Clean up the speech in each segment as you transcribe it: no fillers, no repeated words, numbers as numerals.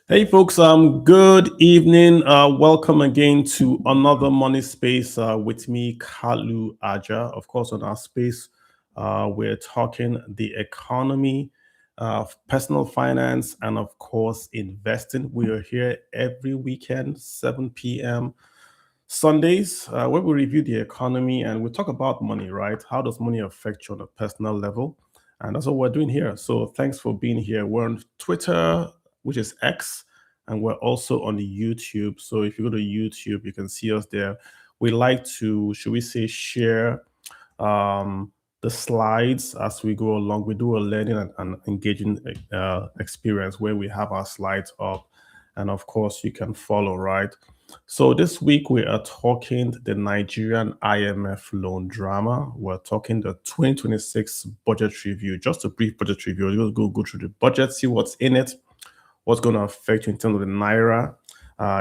Hey folks, good evening. Welcome again to another money space with me, Kalu Aja. Of course, on our space, we're talking the economy, personal finance, and of course, investing. We are here every weekend, 7 p.m. Sundays, where we review the economy and we talk about money, right? How does money affect you on a personal level? And that's what we're doing here. So thanks for being here. We're on Twitter, which is X, and we're also on the YouTube. So if you go to YouTube, you can see us there. We like to, should we say, share the slides as we go along. We do a learning and engaging experience where we have our slides up. And of course, you can follow, right? So this week we are talking the Nigerian IMF loan drama. We're talking the 2026 budget review, just a brief budget review. We'll go through the budget, see what's in it, what's going to affect you in terms of the naira,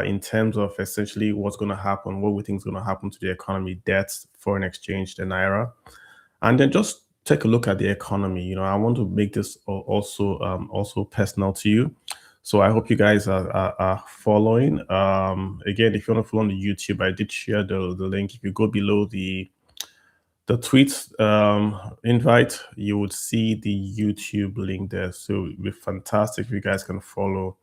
in terms of essentially what's going to happen, what we think is going to happen to the economy, debts, foreign exchange, the naira, and then just take a look at the economy. You know, I want to make this also personal to you. So I hope you guys are following. Again, if you want to follow on the YouTube, I did share the link. If you go below the tweet invite, you would see the YouTube link there. So it'd be fantastic if you guys can follow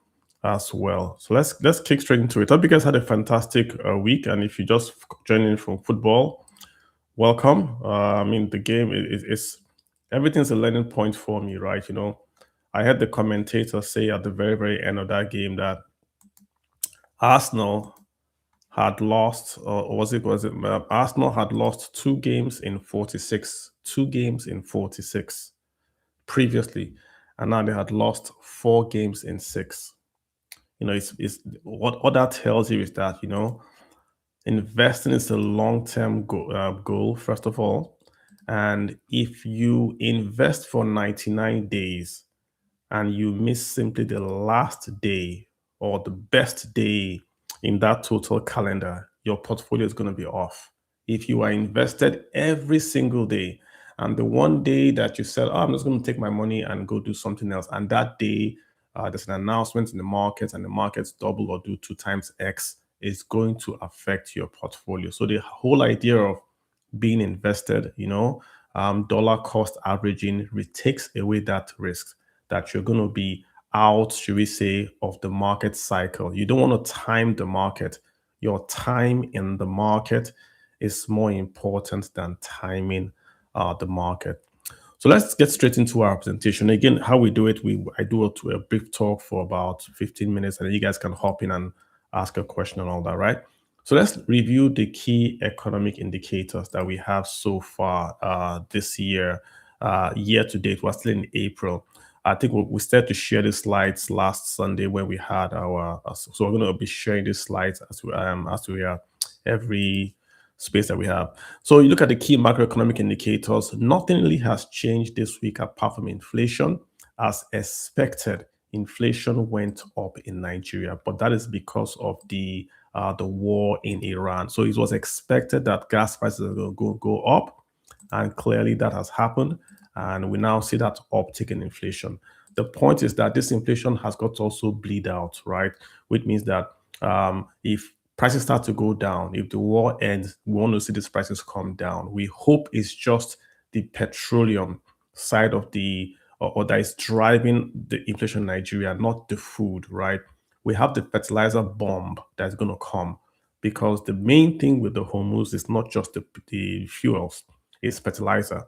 as well. So let's kick straight into it. I hope you guys had a fantastic week. And if you just joined in from football, welcome. I mean, the game is everything's a learning point for me, right? You know, I heard the commentator say at the very, very end of that game that Arsenal had lost, or was it Arsenal had lost 2 games in 46, 2 games in 46 previously, and now they had lost 4 games in 6. You know, it's what that tells you is that, you know, investing is a long-term goal, first of all. And if you invest for 99 days and you miss simply the last day or the best day in that total calendar, your portfolio is going to be off. If you are invested every single day and the one day that you said, oh, I'm just going to take my money and go do something else, and that day there's an announcement in the market and the markets double or do 2 times X, is going to affect your portfolio. So the whole idea of being invested, you know, dollar cost averaging takes away that risk that you're going to be out, should we say, of the market cycle. You don't want to time the market. Your time in the market is more important than timing the market. So let's get straight into our presentation. Again, how we do it, I do a brief talk for about 15 minutes, and then you guys can hop in and ask a question and all that, right? So let's review the key economic indicators that we have so far this year. Year to date, we're still in April. I think we started to share the slides last Sunday when we had our. So we're going to be sharing these slides as we are every space that we have. So you look at the key macroeconomic indicators. Nothing really has changed this week apart from inflation. As expected, inflation went up in Nigeria, but that is because of the war in Iran. So it was expected that gas prices are going to go up, and clearly that has happened. And we now see that uptick in inflation. The point is that this inflation has got to also bleed out, right? Which means that if prices start to go down, if the war ends, we want to see these prices come down. We hope it's just the petroleum side of the, or that is driving the inflation in Nigeria, not the food, right? We have the fertilizer bomb that's going to come, because the main thing with the Hormuz is not just the fuels, it's fertilizer.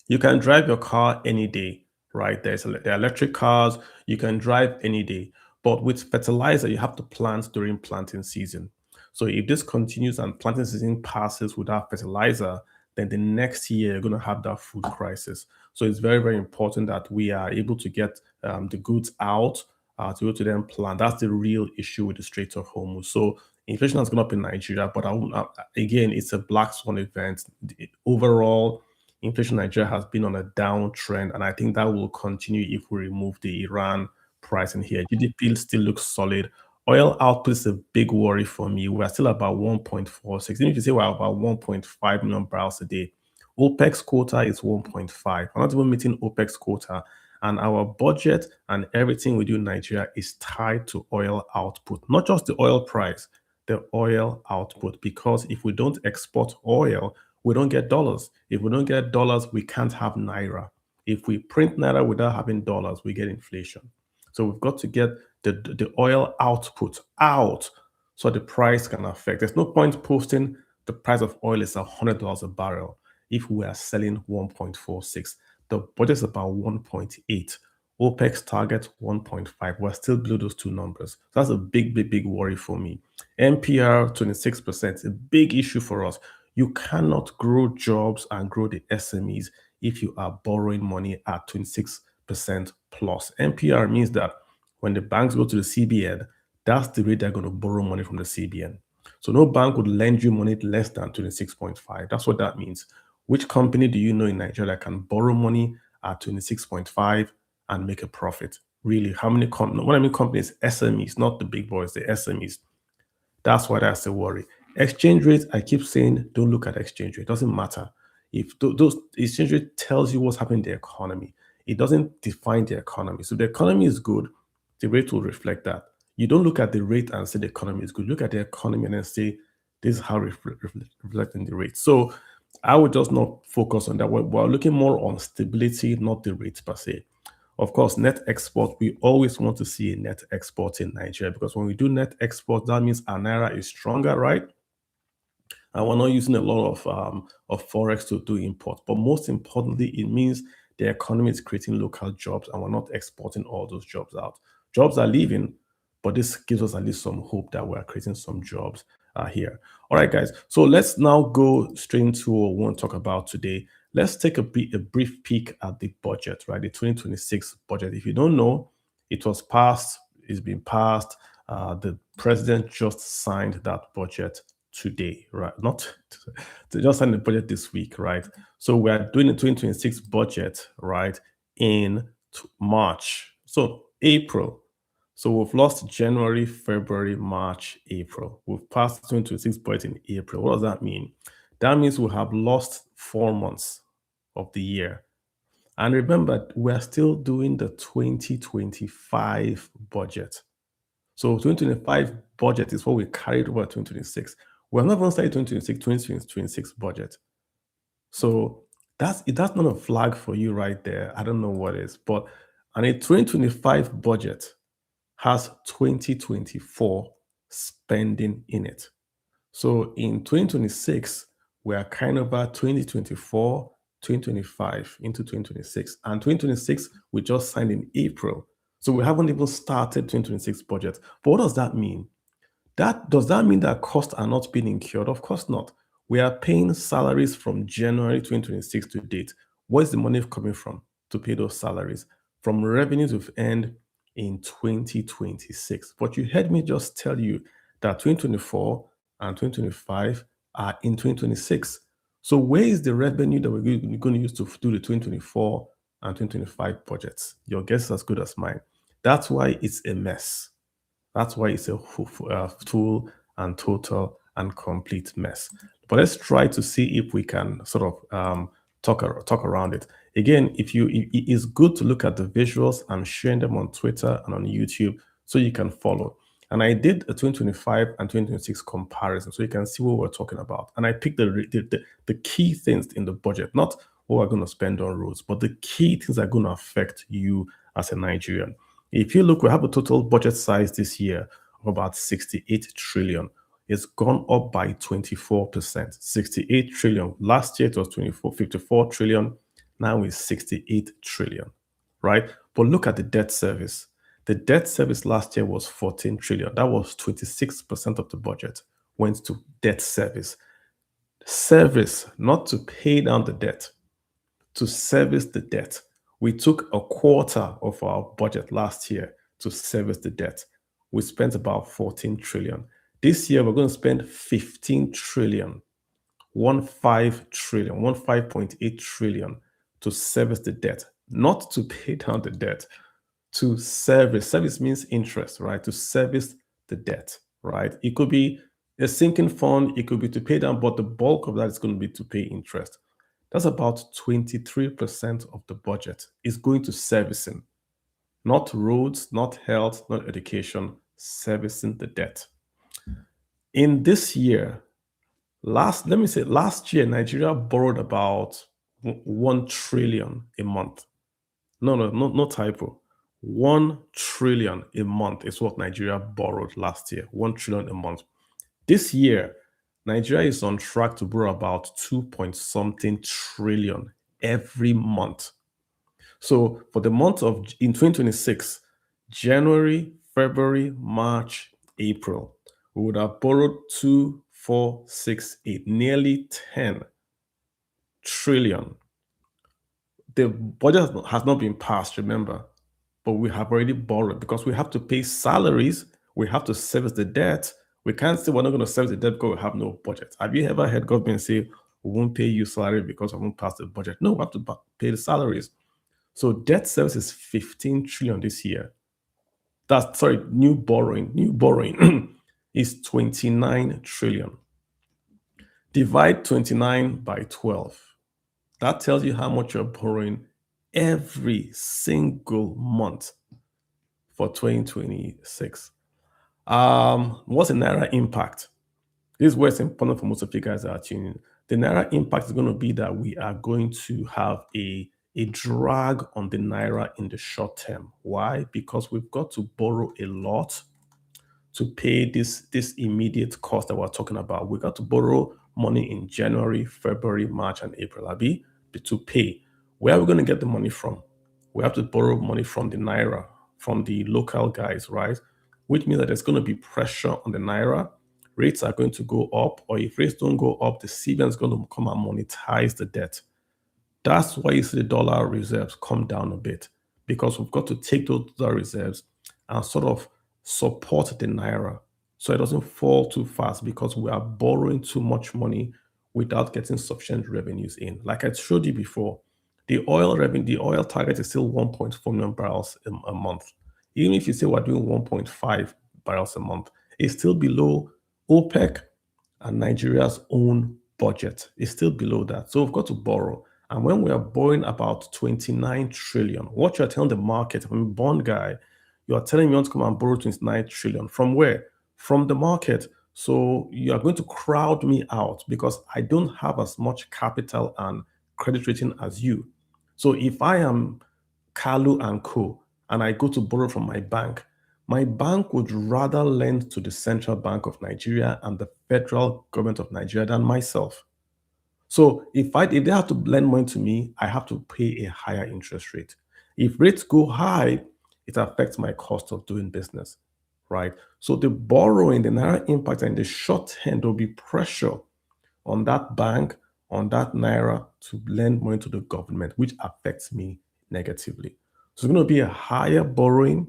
You can drive your car any day, right? There are electric cars, you can drive any day. But with fertilizer, you have to plant during planting season. So if this continues and planting season passes without fertilizer, then the next year you're going to have that food crisis. So it's very, very important that we are able to get the goods out to go to them plan. That's the real issue with the Strait of Hormuz. So inflation has gone up in Nigeria, but again, it's a black swan event. Overall, inflation in Nigeria has been on a downtrend, and I think that will continue if we remove the Iran price in here. GDP still looks solid. Oil output is a big worry for me. We're still about 1.46. Even if you say we're about 1.5 million barrels a day, OPEC's quota is 1.5. We're not even meeting OPEC's quota. And our budget and everything we do in Nigeria is tied to oil output, not just the oil price, the oil output. Because if we don't export oil, we don't get dollars. If we don't get dollars, we can't have naira. If we print naira without having dollars, we get inflation. So we've got to get the oil output out so the price can affect. There's no point posting the price of oil is $100 a barrel if we are selling 1.46. The budget is about 1.8. OPEC's target 1.5. We're still below those two numbers. That's a big, big, big worry for me. NPR 26%, a big issue for us. You cannot grow jobs and grow the SMEs if you are borrowing money at 26% plus. NPR means that when the banks go to the CBN, that's the rate they're going to borrow money from the CBN. So no bank would lend you money less than 26.5. That's what that means. Which company do you know in Nigeria that can borrow money at 26.5 and make a profit? Really, how many companies? What I mean companies, SMEs, not the big boys, the SMEs. That's why that's a worry. Exchange rate, I keep saying, don't look at exchange rate. It doesn't matter. If those exchange rate tells you what's happening in the economy, it doesn't define the economy. So the economy is good, the rate will reflect that. You don't look at the rate and say the economy is good. Look at the economy and then say this is how reflecting the rate. So I would just not focus on that. We're looking more on stability, not the rate per se. Of course, net export, we always want to see a net export in Nigeria because when we do net export, that means our naira is stronger, right? And we're not using a lot of forex to do import. But most importantly, it means the economy is creating local jobs and we're not exporting all those jobs out. Jobs are leaving, but this gives us at least some hope that we're creating some jobs here. All right, guys. So let's now go straight into what we want to talk about today. Let's take a brief peek at the budget, right? The 2026 budget. If you don't know, it was passed, it's been passed. The president just signed that budget today, right? Not they just signed the budget this week, right? So we are doing the 2026 budget, right, in March. So April. So we've lost January, February, March, April. We've passed 2026 budget in April. What does that mean? That means we have lost 4 months of the year. And remember, we're still doing the 2025 budget. So 2025 budget is what we carried over 2026. We're not going to start 2026 budget. So that's not a flag for you right there. I don't know what is, but and a 2025 budget has 2024 spending in it. So in 2026, we are kind of at 2024, 2025 into 2026. And 2026, we just signed in April. So we haven't even started 2026 budget. But what does that mean? Does that mean that costs are not being incurred? Of course not. We are paying salaries from January 2026 to date. Where's the money coming from to pay those salaries? From revenues we've earned in 2026. But you heard me just tell you that 2024 and 2025 are in 2026. So where is the revenue that we're going to use to do the 2024 and 2025 budgets? Your guess is as good as mine. That's why it's a mess. That's why it's a full and total and complete mess. But let's try to see if we can sort of talk around it. Again, it is good to look at the visuals. I'm sharing them on Twitter and on YouTube so you can follow. And I did a 2025 and 2026 comparison so you can see what we're talking about. And I picked the key things in the budget, not what we're going to spend on roads, but the key things that are going to affect you as a Nigerian. If you look, we have a total budget size this year of about 68 trillion. It's gone up by 24%. 68 trillion. Last year it was 54 trillion. Now it's 68 trillion, right? But look at the debt service. The debt service last year was 14 trillion. That was 26% of the budget went to debt service. Service, not to pay down the debt, to service the debt. We took a quarter of our budget last year to service the debt. We spent about 14 trillion. This year, we're going to spend 15 trillion, 15 trillion, 15.8 trillion to service the debt, not to pay down the debt, to service. Service means interest, right? To service the debt, right? It could be a sinking fund, it could be to pay down, but the bulk of that is going to be to pay interest. That's about 23% of the budget is going to servicing, not roads, not health, not education, servicing the debt. In this year, last year, Nigeria borrowed about 1 trillion a month. No typo. 1 trillion a month is what Nigeria borrowed last year. 1 trillion a month. This year, Nigeria is on track to borrow about 2 point something trillion every month. So for the month of in 2026, January, February, March, April, we would have borrowed 2, 4, 6, 8, nearly 10 trillion. The budget has not been passed, remember, but we have already borrowed because we have to pay salaries, we have to service the debt. We can't say we're not going to service the debt because we have no budget. Have you ever heard government say, we won't pay you salary because we won't pass the budget? No, we have to pay the salaries. So debt service is 15 trillion this year. That's sorry, new borrowing is 29 trillion. Divide 29 by 12. That tells you how much you're borrowing every single month for 2026. What's the Naira impact? This is where it's important for most of you guys that are tuning in. The Naira impact is going to be that we are going to have a drag on the Naira in the short term. Why? Because we've got to borrow a lot to pay this immediate cost that we're talking about. We got to borrow money in January, February, March, and April, Abi, to pay. Where are we going to get the money from? We have to borrow money from the Naira, from the local guys, right? Which means that there's going to be pressure on the Naira. Rates are going to go up, or if rates don't go up, the CBN is going to come and monetize the debt. That's why you see the dollar reserves come down a bit, because we've got to take those dollar reserves and sort of support the Naira so it doesn't fall too fast because we are borrowing too much money without getting sufficient revenues in. Like I showed you before, the oil target is still 1.4 million barrels a month. Even if you say we're doing 1.5 barrels a month, it's still below OPEC and Nigeria's own budget. It's still below that. So we've got to borrow. And when we are borrowing about 29 trillion, what you're telling the market, I'm a bond guy, you are telling me you want to come and borrow 29 trillion. From where? From the market. So you are going to crowd me out because I don't have as much capital and credit rating as you. So if I am Kalu and Co. and I go to borrow from my bank would rather lend to the Central Bank of Nigeria and the federal government of Nigeria than myself. So if they have to lend money to me, I have to pay a higher interest rate. If rates go high, it affects my cost of doing business, right? So the borrowing, the Naira impact, and the short term, there'll be pressure on that bank, on that Naira to lend money to the government, which affects me negatively. So it's going to be a higher borrowing,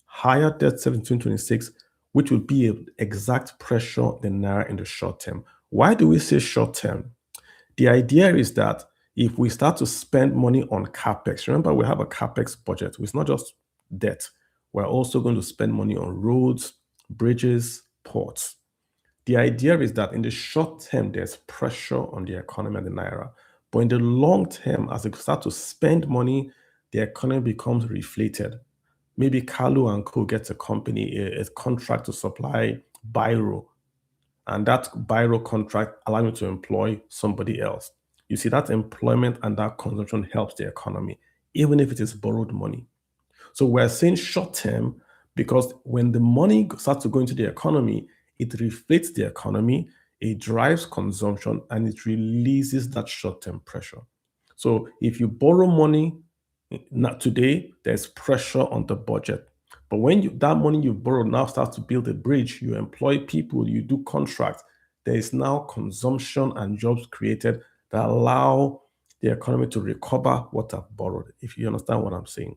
higher debt service in 2026, which will be an exact pressure on the Naira in the short term. Why do we say short term? The idea is that if we start to spend money on capex, remember we have a capex budget. It's not just debt. We're also going to spend money on roads, bridges, ports. The idea is that in the short term, there's pressure on the economy and the Naira. But in the long term, as they start to spend money, the economy becomes reflated. Maybe Kalu and Co. gets a company, a contract to supply Biro, and that Biro contract allows you to employ somebody else. You see, that employment and that consumption helps the economy, even if it is borrowed money. So we're saying short term because when the money starts to go into the economy, it reflates the economy, it drives consumption, and it releases that short term pressure. So if you borrow money not today, there's pressure on the budget. But when that money you borrowed now starts to build a bridge, you employ people, you do contracts, there is now consumption and jobs created that allow the economy to recover what I've borrowed, if you understand what I'm saying.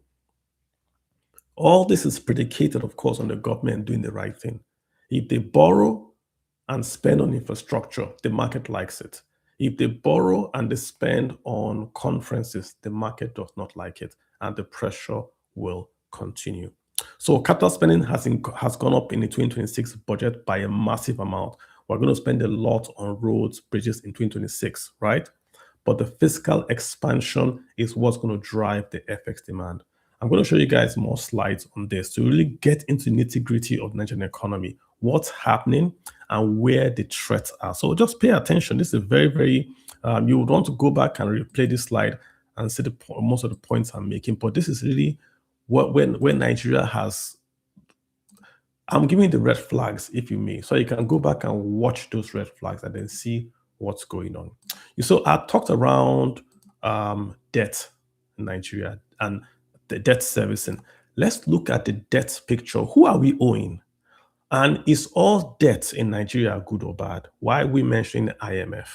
All this is predicated, of course, on the government doing the right thing. If they borrow and spend on infrastructure, the market likes it. If they borrow and they spend on conferences, the market does not like it, and the pressure will continue. So capital spending has gone up in the 2026 budget by a massive amount. We're going to spend a lot on roads, bridges in 2026, right? But the fiscal expansion is what's going to drive the FX demand. I'm going to show you guys more slides on this to really get into the nitty-gritty of the Nigerian economy, what's happening and where the threats are. So just pay attention. This is very, very, you would want to go back and replay this slide and see most of the points I'm making. But this is really when Nigeria has, I'm giving the red flags, if you may. So you can go back and watch those red flags and then see what's going on. So I talked around debt in Nigeria and the debt servicing. Let's look at the debt picture. Who are we owing? And is all debt in Nigeria good or bad? Why are we mentioning the IMF?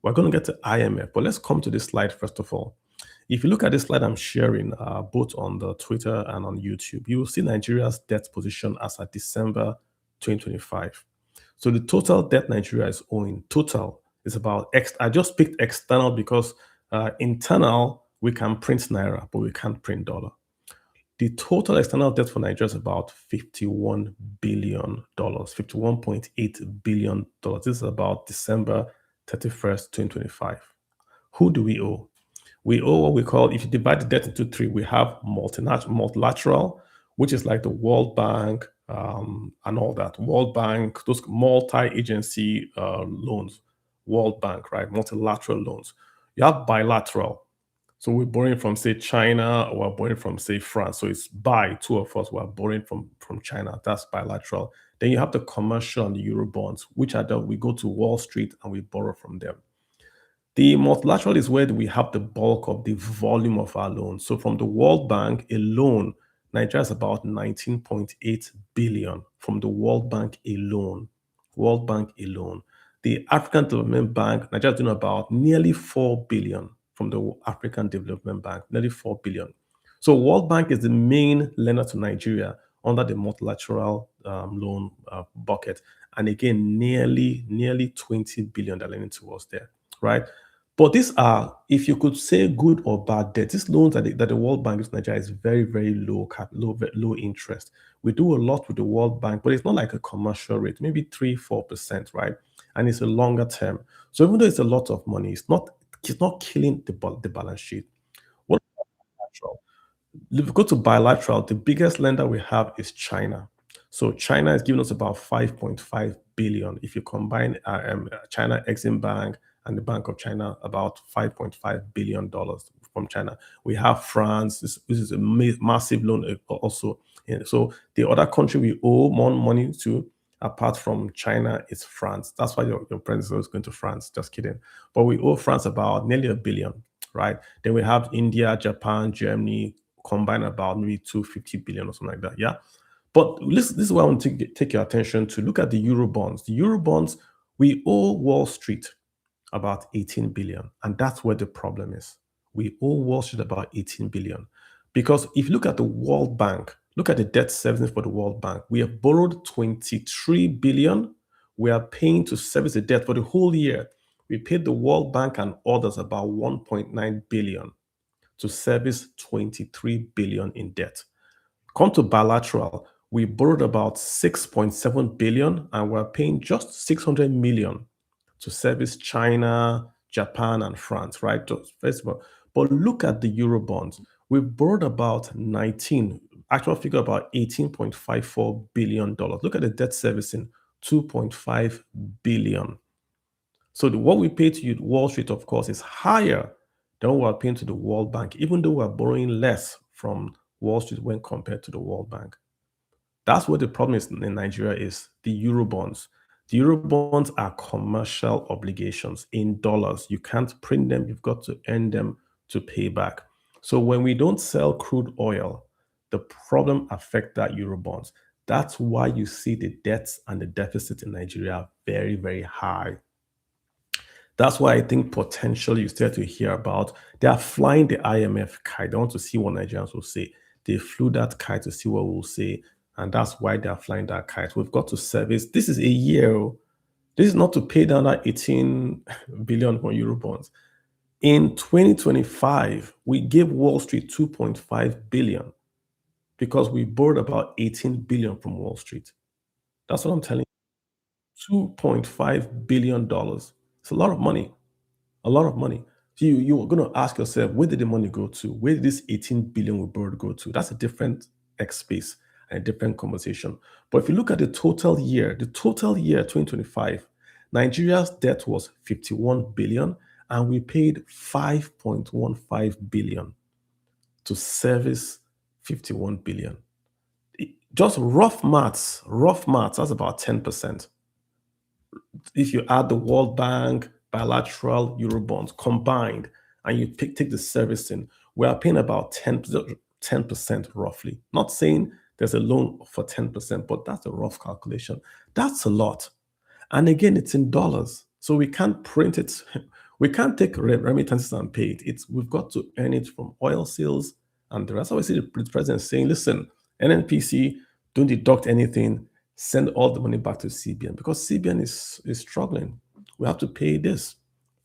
We're going to get to IMF, but let's come to this slide first of all. If you look at this slide I'm sharing, both on the Twitter and on YouTube, you will see Nigeria's debt position as at December 2025. So the total debt Nigeria is owing, total is about X. I just picked external because internal, we can print Naira, but we can't print dollar. The total external debt for Nigeria is about $51 billion, $51.8 billion. This is about December 31st, 2025. Who do we owe? We owe what we call, if you divide the debt into three, we have multilateral, which is like the World Bank and all that. World Bank, those multi-agency loans, World Bank, right? Multilateral loans. You have bilateral. So we're borrowing from, say, China, or we're borrowing from, say, France. So it's two of us, we're borrowing from China. That's bilateral. Then you have the commercial and the Euro bonds, which are we go to Wall Street and we borrow from them. The multilateral is where we have the bulk of the volume of our loans. So from the World Bank alone, Nigeria is about 19.8 billion from the World Bank alone. World Bank alone. The African Development Bank, Nigeria is doing about nearly 4 billion from the African Development Bank, nearly 4 billion. So World Bank is the main lender to Nigeria under the multilateral loan bucket. And again, nearly 20 billion they're lending to us there, right? But these are, if you could say good or bad debt, these loans that the World Bank gives Nigeria is very, very low interest. We do a lot with the World Bank, but it's not like a commercial rate, maybe 3-4%, right? And it's a longer term. So even though it's a lot of money, it's not killing the balance sheet. What about bilateral? If we go to bilateral, the biggest lender we have is China. So China is giving us about 5.5 billion. If you combine China Exim Bank and the Bank of China, about $5.5 billion from China. We have France. This is a massive loan also. So the other country we owe more money to, apart from China, is France. That's why your president is always going to France. Just kidding. But we owe France about nearly $1 billion, right? Then we have India, Japan, Germany, combined about maybe 250 billion or something like that. Yeah. But this is why I want to take your attention to look at the Euro bonds. The Euro bonds, we owe Wall Street about 18 billion. And that's where the problem is. We owe Wall Street about 18 billion. Because if you look at the World Bank, look at the debt servicing for the World Bank. We have borrowed 23 billion. We are paying to service the debt for the whole year. We paid the World Bank and others about 1.9 billion to service 23 billion in debt. Come to bilateral, we borrowed about 6.7 billion and we're paying just 600 million to service China, Japan, and France, right? First of all, but look at the Euro bonds. We borrowed about 19, actual figure about $18.54 billion. Look at the debt servicing, 2.5 billion. So what we pay to Wall Street, of course, is higher than what we're paying to the World Bank, even though we're borrowing less from Wall Street when compared to the World Bank. That's what the problem is in Nigeria is the Euro bonds. The Euro bonds are commercial obligations in dollars. You can't print them. You've got to earn them to pay back. So when we don't sell crude oil, the problem affects that Euro bonds. That's why you see the debts and the deficit in Nigeria are very, very high. That's why I think potentially you start to hear about they are flying the IMF kite. They want to see what Nigerians will say. They flew that kite to see what we'll say, and that's why they are flying that kite. We've got to service. This is a year. Oh. This is not to pay down that 18 billion from euro bonds. In 2025, we gave Wall Street 2.5 billion because we borrowed about 18 billion from Wall Street. That's what I'm telling you. $2.5 billion dollars. It's a lot of money. A lot of money. So you're going to ask yourself, where did the money go to? Where did this 18 billion we borrowed go to? That's a different X space and a different conversation. But if you look at the total year 2025, Nigeria's debt was 51 billion and we paid 5.15 billion to service 51 billion. Just rough maths, that's about 10%. If you add the World Bank, bilateral euro bonds combined, and you take the servicing, we are paying about 10% roughly. Not saying there's a loan for 10%, but that's a rough calculation. That's a lot. And again, it's in dollars. So we can't print it. We can't take remittances and pay it. We've got to earn it from oil sales and the rest. So I see the president saying, listen, NNPC, don't deduct anything, send all the money back to CBN because CBN is struggling. We have to pay this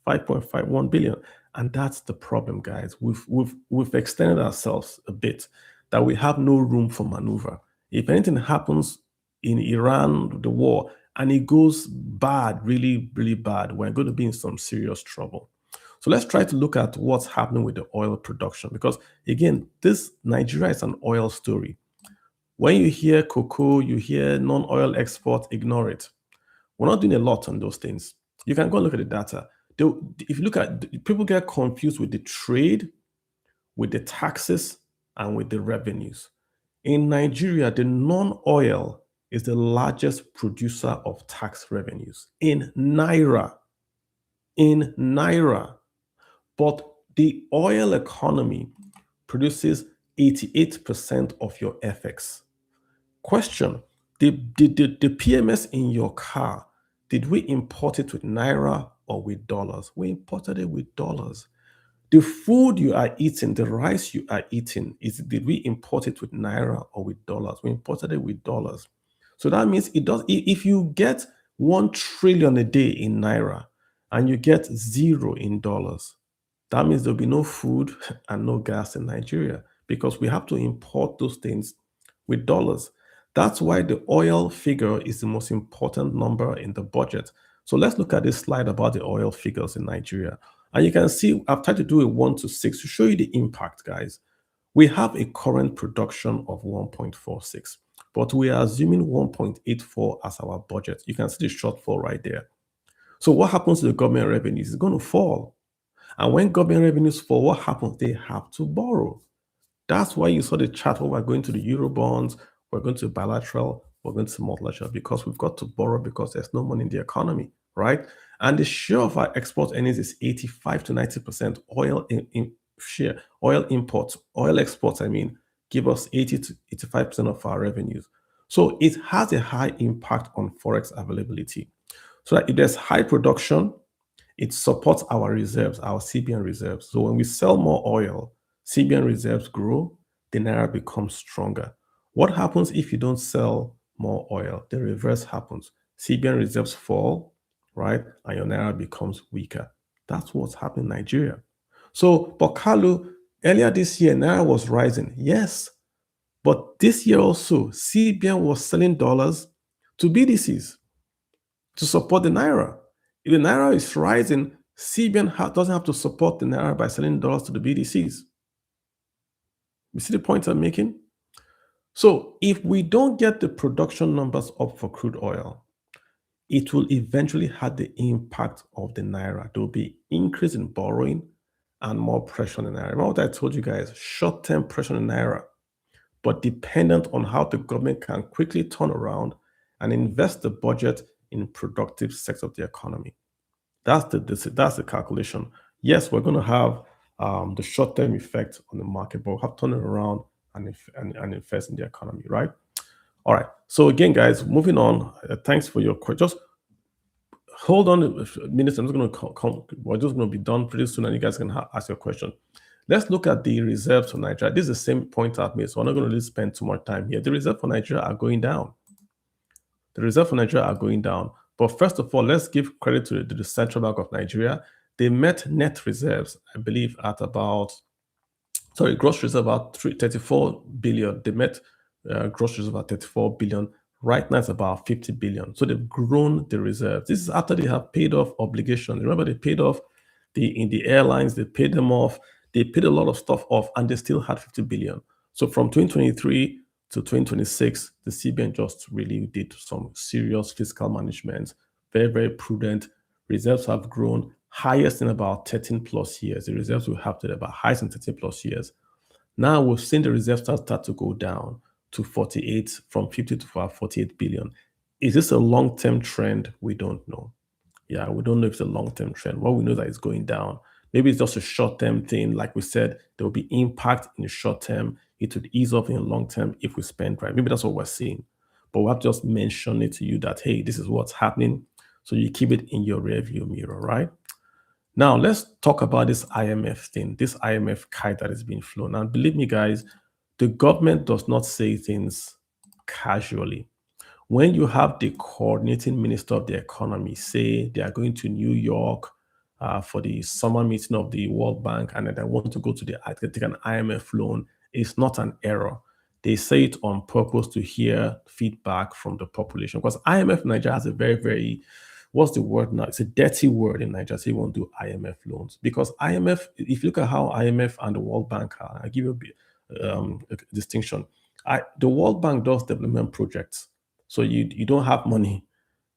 5.51 billion. And that's the problem, guys. We've extended ourselves a bit that we have no room for maneuver. If anything happens in Iran, the war, and it goes bad, really, really bad, we're going to be in some serious trouble. So let's try to look at what's happening with the oil production because, again, this Nigeria is an oil story. When you hear cocoa, you hear non-oil export, ignore it. We're not doing a lot on those things. You can go and look at the data. If you look at people get confused with the trade, with the taxes, and with the revenues. In Nigeria, the non-oil is the largest producer of tax revenues in Naira. In Naira. But the oil economy produces 88% of your FX. Question, the PMS in your car, did we import it with Naira or with dollars? We imported it with dollars. The food you are eating, the rice you are eating, did we import it with Naira or with dollars? We imported it with dollars. So that means if you get 1 trillion a day in Naira and you get 0 in dollars, that means there'll be no food and no gas in Nigeria because we have to import those things with dollars. That's why the oil figure is the most important number in the budget. So let's look at this slide about the oil figures in Nigeria. And you can see I've tried to do a 1 to 6 to show you the impact, guys. We have a current production of 1.46, but we are assuming 1.84 as our budget. You can see the shortfall right there. So what happens to the government revenues? It's going to fall. And when government revenues fall, what happens? They have to borrow. That's why you saw the chart where we're going to the euro bonds, we're going to bilateral, we're going to multilateral because we've got to borrow because there's no money in the economy, right? And the share of our export earnings is 85 to 90% oil in share, oil imports, oil exports, give us 80 to 85% of our revenues. So it has a high impact on forex availability. So that if there's high production, it supports our reserves, our CBN reserves. So when we sell more oil, CBN reserves grow, the Naira becomes stronger. What happens if you don't sell more oil? The reverse happens. CBN reserves fall, right? And your Naira becomes weaker. That's what's happening in Nigeria. So, but Kalu, earlier this year, Naira was rising. Yes. But this year also, CBN was selling dollars to BDCs to support the Naira. If the Naira is rising, CBN doesn't have to support the Naira by selling dollars to the BDCs. You see the point I'm making? So if we don't get the production numbers up for crude oil, it will eventually have the impact of the Naira. There will be increase in borrowing and more pressure on the Naira. Remember what I told you guys, short-term pressure on the Naira, but dependent on how the government can quickly turn around and invest the budget in productive sectors of the economy. That's the calculation. Yes, we're going to have the short-term effect on the market, but we'll have to turn it around and invest in the economy, right? All right. So again, guys, moving on. Thanks for your question. Just hold on a minute. I'm just going to come. We're just going to be done pretty soon, and you guys can ask your question. Let's look at the reserves for Nigeria. This is the same point I've made, so I'm not going to really spend too much time here. The reserves for Nigeria are going down. The reserves for Nigeria are going down. But first of all, let's give credit to the Central Bank of Nigeria. They met net reserves, I believe, at about gross reserve about 34 billion. They met gross reserve at 34 billion. Right now, it's about 50 billion. So they've grown the reserves. This is after they have paid off obligations. Remember, they paid off in the airlines, they paid them off, they paid a lot of stuff off, and they still had 50 billion. So from 2023 to 2026, the CBN just really did some serious fiscal management, very, very prudent. Reserves have grown highest in about 13 plus years. The reserves we have today about highest in 13 plus years. Now we've seen the reserves start to go down to 48, from 50 to 48 billion. Is this a long-term trend? We don't know. Yeah, we don't know if it's a long-term trend. What we know is that it's going down. Maybe it's just a short-term thing. Like we said, there will be impact in the short term. It would ease off in the long term if we spend right. Maybe that's what we're seeing. But we have to just mention it to you that, hey, this is what's happening. So you keep it in your rearview mirror, right? Now, let's talk about this IMF thing, this IMF kite that is being flown. And believe me, guys, the government does not say things casually. When you have the coordinating minister of the economy say they are going to New York for the summer meeting of the World Bank and then they want to go to take an IMF loan, it's not an error. They say it on purpose to hear feedback from the population because IMF Nigeria has a very, very, what's the word now? It's a dirty word in Nigeria. So you won't do IMF loans because IMF, if you look at how IMF and the World Bank are, I give you a distinction. The World Bank does development projects. So you don't have money.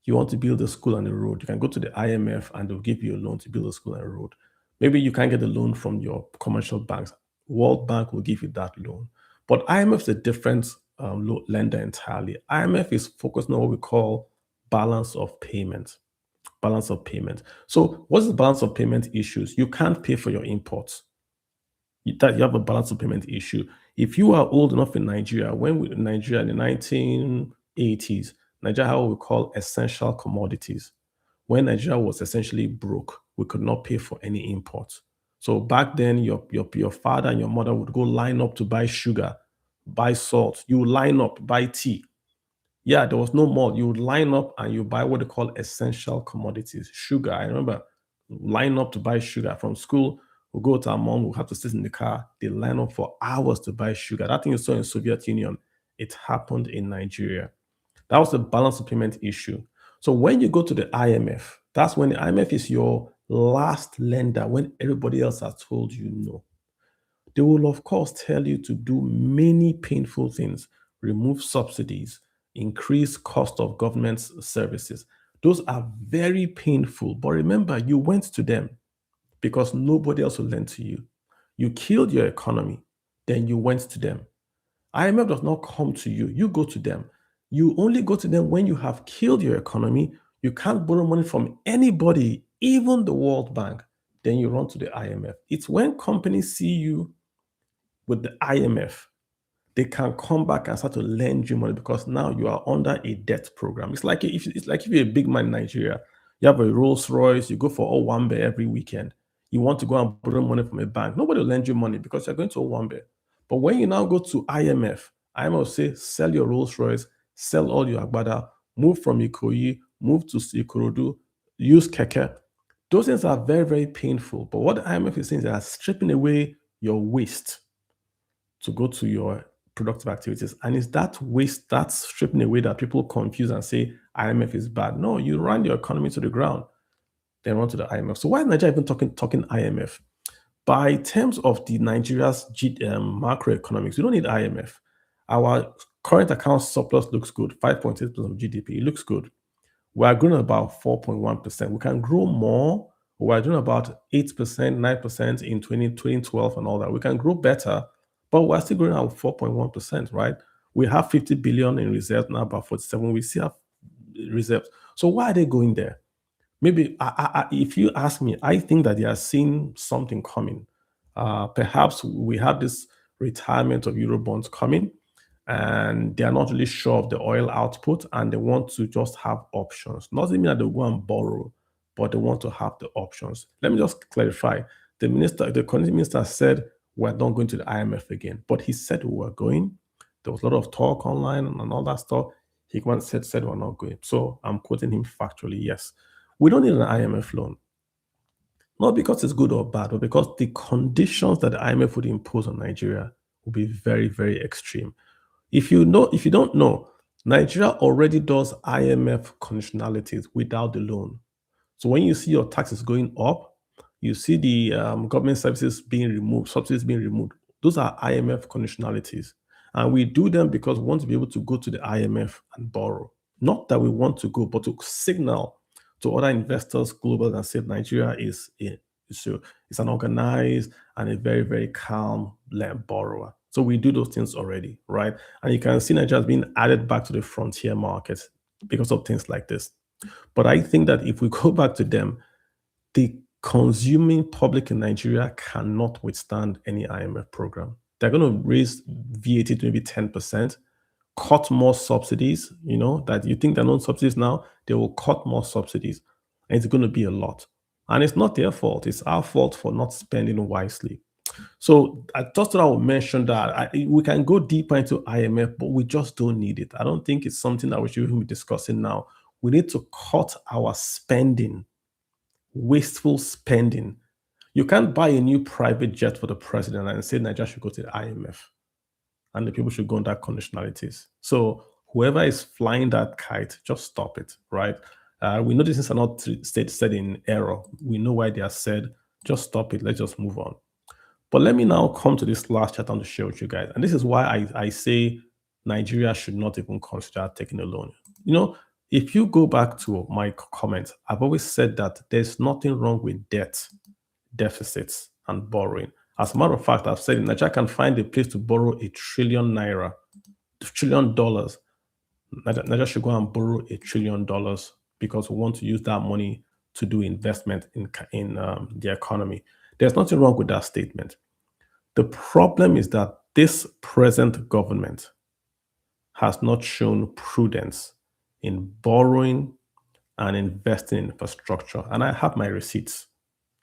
You want to build a school and a road. You can go to the IMF and they'll give you a loan to build a school and a road. Maybe you can't get a loan from your commercial banks. World Bank will give you that loan. But IMF is a different lender entirely. IMF is focused on what we call balance of payment. Balance of payment. So what's the balance of payment issues? You can't pay for your imports. You have a balance of payment issue. If you are old enough in Nigeria, Nigeria in the 1980s, Nigeria had what we call essential commodities. When Nigeria was essentially broke, we could not pay for any imports. So back then, your father and your mother would go line up to buy sugar, buy salt. You would line up, buy tea. Yeah, there was no mall. You would line up and you buy what they call essential commodities. Sugar. I remember line up to buy sugar from school. We'll go to our mom, we'll have to sit in the car. They line up for hours to buy sugar. That thing you saw in Soviet Union, it happened in Nigeria. That was the balance of payment issue. So when you go to the IMF, that's when the IMF is your last lender when everybody else has told you no. They will, of course, tell you to do many painful things, remove subsidies, increase cost of government services. Those are very painful. But remember, you went to them because nobody else will lend to you. You killed your economy, then you went to them. IMF does not come to you, you go to them. You only go to them when you have killed your economy. You can't borrow money from anybody, even the World Bank. Then you run to the IMF. It's when companies see you with the IMF, they can come back and start to lend you money because now you are under a debt program. It's like if you're a big man in Nigeria, you have a Rolls Royce, you go for Owambe every weekend. You want to go and borrow money from a bank. Nobody will lend you money because you're going to Owambe. But when you now go to IMF will say, sell your Rolls Royce, sell all your Agbada, move from Ikoyi, move to Ikorodu, use Keke. Those things are very, very painful. But what the IMF is saying is they are stripping away your waste to go to your productive activities. And it's that waste, that stripping away that people confuse and say IMF is bad. No, you run your economy to the ground, then run to the IMF. So why is Nigeria even talking IMF? By terms of the Nigeria's macroeconomics, we don't need IMF. Our current account surplus looks good, 5.8% of GDP. It looks good. We are growing about 4.1%. We can grow more. We are doing about 8%, 9% in 2012 and all that. We can grow better, but we're still growing at 4.1%, right? We have 50 billion in reserves now, about 47. We still have reserves. So why are they going there? Maybe if you ask me, I think that they are seeing something coming. Perhaps we have this retirement of Eurobonds coming. and they are not really sure of the oil output, and they want to just have options. Not even that they go and borrow, but they want to have the options. Let me just clarify. The economy minister said we're not going to the IMF again, but he said we were going. There was a lot of talk online and all that stuff. He once said we're not going. So I'm quoting him factually. Yes, we don't need an IMF loan. Not because it's good or bad, but because the conditions that the IMF would impose on Nigeria would be very, very extreme. If you don't know, Nigeria already does IMF conditionalities without the loan. So when you see your taxes going up, you see the government services being removed, subsidies being removed. Those are IMF conditionalities. And we do them because we want to be able to go to the IMF and borrow. Not that we want to go, but to signal to other investors global and say Nigeria is an organized and a very, very calm borrower. So we do those things already, right? And you can see Nigeria has been added back to the frontier markets because of things like this. But I think that if we go back to them, the consuming public in Nigeria cannot withstand any IMF program. They're going to raise VAT to maybe 10%, cut more subsidies, that you think there are no subsidies now, they will cut more subsidies. And it's going to be a lot. And it's not their fault. It's our fault for not spending wisely. So I just thought I would mention that we can go deeper into IMF, but we just don't need it. I don't think it's something that we should even be discussing now. We need to cut our spending, wasteful spending. You can't buy a new private jet for the president and say Nigeria should go to the IMF and the people should go under conditionalities. So whoever is flying that kite, just stop it, right? We know these things are not said in error. We know why they are said. Just stop it. Let's just move on. But let me now come to this last chat I want to share with you guys. And this is why I say Nigeria should not even consider taking a loan. If you go back to my comments, I've always said that there's nothing wrong with debt, deficits, and borrowing. As a matter of fact, I've said Nigeria can find a place to borrow $1 trillion, $1 trillion. Nigeria should go and borrow $1 trillion because we want to use that money to do investment in the economy. There's nothing wrong with that statement. The problem is that this present government has not shown prudence in borrowing and investing in infrastructure. And I have my receipts.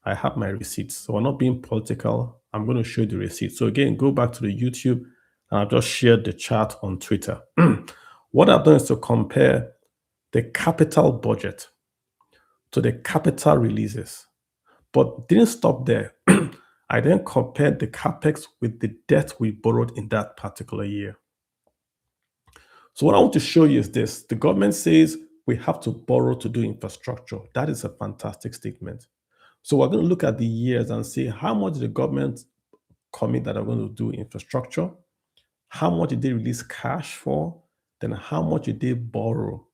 So I'm not being political. I'm going to show you the receipts. So again, go back to the YouTube and I've just shared the chart on Twitter. What I've done is to compare the capital budget to the capital releases, but didn't stop there. I then compared the capex with the debt we borrowed in that particular year. So what I want to show you is this. The government says we have to borrow to do infrastructure. That is a fantastic statement. So we're going to look at the years and see how much the government commit that are going to do infrastructure, how much did they release cash for, then how much did they borrow,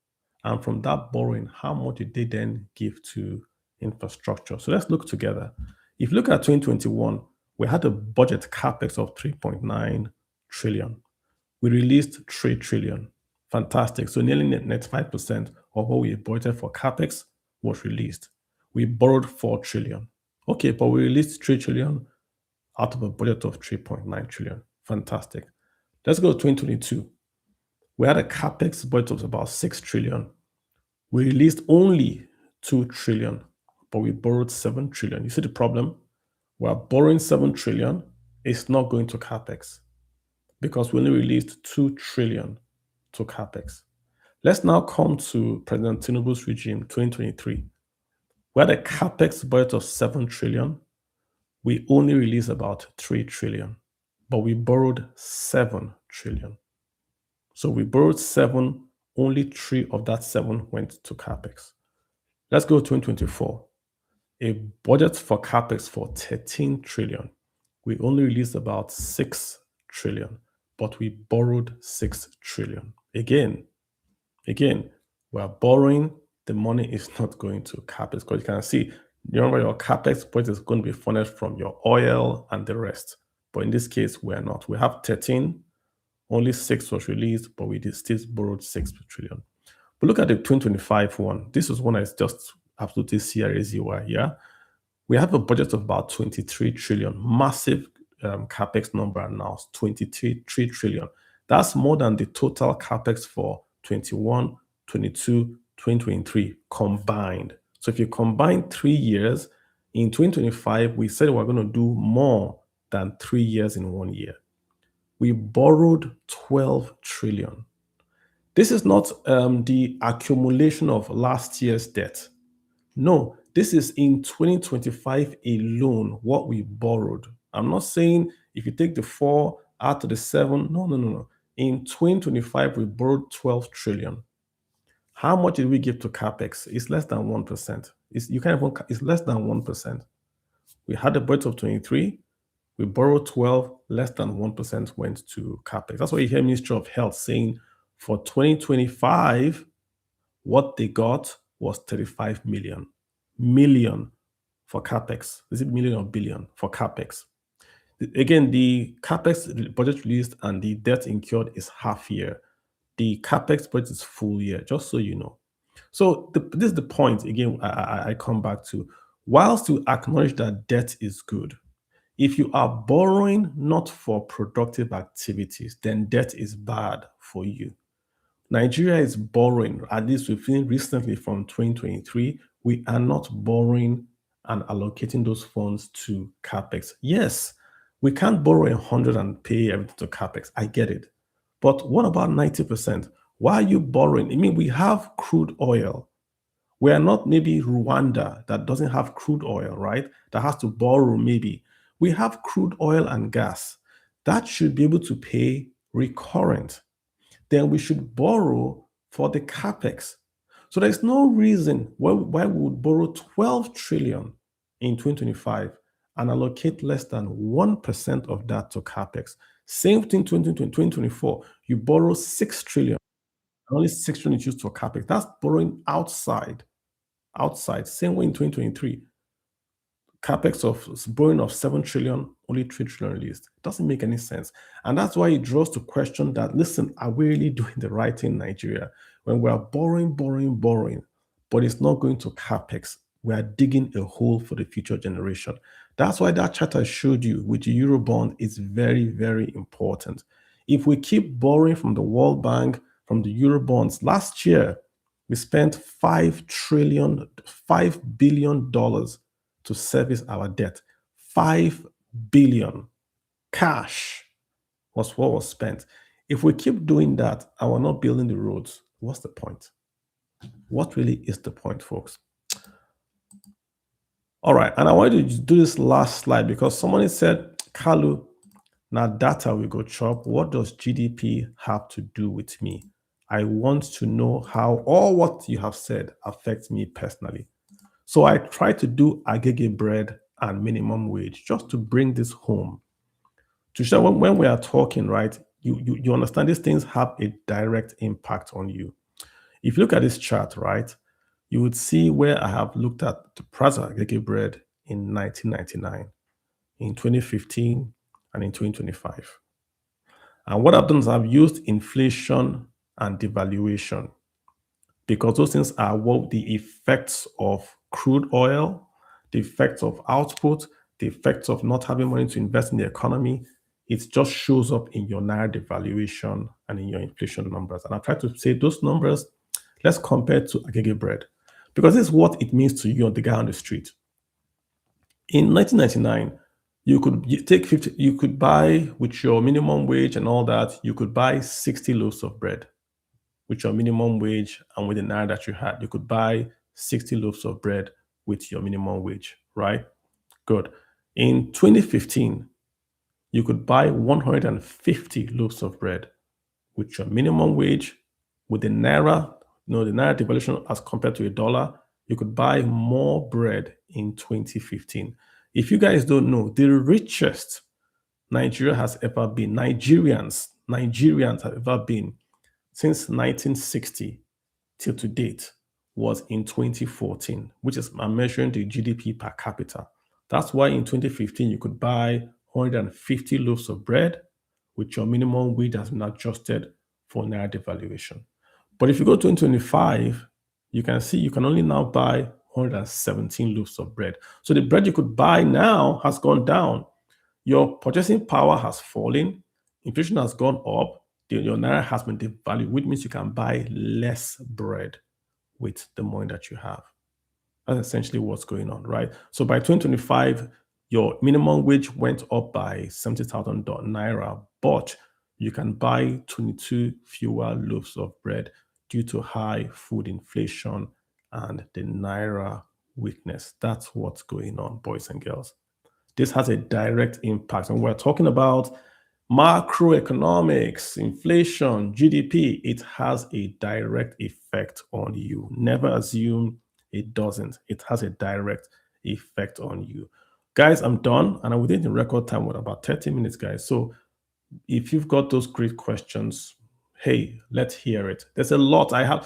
and from that borrowing, how much did they then give to infrastructure. So let's look together. If you look at 2021, we had a budget capex of 3.9 trillion. We released 3 trillion. Fantastic. So nearly net 5% of what we budgeted for capex was released. We borrowed 4 trillion. Okay, but we released 3 trillion out of a budget of 3.9 trillion. Fantastic. Let's go to 2022. We had a capex budget of about 6 trillion. We released only 2 trillion, but we borrowed 7 trillion. You see the problem? We're borrowing 7 trillion. It's not going to capex because we only released 2 trillion to capex. Let's now come to President Tinubu's regime, 2023. We had a capex budget of 7 trillion. We only released about 3 trillion, but we borrowed 7 trillion. So we borrowed 7, only 3 of that 7 went to capex. Let's go to 2024. A budget for capex for 13 trillion. We only released about 6 trillion, but we borrowed 6 trillion. Again, we're borrowing, the money is not going to capex because you can see, remember your capex budget is going to be funded from your oil and the rest. But in this case, we're not. We have 13, only 6 was released, but we still borrowed 6 trillion. But look at the 2025 one. This is one that's just absolutely crazy. Yeah. We have a budget of about 23 trillion, massive capex number announced, 23 trillion. That's more than the total capex for 21, 22, 2023 combined. So if you combine 3 years, in 2025, we said we're going to do more than 3 years in 1 year. We borrowed 12 trillion. This is not the accumulation of last year's debt. No, this is in 2025 alone, what we borrowed. I'm not saying if you take the 4 out of the 7. No, no, no, no. In 2025, we borrowed 12 trillion. How much did we give to capex? It's less than 1%. It's less than 1%. We had a budget of 23. We borrowed 12, less than 1% went to capex. That's why you hear Ministry of Health saying for 2025, what they got was 35 million for capex. Is it million or billion for capex? Again, the capex budget released and the debt incurred is half year. The capex budget is full year, just so you know. So this is the point again. I come back to. Whilst you acknowledge that debt is good, if you are borrowing not for productive activities, then debt is bad for you. Nigeria is borrowing, at least we've seen recently from 2023, we are not borrowing and allocating those funds to capex. Yes, we can't borrow 100 and pay everything to capex. I get it. But what about 90%? Why are you borrowing? I mean, we have crude oil. We are not maybe Rwanda that doesn't have crude oil, right? That has to borrow maybe. We have crude oil and gas. That should be able to pay recurrent. Then we should borrow for the capex. So there's no reason why we would borrow 12 trillion in 2025 and allocate less than 1% of that to capex. Same thing 2024, you borrow 6 trillion, only 6 trillion used for capex. That's borrowing outside. Same way in 2023. Capex of borrowing of 7 trillion, only 3 trillion released. Doesn't make any sense. And that's why it draws to question that, listen, are we really doing the right thing in Nigeria? When we are borrowing, but it's not going to capex, we are digging a hole for the future generation. That's why that chart I showed you with the Eurobond is very, very important. If we keep borrowing from the World Bank, from the Eurobonds, last year, we spent $5 billion to service our debt. 5 billion cash was what was spent. If we keep doing that and we're not building the roads, what's the point? What really is the point, folks? All right, and I wanted to do this last slide because someone said, Kalu, now data we go chop. What does GDP have to do with me? I want to know how all what you have said affects me personally. So I try to do agege bread and minimum wage just to bring this home. To show when we are talking, right, you understand these things have a direct impact on you. If you look at this chart, right, you would see where I have looked at the price of agege bread in 1999, in 2015, and in 2025. And what I've done is I've used inflation and devaluation because those things are what the effects of crude oil, the effects of output, the effects of not having money to invest in the economy. It just shows up in your naira devaluation and in your inflation numbers. And I try to say those numbers, let's compare to agege bread, because this is what it means to you on the guy on the street. In 1999, you could buy with your minimum wage and all that, you could buy 60 loaves of bread with your minimum wage and with the naira that you had. You could buy 60 loaves of bread with your minimum wage, right? Good. In 2015, you could buy 150 loaves of bread with your minimum wage, with the naira, the naira devaluation as compared to $1, you could buy more bread in 2015. If you guys don't know, the richest Nigeria has ever been, Nigerians have ever been since 1960 till to date was in 2014, which is I'm measuring the GDP per capita. That's why in 2015 you could buy 150 loaves of bread with your minimum wage has been adjusted for naira devaluation. But if you go to 2025, you can see you can only now buy 117 loaves of bread. So the bread you could buy now has gone down. Your purchasing power has fallen. Inflation has gone up. Your naira has been devalued, which means you can buy less bread with the money that you have. That's essentially what's going on, right? So by 2025, your minimum wage went up by 70,000 naira, but you can buy 22 fewer loaves of bread due to high food inflation and the naira weakness. That's what's going on, boys and girls. This has a direct impact. And we're talking about macroeconomics, inflation, GDP. It has a direct effect on you. Never assume it doesn't. It has a direct effect on you. Guys, I'm done. And I'm within the record time with about 30 minutes, guys. So if you've got those great questions, hey, let's hear it. There's a lot. I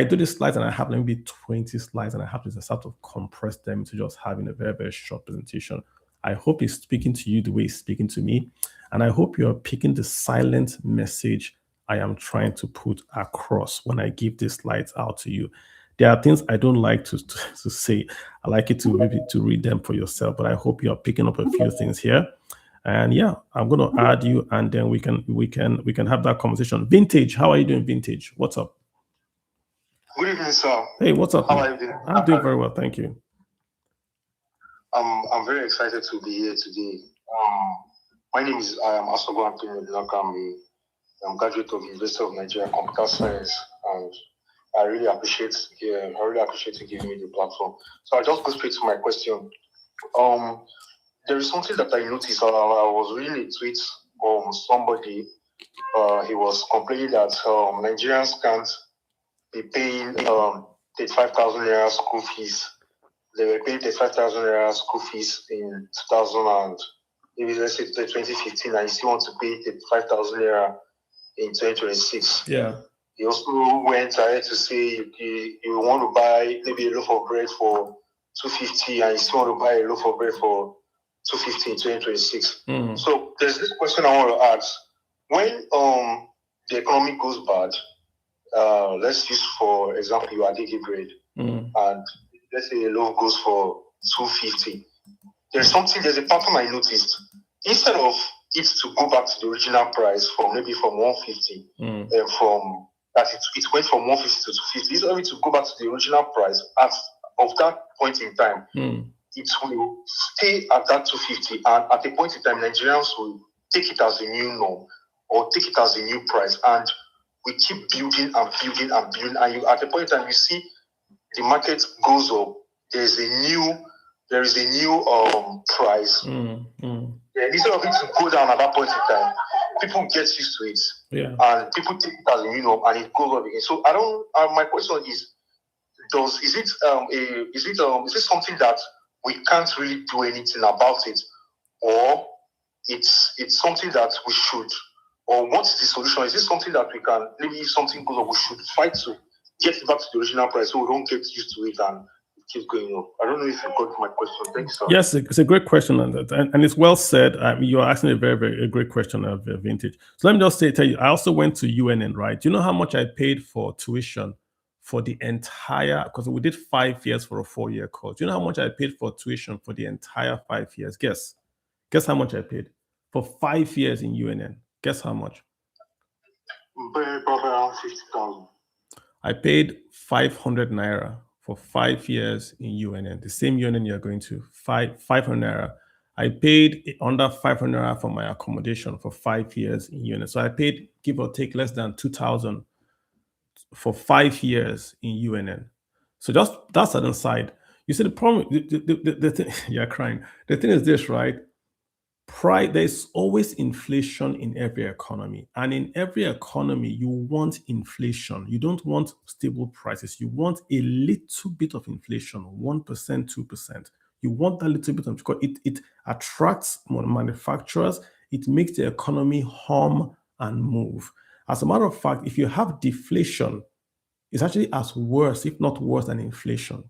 do these slides and I have maybe 20 slides and I have to just sort of compress them into just having a very, very short presentation. I hope it's speaking to you the way it's speaking to me. And I hope you're picking the silent message I am trying to put across when I give these slides out to you. There are things I don't like to say. I like it to maybe to read them for yourself, but I hope you're picking up a few things here. And yeah, I'm going to add you, and then we can have that conversation. Vintage, how are you doing, Vintage? What's up? Good evening, sir. Hey, what's up? How are you doing? I'm doing very well, thank you. I'm very excited to be here today. My name is Asogo Anthony Black. I'm a graduate of University of Nigeria Computer Science, and I really appreciate you giving me the platform. So I'll just go straight to my question. There is something that I noticed. I was reading a tweet somebody. He was complaining that Nigerians can't be paying 35,000 naira school fees. They were paying 35,000 naira school fees in 2000 and maybe let's say 2015, and you still want to pay 35,000 naira in 2026. Yeah. He also went ahead to say you want to buy maybe a loaf of bread for 250, and you still want to buy a loaf of bread for 250 in 2026. So there's this question I want to ask. When the economy goes bad, let's use for example your Adigi bread, and let's say a loaf goes for 250. There's a pattern I noticed. Instead of it to go back to the original price from 150, from that it went from 150 to 250. Instead of it to go back to the original price of that point in time, it will stay at that 250, and at a point in time, Nigerians will take it as a new norm or take it as a new price, and we keep building and building and building, and at a point in time, you see the market goes up. There is a new price. Instead of it to go down at that point in time, people get used to it, and people take it as a new norm, and it goes up again. So I don't. My question is is it something that we can't really do anything about it, or it's something that we should, or what is the solution? Is this something that we can, maybe if something goes up, we should fight to get it back to the original price so we don't get used to it and it keeps going up? I don't know if you got my question. Thank you, sir. Yes, it's a great question, and it's well said. You're asking a very great question of Vintage. So let me just tell you, I also went to UNN, right? Do you know how much I paid for tuition for the entire, because we did 5 years for a 4-year course. Do you know how much I paid for tuition for the entire 5 years? Guess how much I paid for 5 years in UNN. Guess how much? Probably around 50,000. I paid 500 naira for 5 years in UNN, the same UNN you're going to, 500 naira. I paid under 500 naira for my accommodation for 5 years in UNN. So I paid, give or take, less than 2,000 for 5 years in UNN. So just that's an aside. You see the problem, the thing, you're crying. The thing is this, right? There's always inflation in every economy. And in every economy, you want inflation. You don't want stable prices. You want a little bit of inflation, 1%, 2%. You want that little bit of, because it attracts more manufacturers. It makes the economy hum and move. As a matter of fact, if you have deflation, it's actually as worse, if not worse than inflation.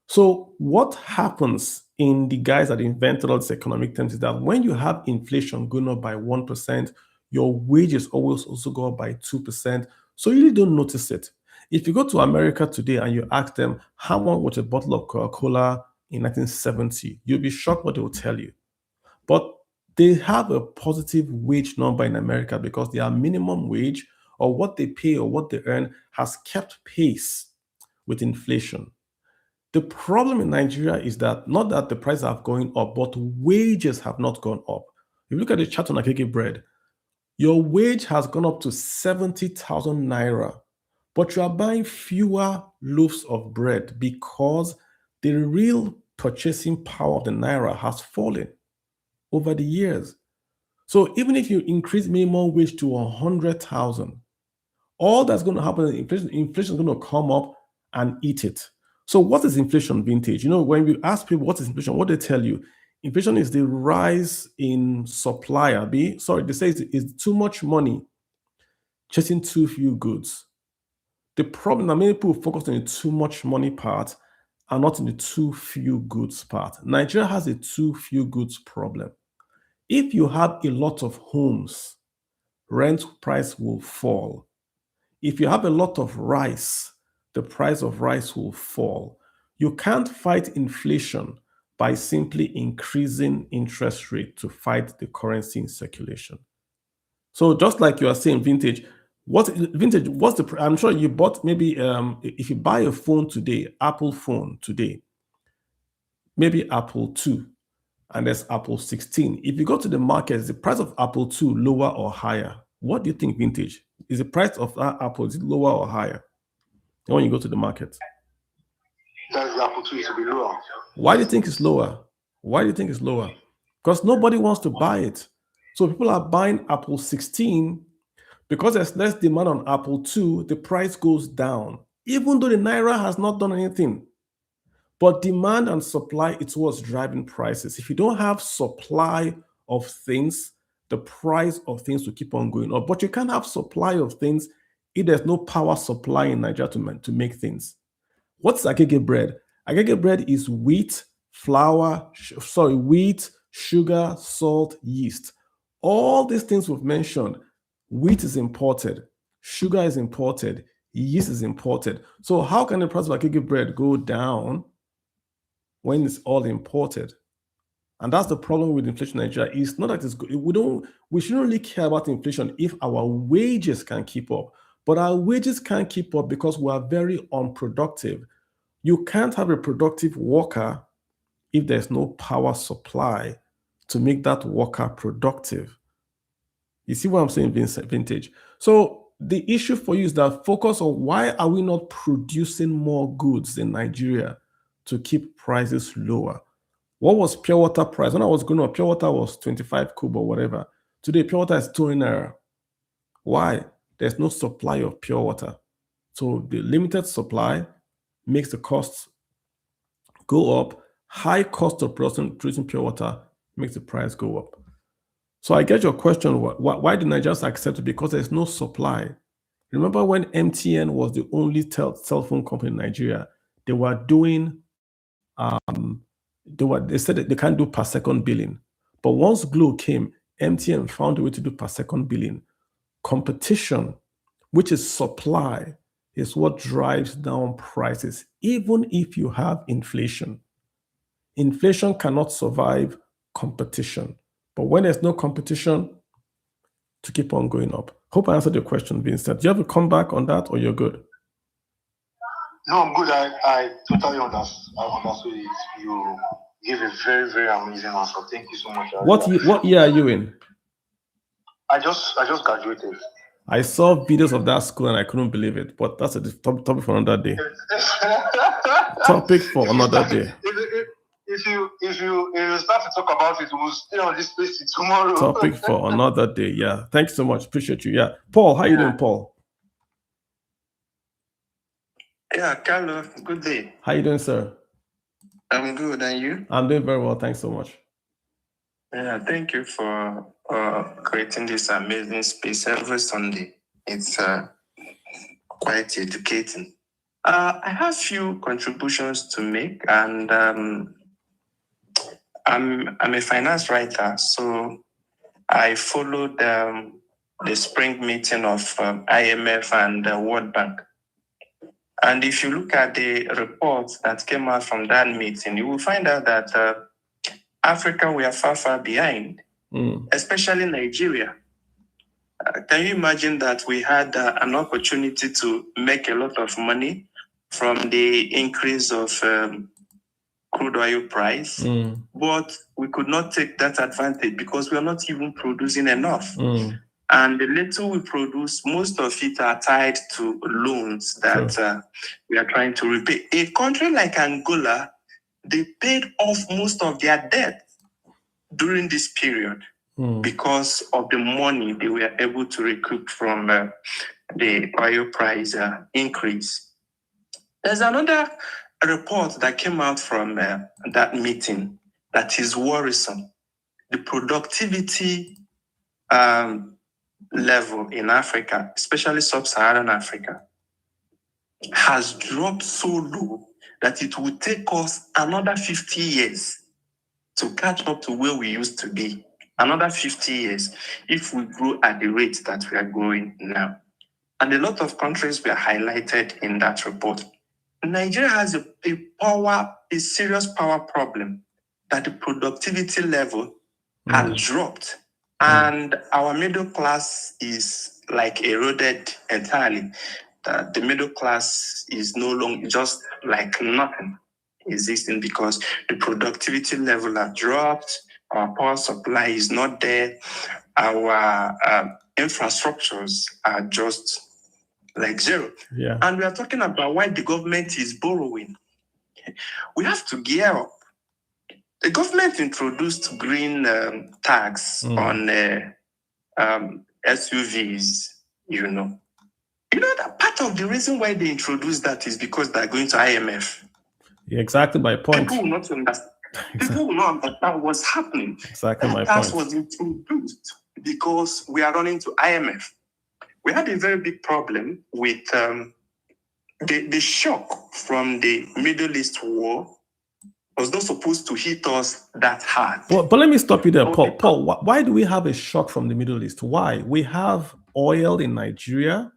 So what happens in the guys that invented all these economic terms is that when you have inflation going up by 1%, your wages always also go up by 2%. So you really don't notice it. If you go to America today and you ask them how much was a bottle of Coca-Cola in 1970, you'll be shocked what they will tell you. But they have a positive wage number in America because their minimum wage or what they pay or what they earn has kept pace with inflation. The problem in Nigeria is that not that the prices have gone up, but wages have not gone up. If you look at the chart on Agege bread, your wage has gone up to 70,000 naira, but you are buying fewer loaves of bread because the real purchasing power of the naira has fallen over the years. So even if you increase minimum wage to 100,000, all that's going to happen is inflation is going to come up and eat it. So what is inflation, Vintage? You know, when we ask people what is inflation, what they tell you, inflation is the rise in supply. They say it's too much money chasing too few goods. The problem that many people focus on the too much money part and not in the too few goods part. Nigeria has a too few goods problem. If you have a lot of homes, rent price will fall. If you have a lot of rice, the price of rice will fall. You can't fight inflation by simply increasing interest rate to fight the currency in circulation. So just like you are saying, Vintage, I'm sure you bought maybe if you buy a phone today, Apple phone today, maybe Apple 2, and there's Apple 16. If you go to the market, is the price of Apple 2 lower or higher? What do you think, Vintage? Is the price of that Apple, is it lower or higher when you go to the market? That's the Apple 2 to be lower. Why do you think it's lower? Why do you think it's lower? Because nobody wants to buy it. So people are buying Apple 16 because there's less demand on Apple 2, the price goes down, even though the Naira has not done anything. But demand and supply, it's what's driving prices. If you don't have supply of things, the price of things will keep on going up. But you can't have supply of things if there's no power supply in Nigeria to make things. What's Agege bread? Agege bread is wheat, wheat, sugar, salt, yeast. All these things we've mentioned, wheat is imported, sugar is imported, yeast is imported. So how can the price of Agege bread go down when it's all imported? And that's the problem with inflation in Nigeria. It's not that it's good. We shouldn't really care about inflation if our wages can keep up. But our wages can't keep up because we are very unproductive. You can't have a productive worker if there's no power supply to make that worker productive. You see what I'm saying, Vintage? So the issue for you is that focus on why are we not producing more goods in Nigeria to keep prices lower? What was pure water price? When I was growing up, pure water was 25 kobo or whatever. Today, pure water is 2 naira. Why? There's no supply of pure water. So the limited supply makes the costs go up. High cost of producing pure water makes the price go up. So I get your question, why do Nigerians accept it? Because there's no supply. Remember when MTN was the only cell phone company in Nigeria, they were doing, they said that they can't do per second billing. But once Glo came, MTN found a way to do per second billing. Competition, which is supply, is what drives down prices, even if you have inflation. Inflation cannot survive competition. But when there's no competition, to keep on going up. Hope I answered your question, Vincent. Do you have a comeback on that or you're good? No, I'm good. I totally understood it. You gave a very, very amazing answer. Thank you so much. What year are you in? I just graduated. I saw videos of that school and I couldn't believe it, but that's a topic for another day. Topic for another day. If you start to talk about it, we'll stay on this place tomorrow. Topic for another day. Yeah. Thanks so much. Appreciate you. Yeah. Paul, how you doing, Paul? Yeah, Kalu, good day. How you doing, sir? I'm good, and you? I'm doing very well. Thanks so much. Yeah, thank you for creating this amazing space every Sunday. It's quite educating. I have few contributions to make, and I'm a finance writer, so I followed the spring meeting of IMF and World Bank. And if you look at the reports that came out from that meeting, you will find out that Africa, we are far, far behind especially Nigeria. Can you imagine that we had an opportunity to make a lot of money from the increase of crude oil price, but we could not take that advantage because we are not even producing enough. And the little we produce, most of it are tied to loans that we are trying to repay. A country like Angola, they paid off most of their debt during this period because of the money they were able to recoup from the oil price increase. There's another report that came out from that meeting that is worrisome. The productivity level in Africa, especially sub-Saharan Africa, has dropped so low that it will take us another 50 years to catch up to where we used to be. Another 50 years if we grow at the rate that we are growing now. And a lot of countries were highlighted in that report. Nigeria has a serious power problem that the productivity level has dropped. And our middle class is like eroded entirely. The middle class is no longer just like nothing existing because the productivity level has dropped, our power supply is not there, our infrastructures are just like zero. Yeah. And we are talking about why the government is borrowing. We have to gear up. The government introduced green tax on SUVs, you know. You know that part of the reason why they introduced that is because they're going to IMF. Yeah, exactly my point. People will not understand. People will not understand what's happening. Exactly my tax point. was introduced because we are running to IMF. We had a very big problem with the shock from the Middle East war was not supposed to hit us that hard. But let me stop you there, Paul. Paul, why do we have a shock from the Middle East? Why? We have oil in Nigeria.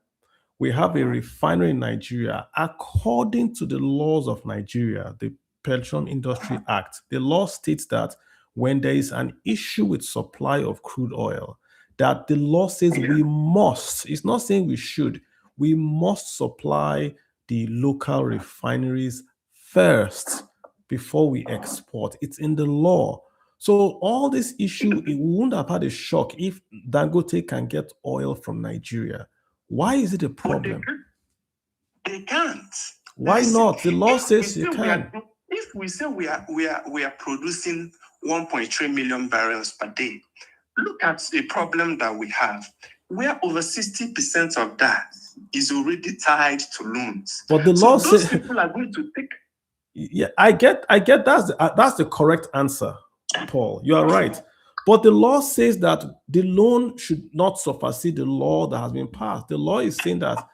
We have a refinery in Nigeria. According to the laws of Nigeria, the Petroleum Industry Act, the law states that when there is an issue with supply of crude oil, that the law says we must, it's not saying we should, we must supply the local refineries first before we export. It's in the law. So all this issue, it wouldn't have had a shock if Dangote can get oil from Nigeria. Why is it a problem? They can't. Why not? The law says you can. If we say we are producing 1.3 million barrels per day, look at the problem that we have, where over 60% of that is already tied to loans. But the law those says people are going to take. Yeah, I get that's the correct answer, Paul. You are right. But the law says that the loan should not supersede the law that has been passed. The law is saying that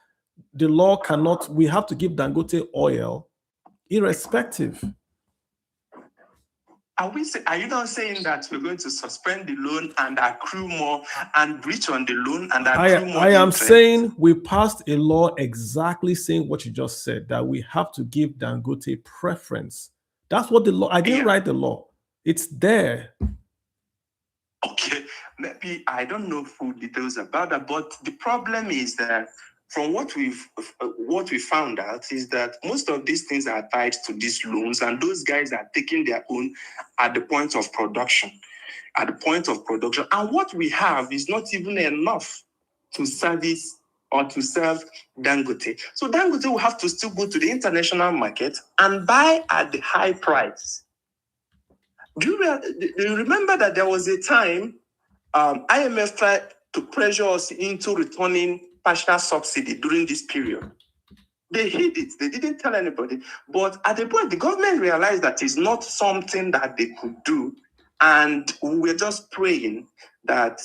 the law cannot, we have to give Dangote oil irrespective. Are you not saying that we're going to suspend the loan and accrue more and breach on the loan and accrue more? I am saying we passed a law exactly saying what you just said, that we have to give Dangote preference. That's what the law, I didn't write the law. It's there. Okay, maybe I don't know full details about that, but the problem is that from what we found out is that most of these things are tied to these loans, and those guys are taking their own at the point of production. And what we have is not even enough to service or to serve Dangote. So Dangote will have to still go to the international market and buy at the high price. Do you remember that there was a time IMF tried to pressure us into returning partial subsidy during this period? They hid it. They didn't tell anybody. But at the point, the government realized that it's not something that they could do. And we were just praying that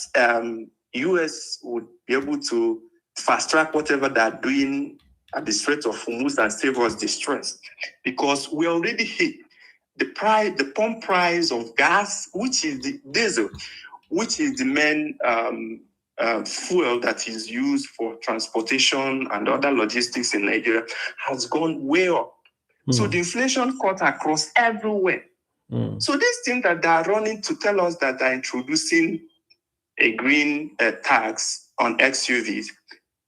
US would be able to fast track whatever they're doing at the Strait of Hormuz and save us distress. Because we already hit the pump price of gas, which is the diesel, which is the main fuel that is used for transportation and other logistics in Nigeria, has gone way up. So the inflation cut across everywhere. So this thing that they are running to tell us that they're introducing a green tax on XUVs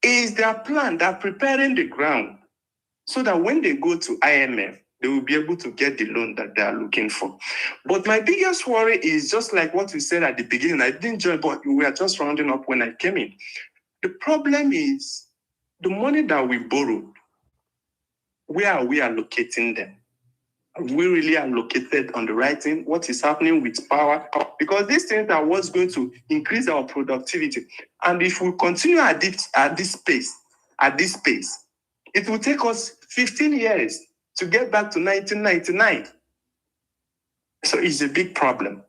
is their plan. They're preparing the ground so that when they go to IMF, they will be able to get the loan that they are looking for. But my biggest worry is just like what we said at the beginning. I didn't join, but we are just rounding up when I came in. The problem is the money that we borrowed, where are we allocating them? Are we really allocated on the right thing? What is happening with power? Because these things are what's going to increase our productivity. And if we continue at this pace, it will take us 15 years to get back to 1999. So it's a big problem.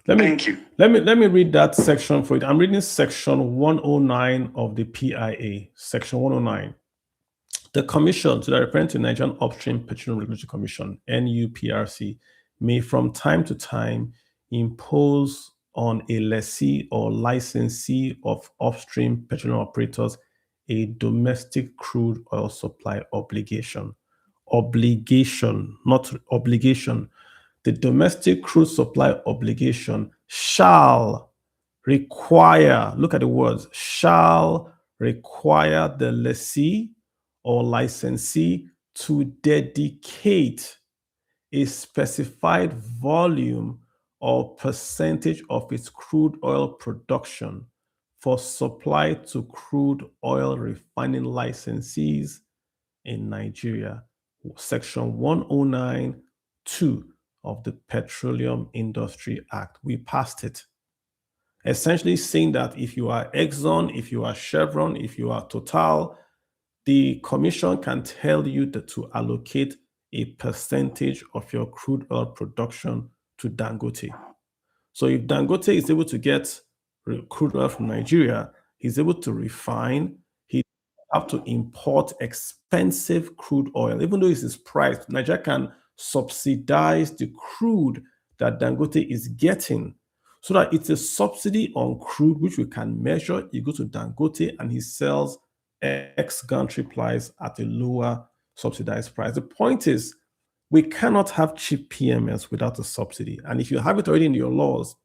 Thank you. Let me read that section for you. I'm reading section 109 of the PIA, section 109. The Commission, to the referring to Nigerian Upstream Petroleum Regulatory Commission, NUPRC, may from time to time impose on a lessee or licensee of upstream petroleum operators a domestic crude oil supply obligation. Obligation, not obligation. The domestic crude supply obligation shall require, look at the words, shall require the lessee or licensee to dedicate a specified volume or percentage of its crude oil production for supply to crude oil refining licensees in Nigeria. Section 109(2) of the Petroleum Industry Act. We passed it. Essentially saying that if you are Exxon, if you are Chevron, if you are Total, the commission can tell you that to allocate a percentage of your crude oil production to Dangote. So if Dangote is able to get crude oil from Nigeria, he's able to refine, he have to import expensive crude oil. Even though it is priced, Nigeria can subsidize the crude that Dangote is getting, so that it's a subsidy on crude, which we can measure. You go to Dangote and he sells X gantry plies at a lower subsidized price. The point is, we cannot have cheap PMS without a subsidy. And if you have it already in your laws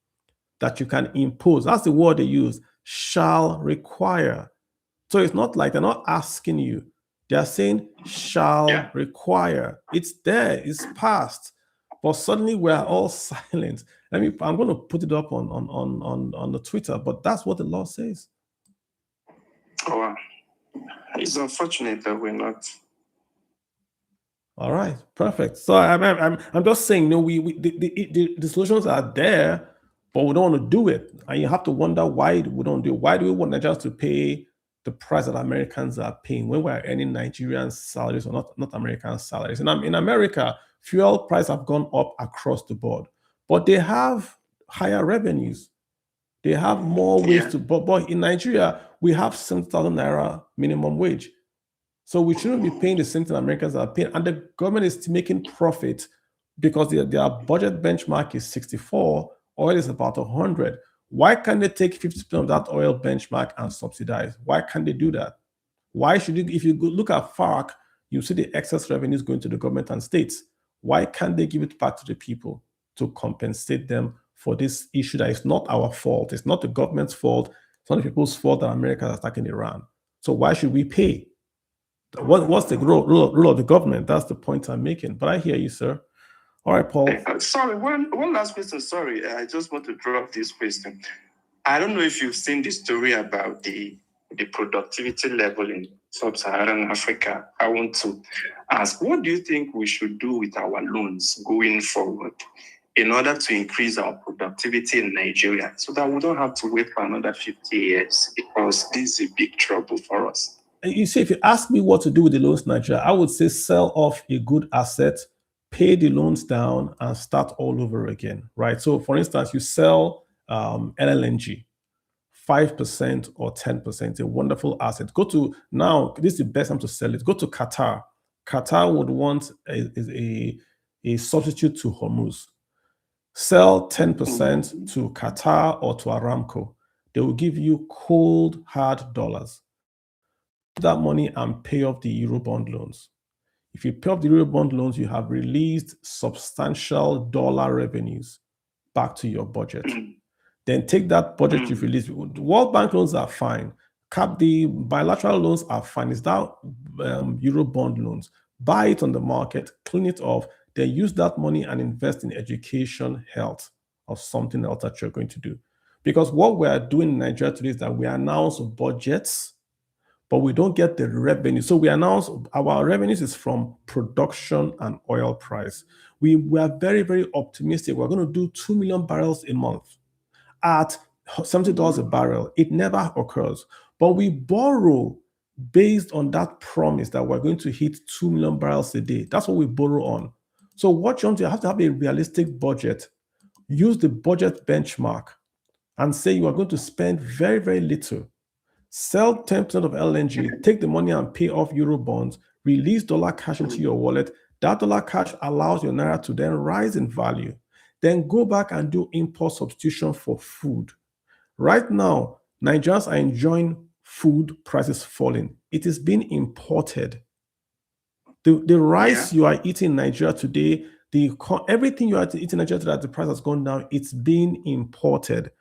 that you can impose, that's the word they use, shall require. So it's not like they're not asking you, they're saying shall require. It's there, it's passed. But suddenly we're all silent. I'm going to put it up on the Twitter, but that's what the law says. Oh, wow. It's unfortunate that we're not. All right, perfect. So I'm just saying, the solutions are there, but we don't want to do it, and you have to wonder why we don't do it. Why do we want Nigerians to pay the price that Americans are paying when we're earning Nigerian salaries or not American salaries? And in America, fuel prices have gone up across the board, but they have higher revenues. They have more ways to, but in Nigeria, we have 7,000 naira minimum wage. So we shouldn't be paying the same thing Americans are paying. And the government is making profit because their budget benchmark is 64, oil is about 100. Why can't they take 50% of that oil benchmark and subsidize? Why can't they do that? Why should you, if you look at FARC, you see the excess revenues going to the government and states. Why can't they give it back to the people to compensate them for this issue that is not our fault? It's not the government's fault. It's not the people's fault that America is attacking Iran. So why should we pay? What's the role of the government? That's the point I'm making. But I hear you, sir. All right, Paul. Sorry, one last question. Sorry, I just want to drop this question. I don't know if you've seen the story about the productivity level in sub-Saharan Africa. I want to ask, what do you think we should do with our loans going forward in order to increase our productivity in Nigeria so that we don't have to wait for another 50 years? Because this is a big trouble for us. You see, if you ask me what to do with the loans in Nigeria, I would say sell off a good asset, pay the loans down, and start all over again, right? So, for instance, you sell LLNG, 5% or 10%, a wonderful asset. Go to, now, this is the best time to sell it. Go to Qatar. Qatar would want a substitute to Hormuz. Sell 10% to Qatar or to Aramco. They will give you cold, hard dollars. That money and pay off the Eurobond loans. If you pay off the Eurobond loans, you have released substantial dollar revenues back to your budget. Then take that budget you've released. World Bank loans are fine. The bilateral loans are fine. It's that Eurobond loans. Buy it on the market, clean it off, then use that money and invest in education, health, or something else that you're going to do. Because what we are doing in Nigeria today is that we announce budgets, but we don't get the revenue. So we announce our revenues is from production and oil price. We are very, very optimistic. We're going to do 2 million barrels a month at $70 a barrel. It never occurs. But we borrow based on that promise that we're going to hit 2 million barrels a day. That's what we borrow on. So what you have to have a realistic budget. Use the budget benchmark and say you are going to spend very, very little. Sell 10% of LNG, take the money and pay off Eurobonds, release dollar cash into your wallet. That dollar cash allows your Naira to then rise in value. Then go back and do import substitution for food. Right now, Nigerians are enjoying food prices falling. It is being imported. The rice you are eating in Nigeria today, everything you are eating in Nigeria today, the price has gone down. It's being imported.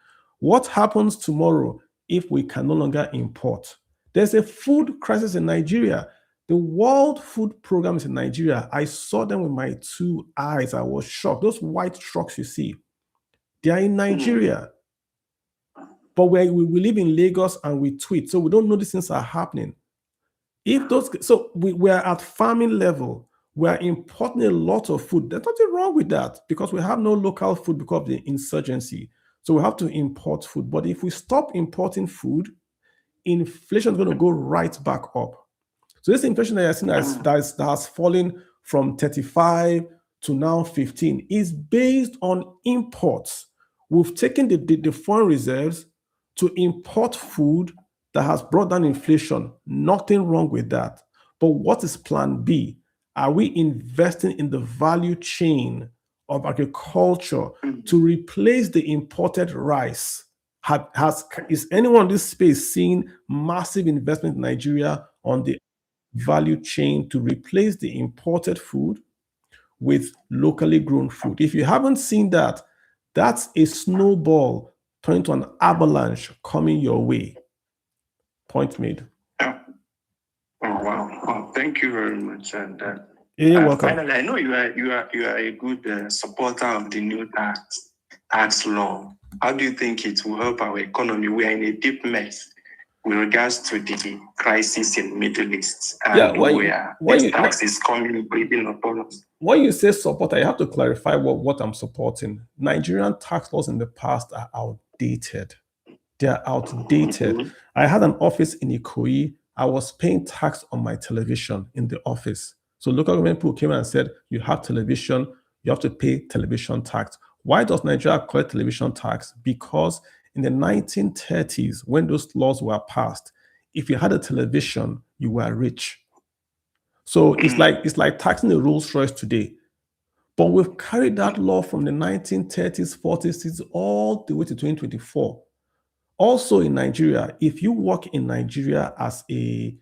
What happens tomorrow if we can no longer import? There's a food crisis in Nigeria. The World Food Program is in Nigeria. I saw them with my 2 eyes. I was shocked. Those white trucks you see, they are in Nigeria. But we live in Lagos and we tweet, so we don't know these things are happening. So we are at farming level. We are importing a lot of food. There's nothing wrong with that because we have no local food because of the insurgency. So we have to import food. But if we stop importing food, inflation is going to go right back up. So this inflation that you're seeing that has fallen from 35 to now 15 is based on imports. We've taken the foreign reserves to import food that has brought down inflation. Nothing wrong with that. But what is plan B? Are we investing in the value chain of agriculture to replace the imported rice? Is anyone in this space seeing massive investment in Nigeria on the value chain to replace the imported food with locally grown food? If you haven't seen that, that's a snowball turning to an avalanche coming your way. Point made. Oh, wow. Oh, thank you very much. And you're welcome. Finally, I know you are a good supporter of the new tax law. How do you think it will help our economy? We are in a deep mess with regards to the crisis in the Middle East and where tax is coming breathing upon us. When you say support, I have to clarify what I'm supporting. Nigerian tax laws in the past are outdated. They are outdated. I had an office in Ikoyi. I was paying tax on my television in the office. So local government people came and said, you have television, you have to pay television tax. Why does Nigeria collect television tax? Because in the 1930s, when those laws were passed, if you had a television, you were rich. So it's like taxing the Rolls Royce today. But we've carried that law from the 1930s, 40s, 60s, all the way to 2024. Also in Nigeria, if you work in Nigeria you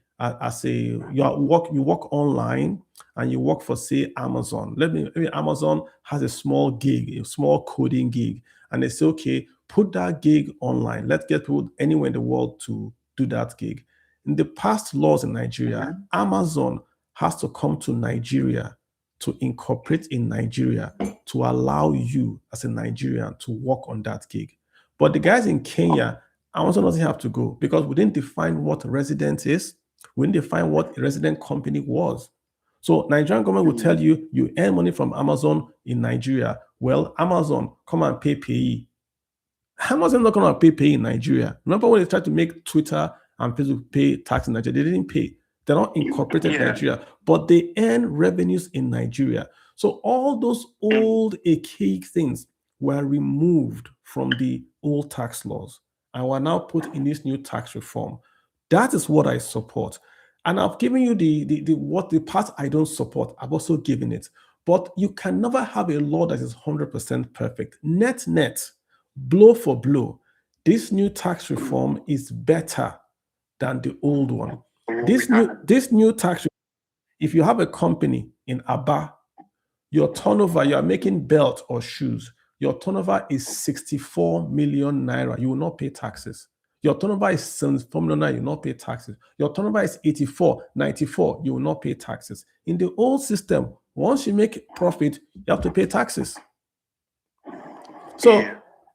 work online and you work for, say, Amazon. Maybe Amazon has a small gig, a small coding gig, and they say, okay, put that gig online. Let's get people anywhere in the world to do that gig. In the past laws in Nigeria, Amazon has to come to Nigeria to incorporate in Nigeria to allow you as a Nigerian to work on that gig. But the guys in Kenya, Amazon doesn't have to go because we didn't define what resident is. We didn't define what a resident company was. So Nigerian government will tell you, you earn money from Amazon in Nigeria. Well, Amazon, come and pay payee. Amazon not going to pay in Nigeria. Remember when they tried to make Twitter and Facebook pay tax in Nigeria? They didn't pay. They're not incorporated in Nigeria, but they earn revenues in Nigeria. So all those old archaic things were removed from the old tax laws and were now put in this new tax reform. That is what I support. And I've given you the part I don't support. I've also given it. But you can never have a law that is 100% perfect. Net, blow for blow, this new tax reform is better than the old one. This new tax If you have a company in Aba, your turnover, you are making belt or shoes, your turnover is 64 million naira, you will not pay taxes. Your turnover is 74 million naira, you will not pay taxes. Your turnover is 84, 94, you will not pay taxes. In the old system, once you make profit, you have to pay taxes. So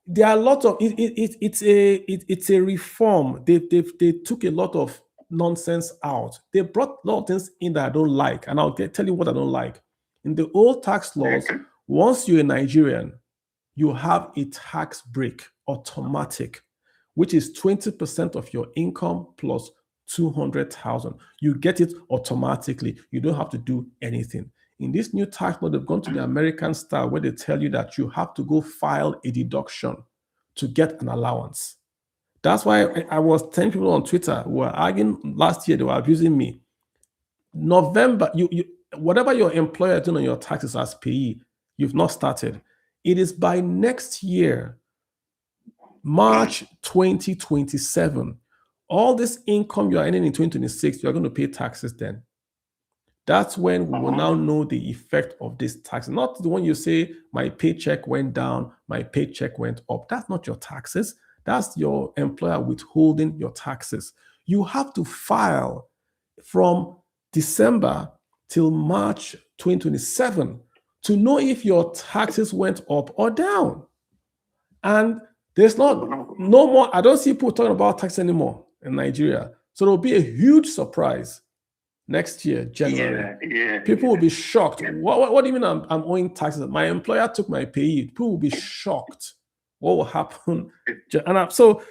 there are a lot of it's a reform. They took a lot of nonsense out. They brought a lot of things in that I don't like, and I'll tell you what I don't like. In the old tax laws, once you're a Nigerian, you have a tax break automatic, which is 20% of your income plus 200,000. You get it automatically. You don't have to do anything. In this new tax law, they've gone to the American style where they tell you that you have to go file a deduction to get an allowance. That's why I was telling people on Twitter who were arguing last year, they were abusing me. November, whatever your employer is doing on your taxes as payee, you've not started. It is by next year, March 2027, all this income you are earning in 2026, you're going to pay taxes then. That's when we will now know the effect of this tax. Not the one you say, my paycheck went down, my paycheck went up. That's not your taxes. That's your employer withholding your taxes. You have to file from December till March 2027 to know if your taxes went up or down. And there's no more, I don't see people talking about tax anymore in Nigeria. So there'll be a huge surprise next year, January. People will be shocked. What do you mean I'm owing taxes? My employer took my pay. People will be shocked. What will happen? And so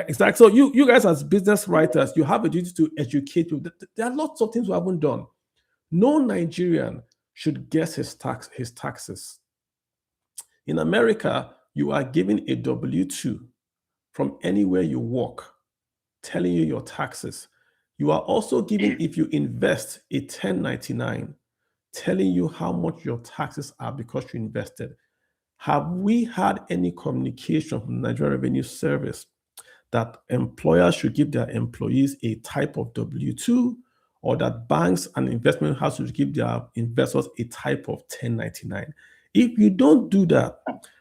exactly. So you guys as business writers, you have a duty to educate you. There are lots of things we haven't done. No Nigerian should guess his taxes. In America, you are given a W-2 from anywhere you work, telling you your taxes. You are also given, if you invest, a 1099 telling you how much your taxes are because you invested. Have we had any communication from the Nigerian Revenue Service that employers should give their employees a type of W-2, or that banks and investment houses should give their investors a type of 1099? If you don't do that,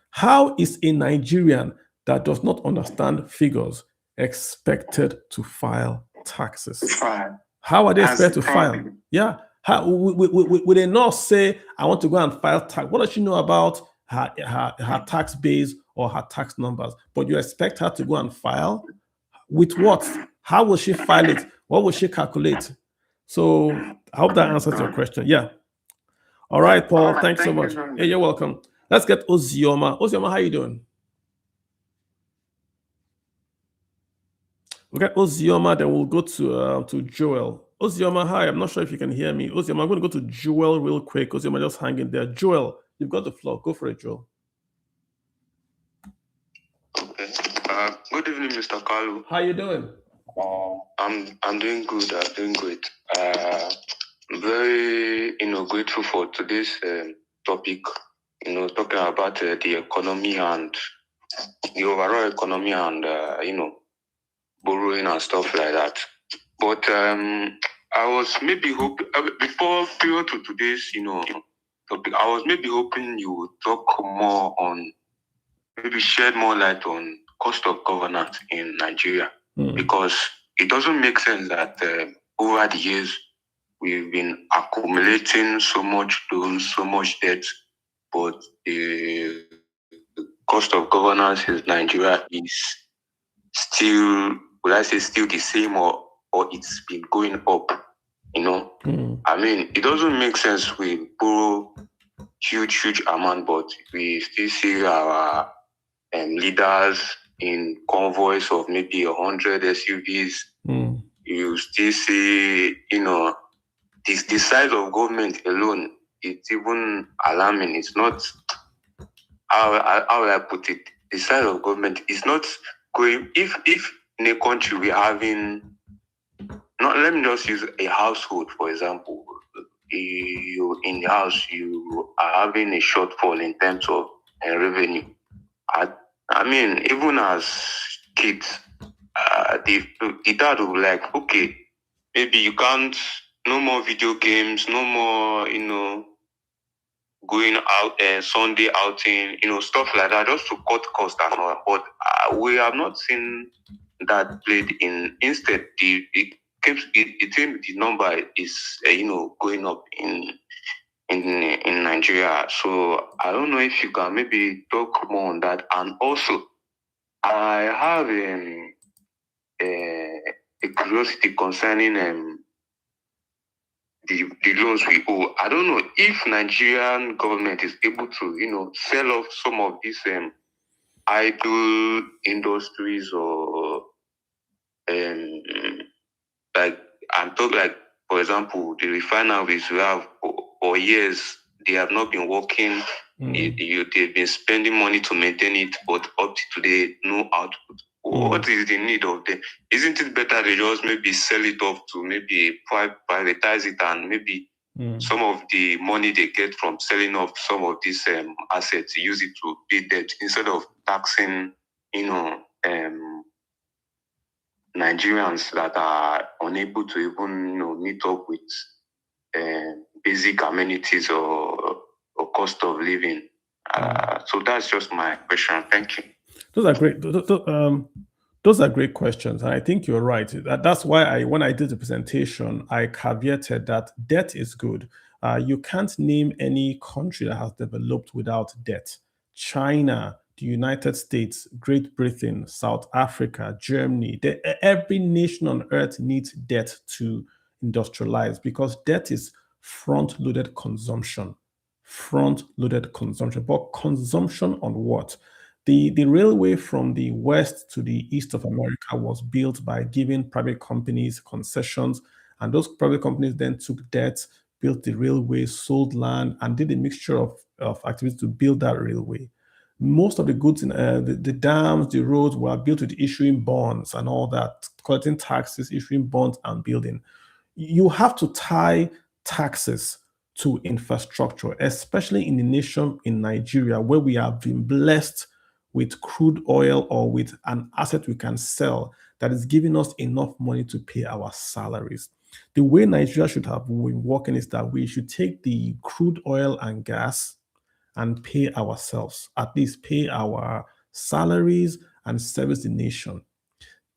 how is a Nigerian that does not understand figures expected to file taxes? How are they expected to file? Yeah. How would they not say, I want to go and file tax? What does she know about her tax base or her tax numbers? But you expect her to go and file? With what? How will she file it? What will she calculate? So I hope that answers your question. Yeah. All right, Paul. Thanks so much. Hey, you're welcome. Let's get Ozioma. Ozioma, how you doing? Okay, Ozioma, then we'll go to Joel. Ozioma, hi. I'm not sure if you can hear me. Ozioma, I'm going to go to Joel real quick. Ozioma, just hang in there. Joel, you've got the floor. Go for it, Joel. Okay. Good evening, Mr. Kalu. How you doing? I'm doing good. I'm doing great. Very grateful for today's topic. Talking about the economy and the overall economy and borrowing and stuff like that. But I was maybe hoping before period to today's topic, I was maybe hoping you would talk more on, maybe shed more light on cost of governance in Nigeria, because it doesn't make sense that over the years we've been accumulating so much loans, so much debt, but the cost of governance in Nigeria is still, would I say, still the same, or it's been going up. I mean, it doesn't make sense. We borrow huge amount, but we still see our leaders in convoys of maybe 100 SUVs. You still see, the size of government alone, it's even alarming. It's not, how will I put it? The size of government is not going, if in a country we're having, let me just use a household, for example. You in the house, you are having a shortfall in terms of revenue. I mean, even as kids, the dad will be like, okay, maybe you can't, no more video games, no more, going out Sunday outing, stuff like that, just to cut costs and all. But we have not seen that played in. Instead, the number is going up in Nigeria. So I don't know if you can maybe talk more on that. And also, I have a curiosity concerning the loans we owe. I don't know if Nigerian government is able to, sell off some of these idle industries, or like I'm talking, like, for example, the refineries we have for years, they have not been working. They've been spending money to maintain it, but up to today, no output. What is the need of them? Isn't it better they just maybe sell it off to maybe privatize it, and maybe some of the money they get from selling off some of these assets, use it to pay debt instead of taxing, Nigerians that are unable to even meet up with basic amenities or cost of living. So that's just my question. Thank you. Those are great. Those are great questions, and I think you're right. That's why when I did the presentation, I caveated that debt is good. You can't name any country that has developed without debt. China, the United States, Great Britain, South Africa, Germany, every nation on earth needs debt to industrialize, because debt is front-loaded consumption. Front-loaded consumption. But consumption on what? The railway from the west to the east of America was built by giving private companies concessions, and those private companies then took debt, built the railway, sold land, and did a mixture of activities to build that railway. Most of the goods in the dams, the roads were built with issuing bonds and all that, collecting taxes, issuing bonds, and building. You have to tie taxes to infrastructure, especially in the nation in Nigeria, where we have been blessed with crude oil or with an asset we can sell that is giving us enough money to pay our salaries. The way Nigeria should have been working is that we should take the crude oil and gas and pay ourselves, at least pay our salaries and service the nation.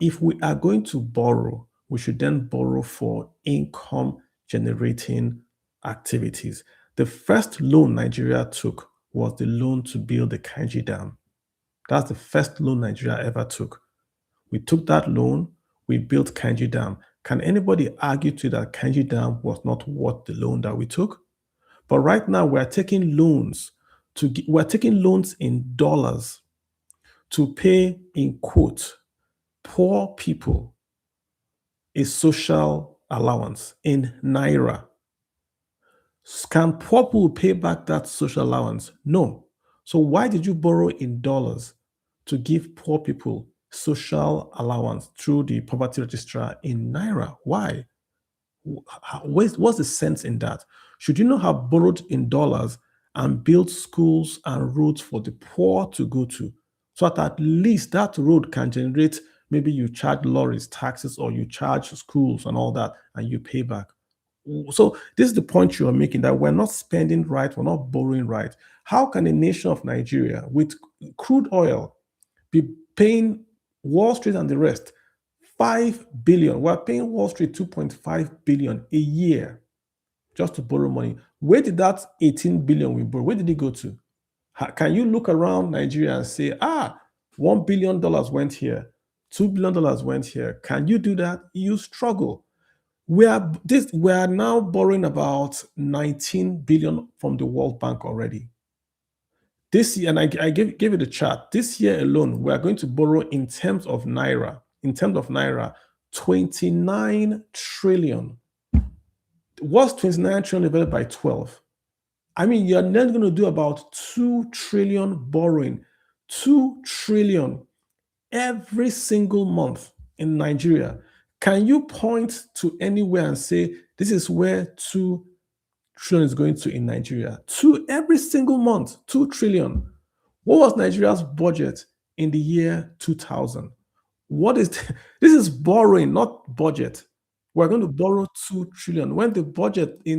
If we are going to borrow, we should then borrow for income generating activities. The first loan Nigeria took was the loan to build the Kainji Dam. That's the first loan Nigeria ever took. We took that loan, we built Kainji Dam. Can anybody argue to that Kainji Dam was not worth the loan that we took? But right now we're taking loans in dollars to pay, in quote, poor people a social allowance in naira. Can poor people pay back that social allowance? No. So why did you borrow in dollars to give poor people social allowance through the poverty registrar in naira? Why? What's the sense in that? Should you not have borrowed in dollars and built schools and roads for the poor to go to, so that at least that road can generate, maybe you charge lorries taxes, or you charge schools and all that, and you pay back? So this is the point you are making, that we're not spending right, we're not borrowing right. How can a nation of Nigeria with crude oil be paying Wall Street and the rest 5 billion? We're paying Wall Street 2.5 billion a year just to borrow money. Where did that 18 billion we borrowed, where did it go to? Can you look around Nigeria and say, $1 billion went here, $2 billion went here? Can you do that? You struggle. We are now borrowing about 19 billion from the World Bank already. This year, and I gave you the chart. This year alone, we are going to borrow in terms of naira, 29 trillion. What's 29 trillion divided by 12? I mean, you're then going to do about 2 trillion borrowing, 2 trillion every single month in Nigeria. Can you point to anywhere and say, this is where 2 trillion is going to in Nigeria? Every single month, 2 trillion. What was Nigeria's budget in the year 2000? This is borrowing, not budget. We're going to borrow 2 trillion. When the budget the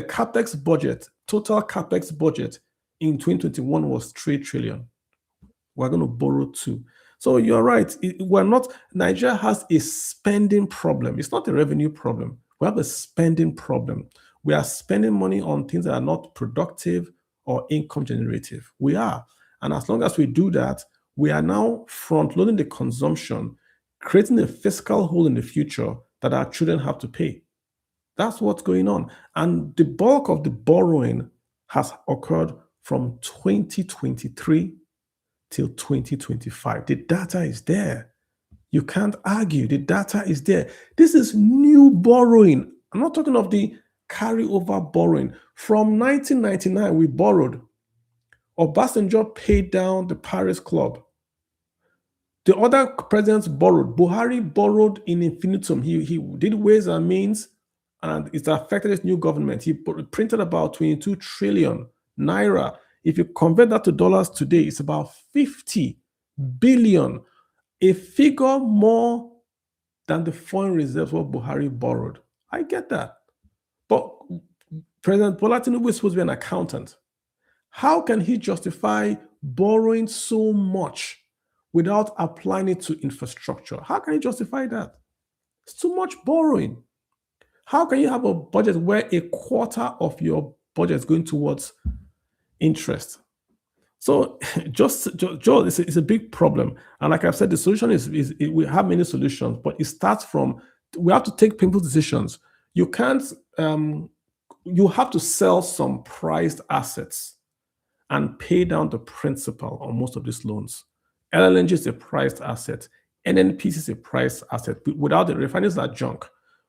capex budget, total capex budget in 2021 was 3 trillion. We're going to borrow 2. So you're right. Nigeria has a spending problem. It's not a revenue problem. We have a spending problem. We are spending money on things that are not productive or income generative. We are. And as long as we do that, we are now front loading the consumption, creating a fiscal hole in the future that our children have to pay. That's what's going on. And the bulk of the borrowing has occurred from 2023 till 2025. The data is there. You can't argue. The data is there. This is new borrowing. I'm not talking of the carryover borrowing. From 1999, we borrowed. Obasanjo paid down the Paris Club. The other presidents borrowed. Buhari borrowed in infinitum. He did ways and means, and it affected his new government. He printed about 22 trillion naira. If you convert that to dollars today, it's about 50 billion, a figure more than the foreign reserves what Buhari borrowed. I get that. But President Bola Tinubu is supposed to be an accountant. How can he justify borrowing so much without applying it to infrastructure? How can he justify that? It's too much borrowing. How can you have a budget where a quarter of your budget is going towards interest? So Joel, it's a big problem. And like I've said, the solution is we have many solutions, but it starts from, we have to take painful decisions. You can't, you have to sell some prized assets and pay down the principal on most of these loans. LNG is a prized asset. NNPC is a prized asset. Without the refineries are junk,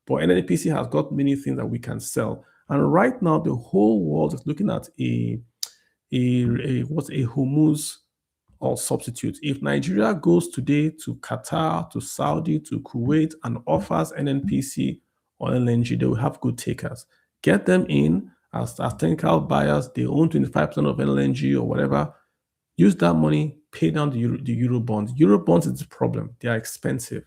but NNPC has got many things that we can sell. And right now, the whole world is looking at a Hormuz or substitute. If Nigeria goes today to Qatar, to Saudi, to Kuwait, and offers NNPC or LNG, they will have good takers. Get them in as technical buyers. They own 25% of LNG or whatever. Use that money, pay down the Euro bonds. Euro bonds is the problem. They are expensive.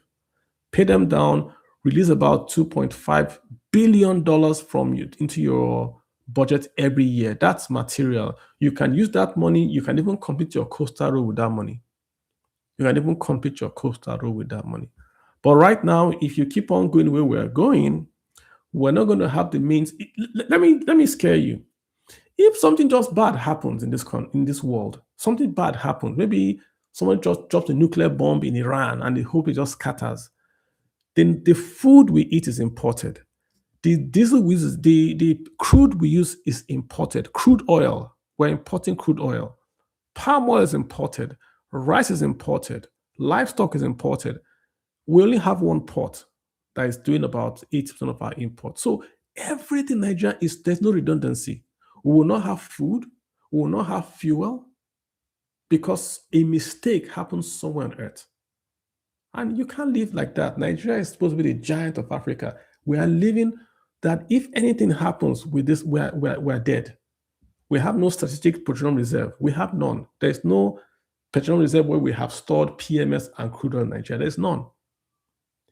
Pay them down, release about $2.5 billion from you into your budget every year. That's material. You can use that money. You can even complete your coastal road with that money. But right now, if you keep on going where we're going, we're not going to have the means. Let me scare you. If something just bad happens in this world, something bad happens, maybe someone just drops a nuclear bomb in Iran and they hope it just scatters, then the food we eat is imported. The diesel we use, the crude we use is imported. Crude oil, we're importing crude oil. Palm oil is imported. Rice is imported. Livestock is imported. We only have one port that is doing about 80% of our imports. So everything in Nigeria there's no redundancy. We will not have food. We will not have fuel because a mistake happens somewhere on earth. And you can't live like that. Nigeria is supposed to be the giant of Africa. We are living that if anything happens with this, we're dead. We have no strategic petroleum reserve. We have none. There's no petroleum reserve where we have stored PMS and crude oil in Nigeria. There's none.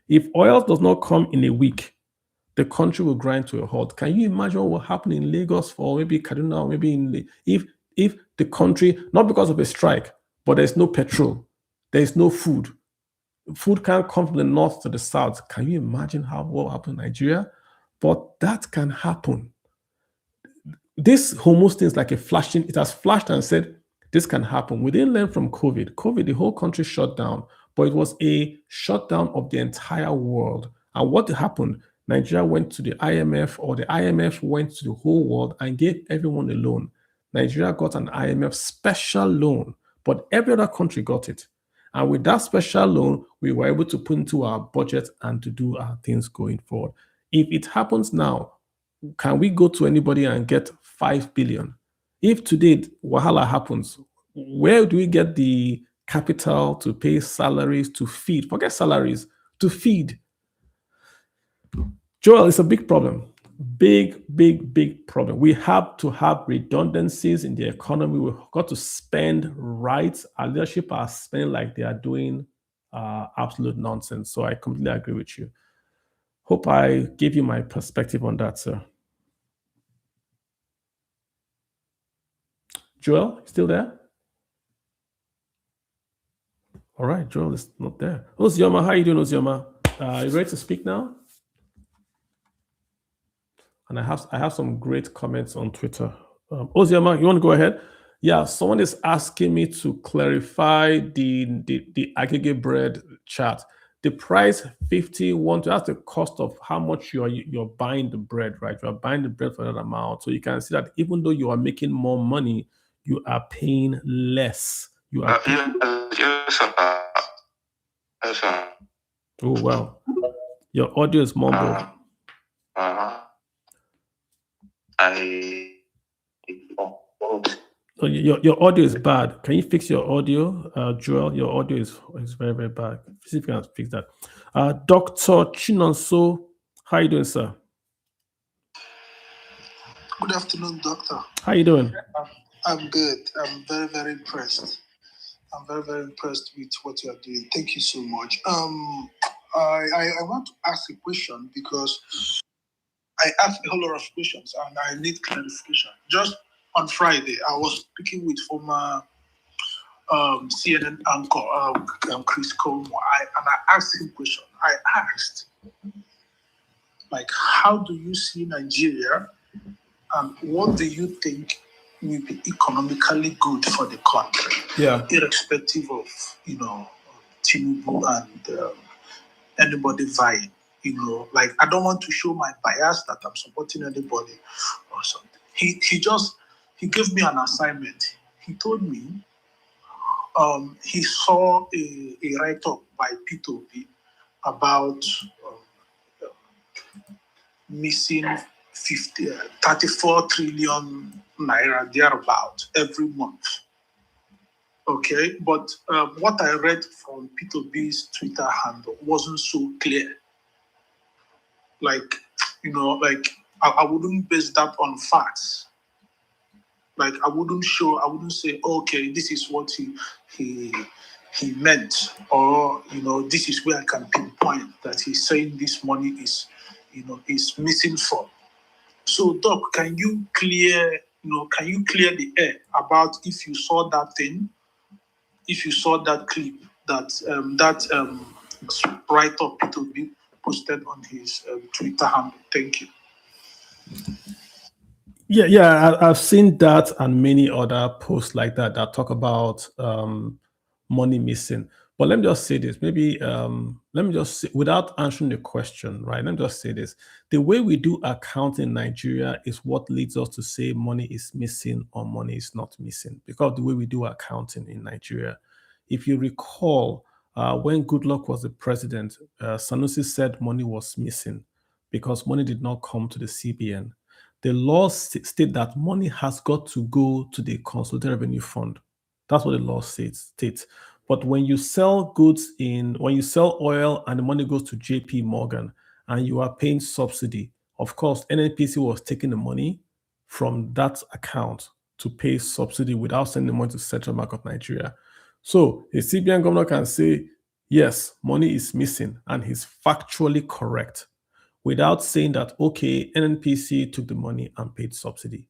If oil does not come in a week, the country will grind to a halt. Can you imagine what will happen in Lagos or maybe Kaduna, or maybe if the country, not because of a strike, but there's no petrol, there's no food. Food can't come from the north to the south. Can you imagine what will happen in Nigeria? But that can happen. This Hormuz thing is like a flashing, it has flashed and said, this can happen. We didn't learn from COVID. COVID, the whole country shut down, but it was a shutdown of the entire world. And what happened? Nigeria went to the IMF, or the IMF went to the whole world and gave everyone a loan. Nigeria got an IMF special loan, but every other country got it. And with that special loan, we were able to put into our budget and to do our things going forward. If it happens now, can we go to anybody and get 5 billion? If today Wahala happens, where do we get the capital to pay salaries, to feed? Forget salaries, to feed. Joel, it's a big problem. Big problem. We have to have redundancies in the economy. We've got to spend right. Our leadership are spending like they are doing absolute nonsense. So I completely agree with you. Hope I gave you my perspective on that, sir. Joel, still there? All right, Joel is not there. Ozioma, how you doing, Ozioma? You ready to speak now? And I have some great comments on Twitter. Ozioma, you want to go ahead? Yeah, someone is asking me to clarify the aggregate bread chart. The price 51, that's the cost of how much you're buying the bread, right? You are buying the bread for that amount. So you can see that even though you are making more money, you are paying less. You are paying... Yes, sir. Yes, sir. Oh, wow. Your audio is mumbled. Your audio is bad. Can you fix your audio, Joel? Your audio is very, very bad. See if you can fix that. Dr. Chinonso, how are you doing, sir? Good afternoon, doctor. How are you doing? I'm good. I'm very, very impressed. I'm very, very impressed with what you are doing. Thank you so much. I want to ask a question because I asked a whole lot of questions and I need clarification. Just on Friday, I was speaking with former CNN anchor Chris Como, and I asked him a question. I asked, like, how do you see Nigeria, and what do you think will be economically good for the country? Yeah. Irrespective of Tinubu and anybody vying. Like, I don't want to show my bias that I'm supporting anybody or something. He gave me an assignment. He told me he saw a write-up by P2B about missing 34 trillion naira thereabout every month. Okay, but what I read from P2B's Twitter handle wasn't so clear. Like, I wouldn't base that on facts. Like, I wouldn't say, okay, this is what he meant, or this is where I can pinpoint that he's saying this money is missing from. So, Doc, can you clear the air about if you saw that thing, if you saw that clip that write-up P2B posted on his Twitter handle? Thank you. Yeah, I've seen that and many other posts like that talk about money missing. But let me just say this, without answering the question, right? Let me just say this. The way we do accounting in Nigeria is what leads us to say money is missing or money is not missing, because the way we do accounting in Nigeria. If you recall, when Goodluck was the president, Sanusi said money was missing because money did not come to the CBN. The law state that money has got to go to the Consultations Revenue Fund. That's what the law states. But when you sell when you sell oil and the money goes to JP Morgan and you are paying subsidy, of course, NNPC was taking the money from that account to pay subsidy without sending the money to Central Bank of Nigeria. So the CBN governor can say, yes, money is missing, and he's factually correct, without saying that, okay, NNPC took the money and paid subsidy.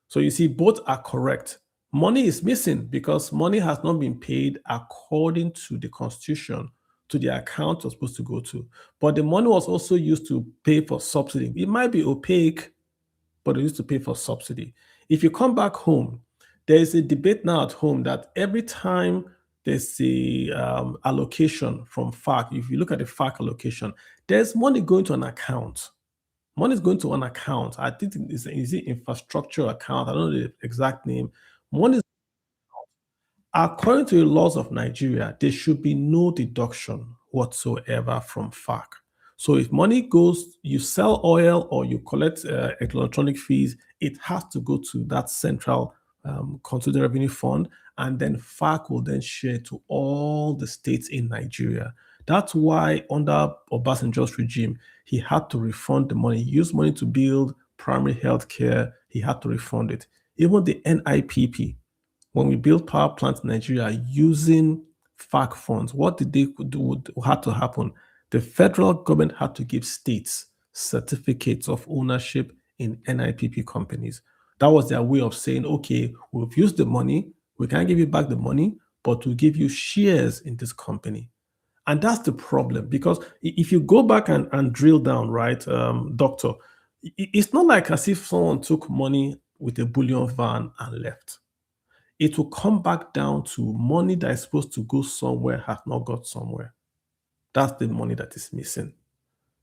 So you see, both are correct. Money is missing because money has not been paid according to the Constitution to the account it was supposed to go to. But the money was also used to pay for subsidy. It might be opaque, but it used to pay for subsidy. If you come back home, there is a debate now at home that every time there's the allocation from FARC, if you look at the FARC allocation, there's money going to an account. Money is going to an account. I think it's an easy infrastructure account. I don't know the exact name. Money is, according to the laws of Nigeria, there should be no deduction whatsoever from FARC. So if money goes, you sell oil or you collect electronic fees, it has to go to that central Consultations Revenue Fund, and then FARC will then share to all the states in Nigeria. That's why under Obasanjo's regime, he had to refund the money. He used money to build primary health care. He had to refund it. Even the NIPP, when we build power plants in Nigeria using FARC funds. What did they do? Had to happen? The federal government had to give states certificates of ownership in NIPP companies. That was their way of saying, okay, we've used the money, we can't give you back the money, but we'll give you shares in this company. And that's the problem, because if you go back and drill down, right, doctor, it's not like as if someone took money with a bullion van and left. It will come back down to money that is supposed to go somewhere has not got somewhere. That's the money that is missing.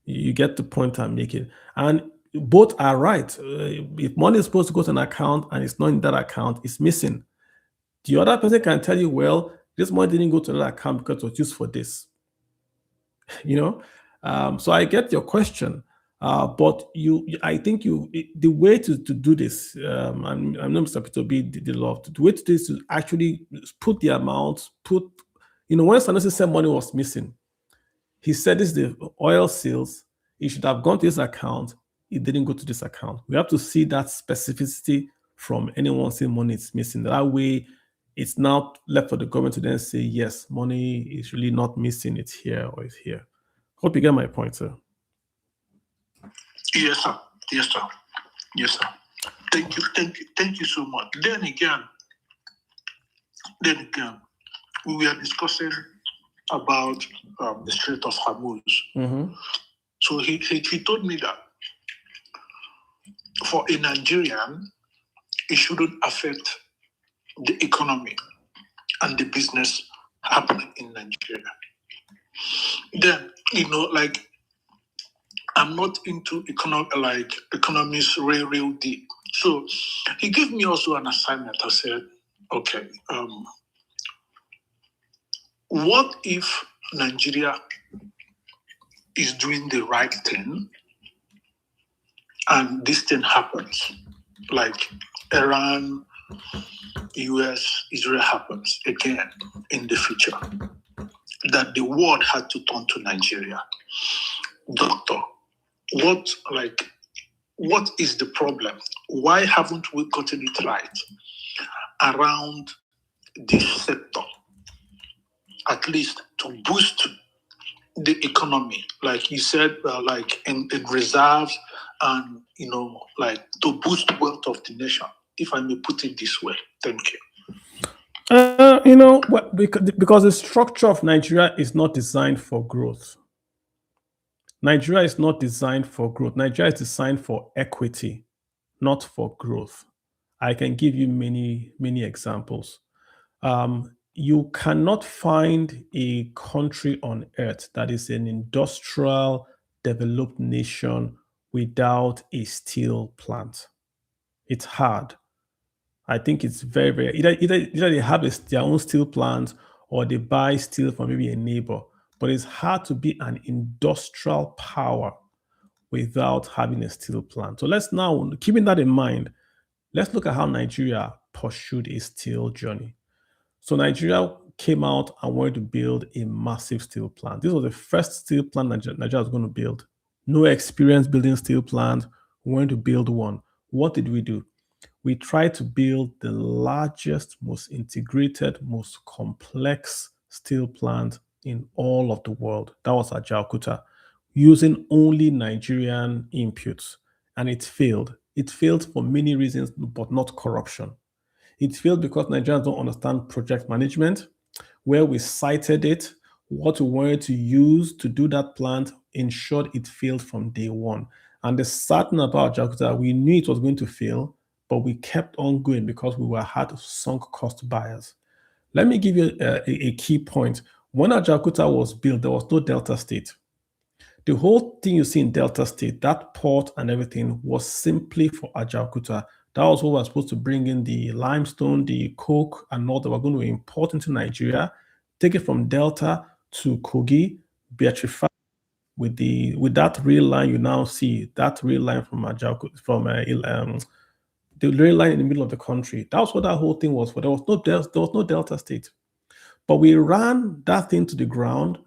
You get the point I'm making. And both are right. If money is supposed to go to an account and it's not in that account, it's missing. The other person can tell you, well, this money didn't go to that account because it was used for this. So I get your question. But I think the way to do this, I'm not Mr. Peter B. The law. The way to do this is to actually put the amount, when Sanusi said money was missing, he said this is the oil sales. It should have gone to this account. It didn't go to this account. We have to see that specificity from anyone saying money is missing. That way, it's now left for the government to then say, yes, money is really not missing. It's here or it's here. Hope you get my point, sir. Yes, sir. Yes, sir. Yes, sir. Thank you so much. Then again, we were discussing about the Strait of Hormuz. Mm-hmm. So he told me that for a Nigerian, it shouldn't affect the economy and the business happening in Nigeria. Then, I'm not into economics real deep. So he gave me also an assignment. I said, okay, what if Nigeria is doing the right thing and this thing happens, like Iran, US, Israel happens again in the future, that the world had to turn to Nigeria? Doctor, what is the problem? Why haven't we gotten it right around this sector, at least to boost the economy, like you said, in reserves and, to boost wealth of the nation, if I may put it this way? Thank you. Because the structure of Nigeria is not designed for growth. Nigeria is not designed for growth. Nigeria is designed for equity, not for growth. I can give you many, many examples. You cannot find a country on earth that is an industrial developed nation without a steel plant. It's hard. I think it's very, very, either they have their own steel plant or they buy steel from maybe a neighbor. But it's hard to be an industrial power without having a steel plant. So let's now, keeping that in mind, let's look at how Nigeria pursued a steel journey. So Nigeria came out and wanted to build a massive steel plant. This was the first steel plant Nigeria was going to build. No experience building steel plant. We wanted to build one. What did we do? We tried to build the largest, most integrated, most complex steel plant in all of the world. That was at Ajaokuta, using only Nigerian inputs. And it failed. It failed for many reasons, but not corruption. It failed because Nigerians don't understand project management. Where we cited it, what we wanted to use to do that plant, ensured it failed from day one. And the sad thing about Ajaokuta, we knew it was going to fail, but we kept on going because we had sunk cost buyers. Let me give you a key point. When Ajaokuta was built, there was no Delta State. The whole thing you see in Delta State, that port and everything, was simply for Ajaokuta. That was what was supposed to bring in the limestone, the coke, and all that we're going to import into Nigeria, take it from Delta to Kogi, beatrify with that rail line you now see, that rail line from Ajaokuta, from the rail line in the middle of the country. That's what that whole thing was for. There was no Delta State. But we ran that thing to the ground,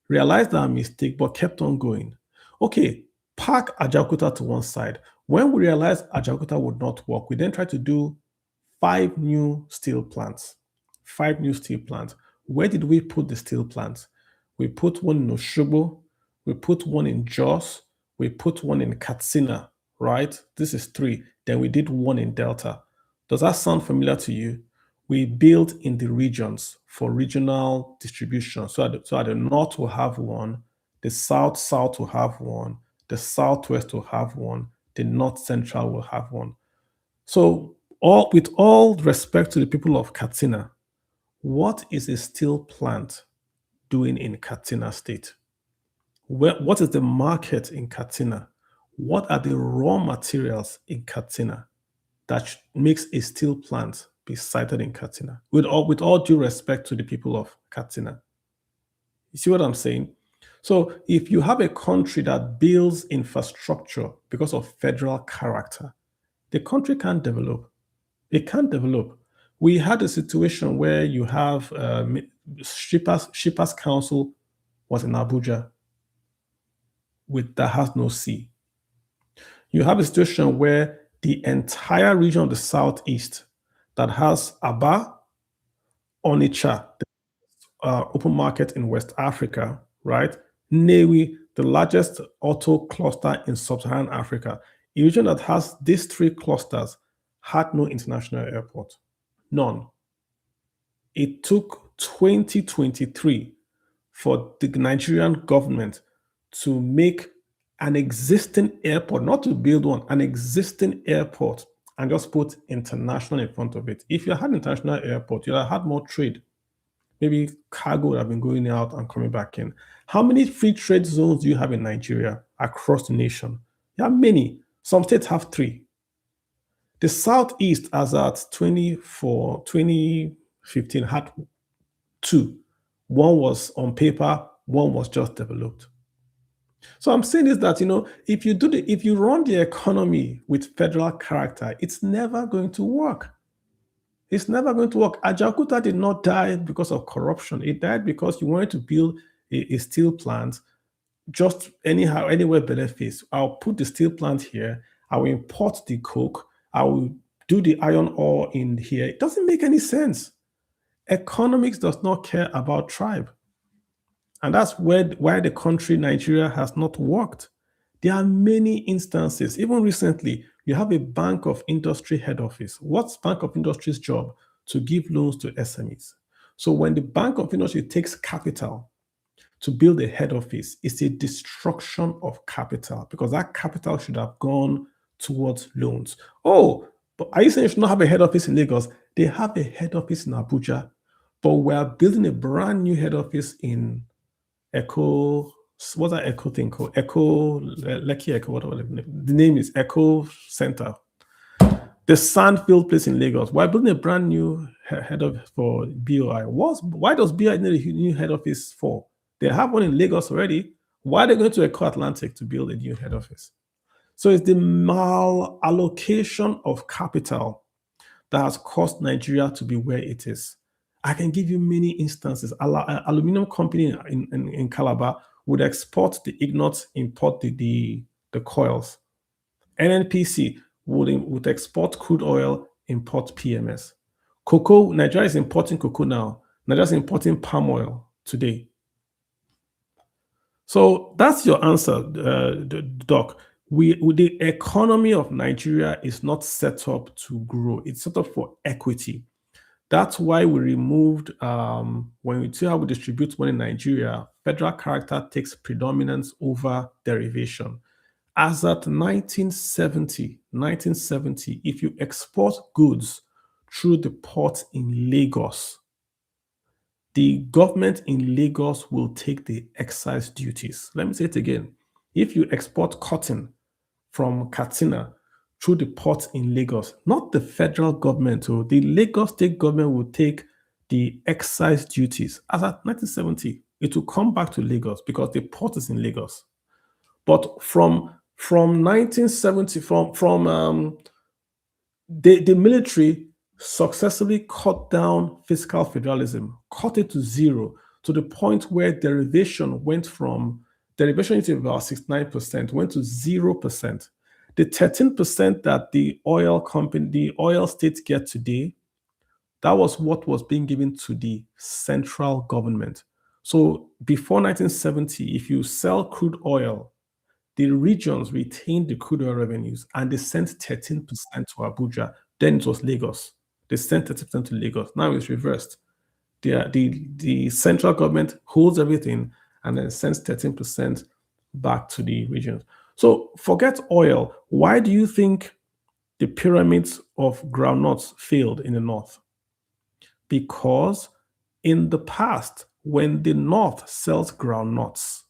realized our mistake, but kept on going. Okay, park Ajaokuta to one side. When we realized Ajaokuta would not work, we then tried to do 5 new steel plants. 5 new steel plants. Where did we put the steel plants? We put one in Oshobo, we put one in Jos, we put one in Katsina, right? This is 3. Then we did one in Delta. Does that sound familiar to you? We built in the regions for regional distribution. So at the north will have one, the south will have one, the southwest will have one, the north central will have one. So with all respect to the people of Katsina, what is a steel plant doing in Katsina State? What is the market in Katsina? What are the raw materials in Katsina that makes a steel plant be sited in Katsina? With all due respect to the people of Katsina. You see what I'm saying? So if you have a country that builds infrastructure because of federal character, the country can't develop. It can't develop. We had a situation where you have Shippers Council was in Abuja that has no sea. You have a situation where the entire region of the southeast that has Aba, Onitsha, the open market in West Africa, right? Newi, the largest auto cluster in sub-Saharan Africa. A region that has these 3 clusters had no international airport. None. It took 2023 for the Nigerian government to make an existing airport, not to build one, an existing airport, and just put international in front of it. If you had an international airport, you'd have had more trade. Maybe cargo would have been going out and coming back in. How many free trade zones do you have in Nigeria across the nation? You have many. Some states have 3. The Southeast, as at 2015, had 2. One was on paper, one was just developed. So I'm saying is that, if you run the economy with federal character, it's never going to work. It's never going to work. Ajaokuta did not die because of corruption. It died because you wanted to build a steel plant just anyhow, anywhere better face. I'll put the steel plant here. I will import the coke. I will do the iron ore in here. It doesn't make any sense. Economics does not care about tribe. And that's why the country, Nigeria, has not worked. There are many instances. Even recently, you have a Bank of Industry head office. What's Bank of Industry's job? To give loans to SMEs. So when the Bank of Industry takes capital to build a head office, it's a destruction of capital because that capital should have gone towards loans. Oh, but are you saying you should not have a head office in Lagos? They have a head office in Abuja, but we're building a brand new head office in Echo. What's that Echo thing called? Echo, Lekki Echo, whatever the name is, Echo Center. The Sandfield place in Lagos. We're building a brand new head office for BOI. Why does BOI need a new head office for? They have one in Lagos already. Why are they going to Echo Atlantic to build a new head office? So it's the malallocation of capital that has caused Nigeria to be where it is. I can give you many instances. Aluminum company in Calabar would export the ingots, import the coils. NNPC would export crude oil, import PMS. Cocoa, Nigeria is importing cocoa now. Nigeria is importing palm oil today. So that's your answer, Doc. The economy of Nigeria is not set up to grow. It's set up for equity. That's why we removed, when we see how we distribute money in Nigeria, federal character takes predominance over derivation. As at 1970, if you export goods through the port in Lagos, the government in Lagos will take the excise duties. Let me say it again. If you export cotton from Katsina through the port in Lagos, not the federal government, or the Lagos state government will take the excise duties. As at 1970, it will come back to Lagos because the port is in Lagos. But from 1970, the military successfully cut down fiscal federalism, cut it to 0, to the point where derivation into about 69%, went to 0%. The 13% that the oil states get today That was what was being given to the central government. So before 1970, if you sell crude oil, the regions retained the crude oil revenues and they sent 13% to Abuja. Then it was Lagos. They sent 30% to Lagos. Now it's reversed. The central government holds everything and then sends 13% back to the regions. So forget oil. Why do you think the pyramids of groundnuts failed in the north? Because in the past, when the north sells groundnuts,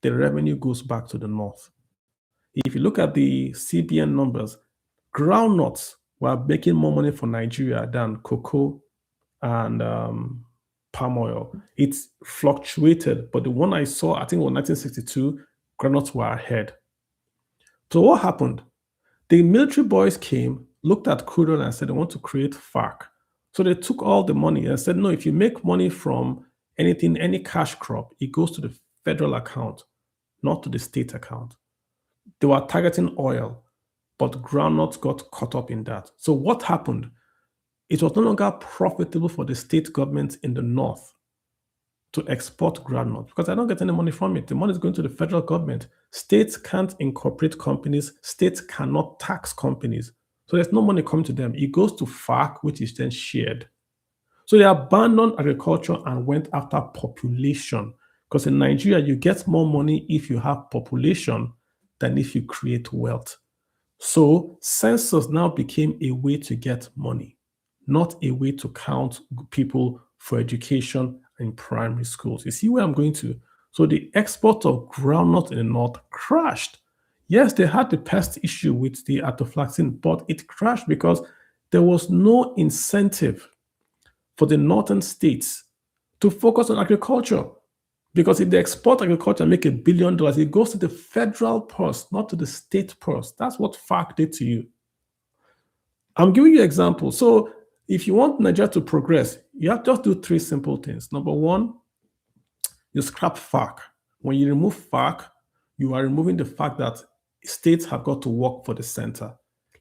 the revenue goes back to the north. If you look at the CBN numbers, groundnuts were making more money for Nigeria than cocoa and palm oil. It's fluctuated, but the one I saw, I think it was 1962, groundnuts were ahead. So what happened? The military boys came, looked at crude oil and said they want to create FARC. So they took all the money and said, no, if you make money from anything, any cash crop, it goes to the federal account, not to the state account. They were targeting oil, but groundnuts got caught up in that. So what happened? It was no longer profitable for the state government in the north to export groundnuts because I don't get any money from it. The money is going to the federal government. States can't incorporate companies. States cannot tax companies. So there's no money coming to them. It goes to FARC, which is then shared. So they abandoned agriculture and went after population. Because in Nigeria, you get more money if you have population than if you create wealth. So census now became a way to get money, not a way to count people for education in primary schools. You see where I'm going to? So the export of groundnut in the north crashed. Yes, they had the pest issue with the aflatoxin, but it crashed because there was no incentive for the northern states to focus on agriculture. Because if they export agriculture and make $1 billion, it goes to the federal purse, not to the state purse. That's what FARC did to you. I'm giving you an example. So if you want Nigeria to progress, you have to just do 3 simple things. Number 1, you scrap FARC. When you remove FARC, you are removing the fact that states have got to work for the center.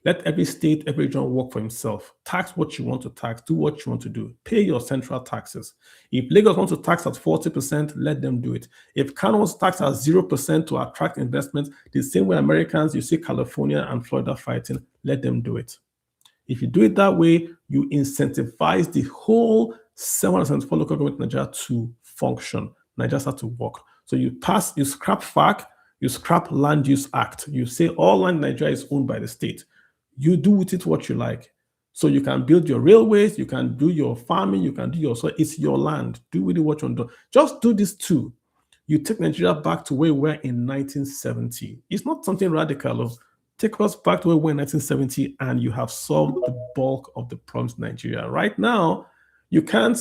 Let every state, every region work for himself. Tax what you want to tax, do what you want to do. Pay your central taxes. If Lagos wants to tax at 40%, let them do it. If Kano wants to tax at 0% to attract investment, the same way Americans, you see California and Florida fighting, let them do it. If you do it that way, you incentivize the whole 774 local government in Nigeria to function. Nigeria starts to work. So you scrap FARC, you scrap Land Use Act. You say all land in Nigeria is owned by the state. You do with it what you like. So you can build your railways, you can do your farming, you can do your, so it's your land. Do with it what you want to do. Just do this too. You take Nigeria back to where we were in 1970. It's not something radical. Take us back to where we were in 1970 and you have solved the bulk of the problems in Nigeria. Right now, you can't,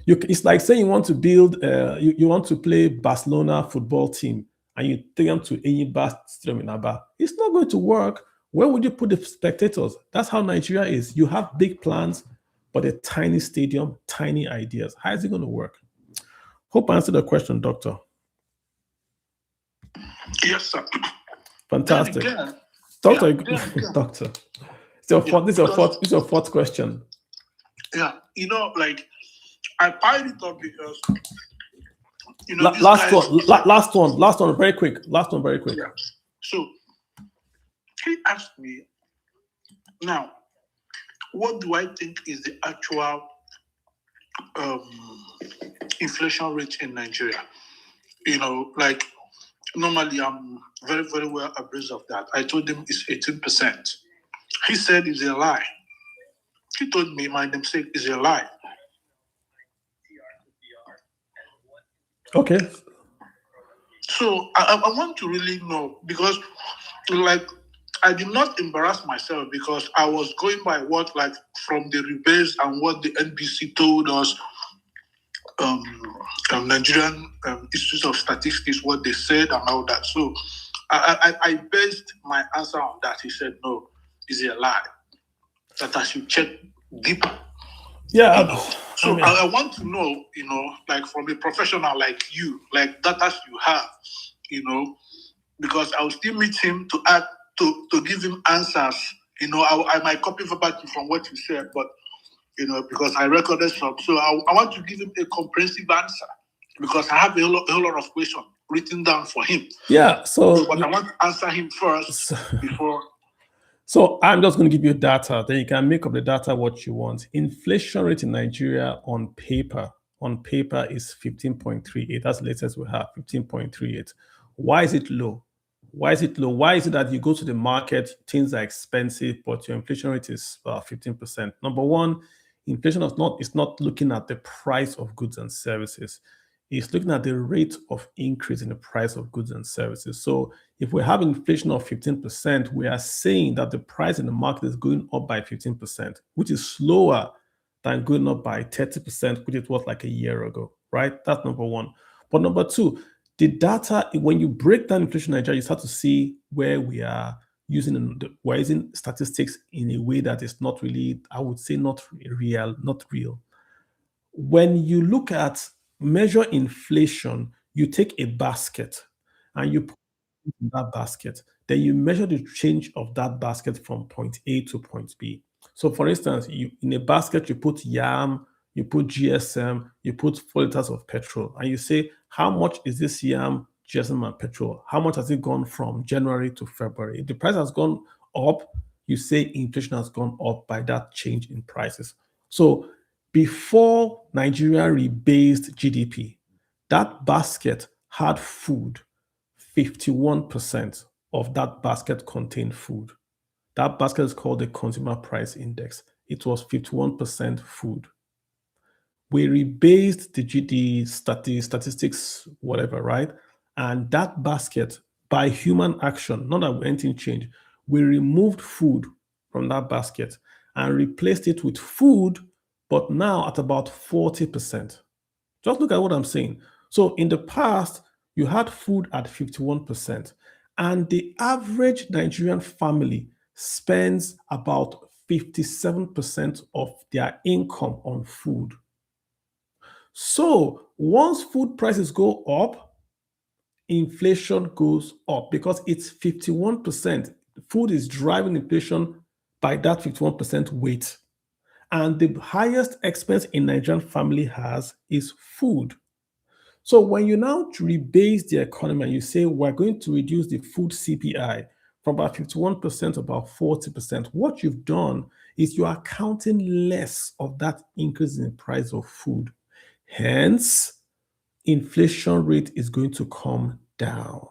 it's like saying you want to build, you want to play Barcelona football team and you take them to Enyimba Stadium in Aba. It's not going to work. Where would you put the spectators? That's how Nigeria is. You have big plans, but a tiny stadium, tiny ideas. How is it going to work? Hope I answered the question, Doctor. Yes, sir. Fantastic. Again, Doctor, yeah. Doctor. This is your fourth question. Yeah, like I piled it up because last one, very quick. Yeah. So he asked me, now, what do I think is the actual inflation rate in Nigeria? Like normally I'm very, very well abreast of that. I told him it's 18%. He said it's a lie. He told me my namesake is a lie. Okay. So I want to really know, because like I did not embarrass myself because I was going by what, like, from the rebates and what the NBC told us, Nigerian Institute of Statistics, what they said and all that. So I based my answer on that. He said, no, it's a lie, that I should check deeper. Yeah. So I want to know, like from a professional like you, like data you have, because I will still meet him to give him answers. I might copy verbatim from what you said, but because I recorded some. So I want to give him a comprehensive answer because I have a whole lot of questions written down for him. Yeah. But I want to answer him first before. So I'm just going to give you data. Then you can make up the data what you want. Inflation rate in Nigeria on paper is 15.38. That's the latest we have, 15.38. Why is it low? Why is it low? Why is it that you go to the market, things are expensive, but your inflation rate is 15%? Number one, inflation is not looking at the price of goods and services. It's looking at the rate of increase in the price of goods and services. So if we have inflation of 15%, we are saying that the price in the market is going up by 15%, which is slower than going up by 30%, which it was like a year ago, right? That's number one. But number two, the data, when you break down inflation in Nigeria, you start to see where we're using statistics in a way that is not really, I would say, not real. When you look at measure inflation, you take a basket and you put it in that basket. Then you measure the change of that basket from point A to point B. So for instance, in a basket, you put yam, you put GSM, you put 4 liters of petrol, and you say, how much is this yam, GSM, and petrol? How much has it gone from January to February? If the price has gone up, you say inflation has gone up by that change in prices. So before Nigeria rebased GDP, that basket had food. 51% of that basket contained food. That basket is called the Consumer Price Index. It was 51% food. We rebased the statistics, whatever, right? And that basket, by human action, not that anything changed, we removed food from that basket and replaced it with food, but now at about 40%. Just look at what I'm saying. So in the past, you had food at 51%, and the average Nigerian family spends about 57% of their income on food. So once food prices go up, inflation goes up because it's 51%. Food is driving inflation by that 51% weight. And the highest expense a Nigerian family has is food. So when you now rebase the economy and you say we're going to reduce the food CPI from about 51% to about 40%, what you've done is you are counting less of that increase in the price of food. Hence, inflation rate is going to come down,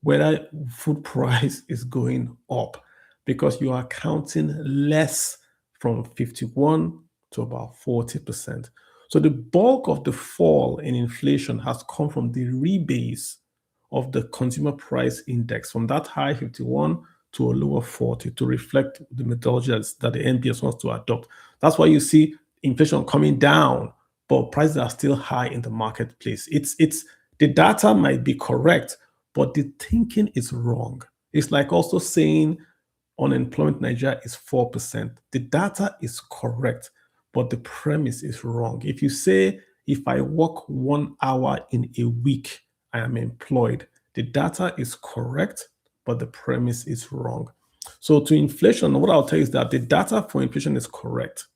whether food price is going up, because you are counting less from 51 to about 40%. So the bulk of the fall in inflation has come from the rebase of the consumer price index from that high 51 to a lower 40 to reflect the methodology that the NBS wants to adopt. That's why you see inflation coming down, but prices are still high in the marketplace. It's the data might be correct, but the thinking is wrong. It's like also saying unemployment in Nigeria is 4%. The data is correct, but the premise is wrong. If you say, if I work 1 hour in a week, I am employed, the data is correct, but the premise is wrong. So to inflation, what I'll tell you is that the data for inflation is correct,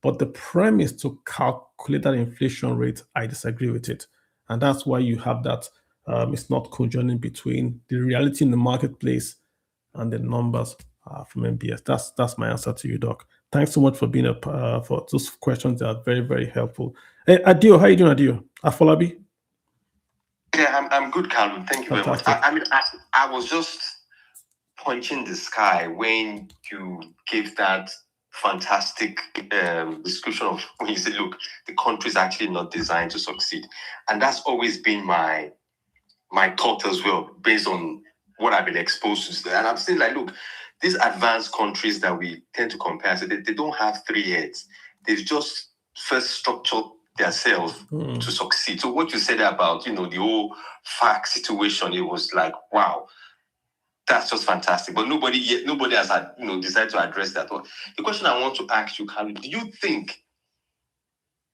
but the premise to calculate that inflation rate, I disagree with it. And that's why you have that it's not conjoining between the reality in the marketplace and the numbers from MBS. That's my answer to you, Doc. Thanks so much for being for those questions. They are very, very helpful. Hey, Adio, how you doing, Adio? Afolabi? Yeah, I'm good, Kalu. Thank you Fantastic. very much. I was just punching the sky when you gave that fantastic description of when you say, look, the country is actually not designed to succeed. And that's always been my thought as well, based on what I've been exposed to. And I'm saying, like, look, these advanced countries that we tend to compare, so they don't have 3 heads. They've just first structured themselves to succeed. So what you said about, the whole FAC situation, it was like, wow, that's just fantastic. But nobody has had, decided to address that. The question I want to ask you, Kalu, do you think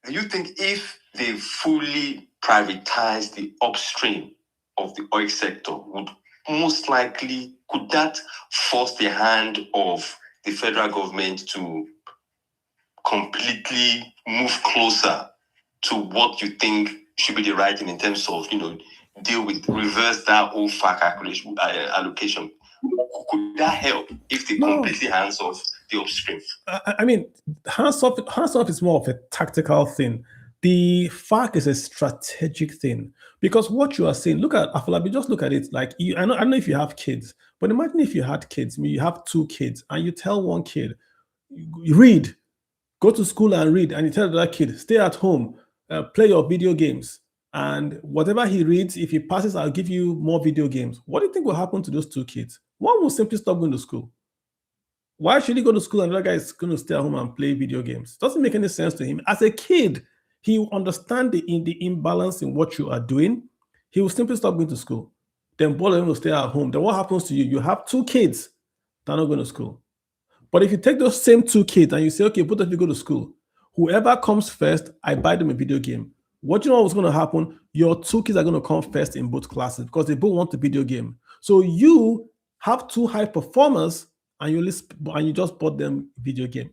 if they fully privatize the upstream of the oil sector, could that force the hand of the federal government to completely move closer to what you think should be the right thing in terms of, deal with, reverse that whole FAC calculation, allocation? Could that help if they completely hands off the upstream? I mean, hands off is more of a tactical thing. The FAC is a strategic thing, because what you are saying, look at Afolabi, just look at it like you. I don't know if you have kids, but imagine if you had kids. I mean, you have 2 kids, and you tell one kid, read, go to school and read, and you tell the other kid, stay at home, play your video games, and whatever he reads, if he passes, I'll give you more video games. What do you think will happen to those 2 kids? One will simply stop going to school. Why should he go to school and the other guy is going to stay at home and play video games? Doesn't make any sense to him. As a kid, he will understand the imbalance in what you are doing. He will simply stop going to school. Then both of them will stay at home. Then what happens to you? You have 2 kids that are not going to school. But if you take those same 2 kids and you say, okay, both of you go to school, whoever comes first, I buy them a video game. What you know what's going to happen? Your 2 kids are going to come first in both classes because they both want the video game. So you have 2 high performers and you just bought them video game.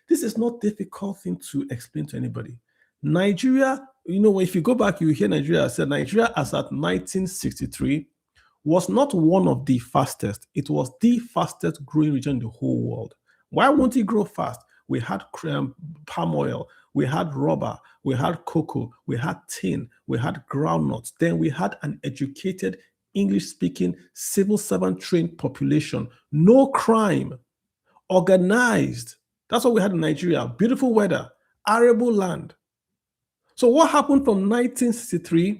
This is not difficult thing to explain to anybody. Nigeria, if you go back, you hear Nigeria said Nigeria as at 1963 was not one of the fastest. It was the fastest growing region in the whole world. Why won't it grow fast? We had palm oil, we had rubber, we had cocoa, we had tin, we had groundnuts. Then we had an educated, English-speaking, civil servant-trained population. No crime, organized. That's what we had in Nigeria. Beautiful weather, arable land. So what happened from 1963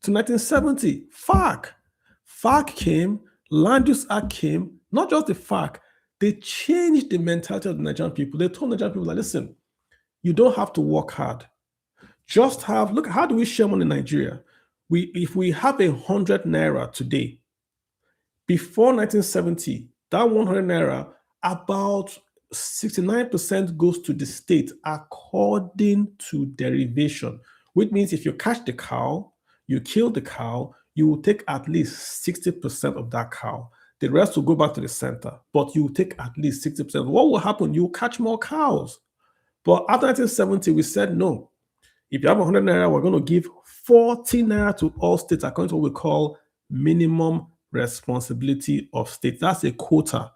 to 1970? FAC came, Land Use Act came, not just the FAC, they changed the mentality of the Nigerian people. They told Nigerian people, like, listen, you don't have to work hard. Just look, how do we share money in Nigeria? If we have 100 naira today, before 1970, that 100 naira, about 69% goes to the state according to derivation, which means if you catch the cow, you kill the cow, you will take at least 60% of that cow. The rest will go back to the center, but you will take at least 60%. What will happen? You will catch more cows. But after 1970, we said, no, if you have 100 naira, we're going to give 40 naira to all states according to what we call minimum responsibility of states. That's a quota.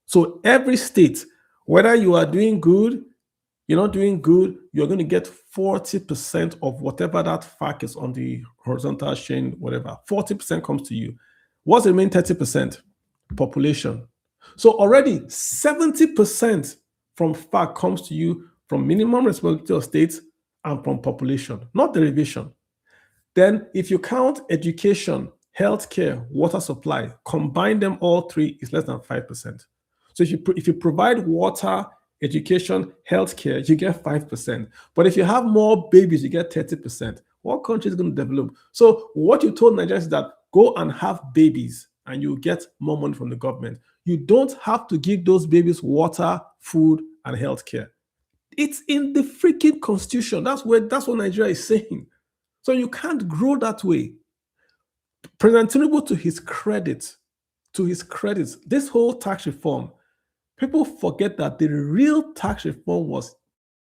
So every state, whether you are doing good, you're not doing good, you're going to get 40% of whatever that FAC is on the horizontal chain, whatever. 40% comes to you. What's the remaining 30%? Population. So already 70% from FAC comes to you from minimum responsibility of states and from population, not derivation. Then if you count education, healthcare, water supply, combine them all 3 is less than 5%. So if you provide water, education, healthcare, you get 5%. But if you have more babies, you get 30%. What country is going to develop? So what you told Nigerians is that go and have babies and you get more money from the government. You don't have to give those babies water, food, and healthcare. It's in the freaking constitution. That's what Nigeria is saying. So you can't grow that way. President Tinubu, to his credit, this whole tax reform, people forget that the real tax reform was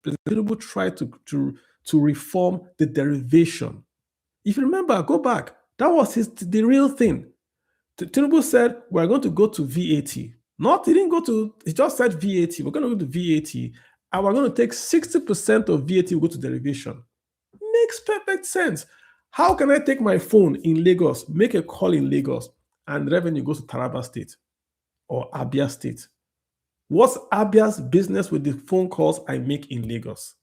President Tinubu tried to reform the derivation. If you remember, go back. That was the real thing. Tinubu said, we're going to go to VAT. He just said VAT. We're going to go to VAT, and we're going to take 60% of VAT will go to derivation. Makes perfect sense. How can I take my phone in Lagos, make a call in Lagos, and revenue goes to Taraba State or Abia State? What's Abia's business with the phone calls I make in Lagos?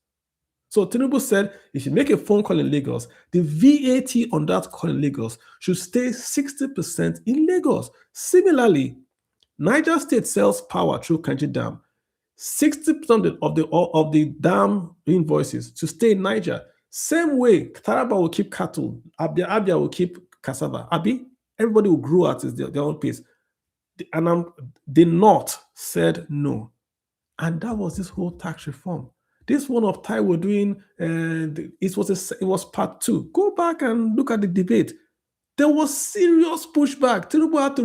So Tinubu said, if you make a phone call in Lagos, the VAT on that call in Lagos should stay 60% in Lagos. Similarly, Niger State sells power through Kanji Dam. 60% of the dam invoices to stay in Niger. Same way, Taraba will keep cattle, Abia will keep cassava. Everybody will grow at their own pace. And the North said no. And that was this whole tax reform. This one of Taiwo doing, it was part 2. Go back and look at the debate. There was serious pushback. Tinubu had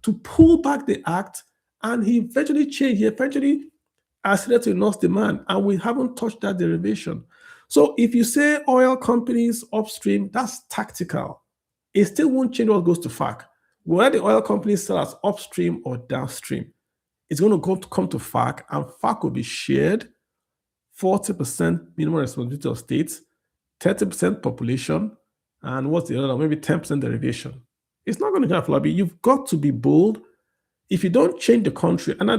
to pull back the act, and he eventually changed. He eventually accelerated to enough demand, and we haven't touched that derivation. So if you say oil companies upstream, that's tactical. It still won't change what goes to FAC. Whether the oil companies sell as upstream or downstream, it's going to come to FAC, and FAC will be shared 40% minimum responsibility of states, 30% population, and what's the other? Maybe 10% derivation. It's not going to happen, Flabi. You've got to be bold. If you don't change the country, and I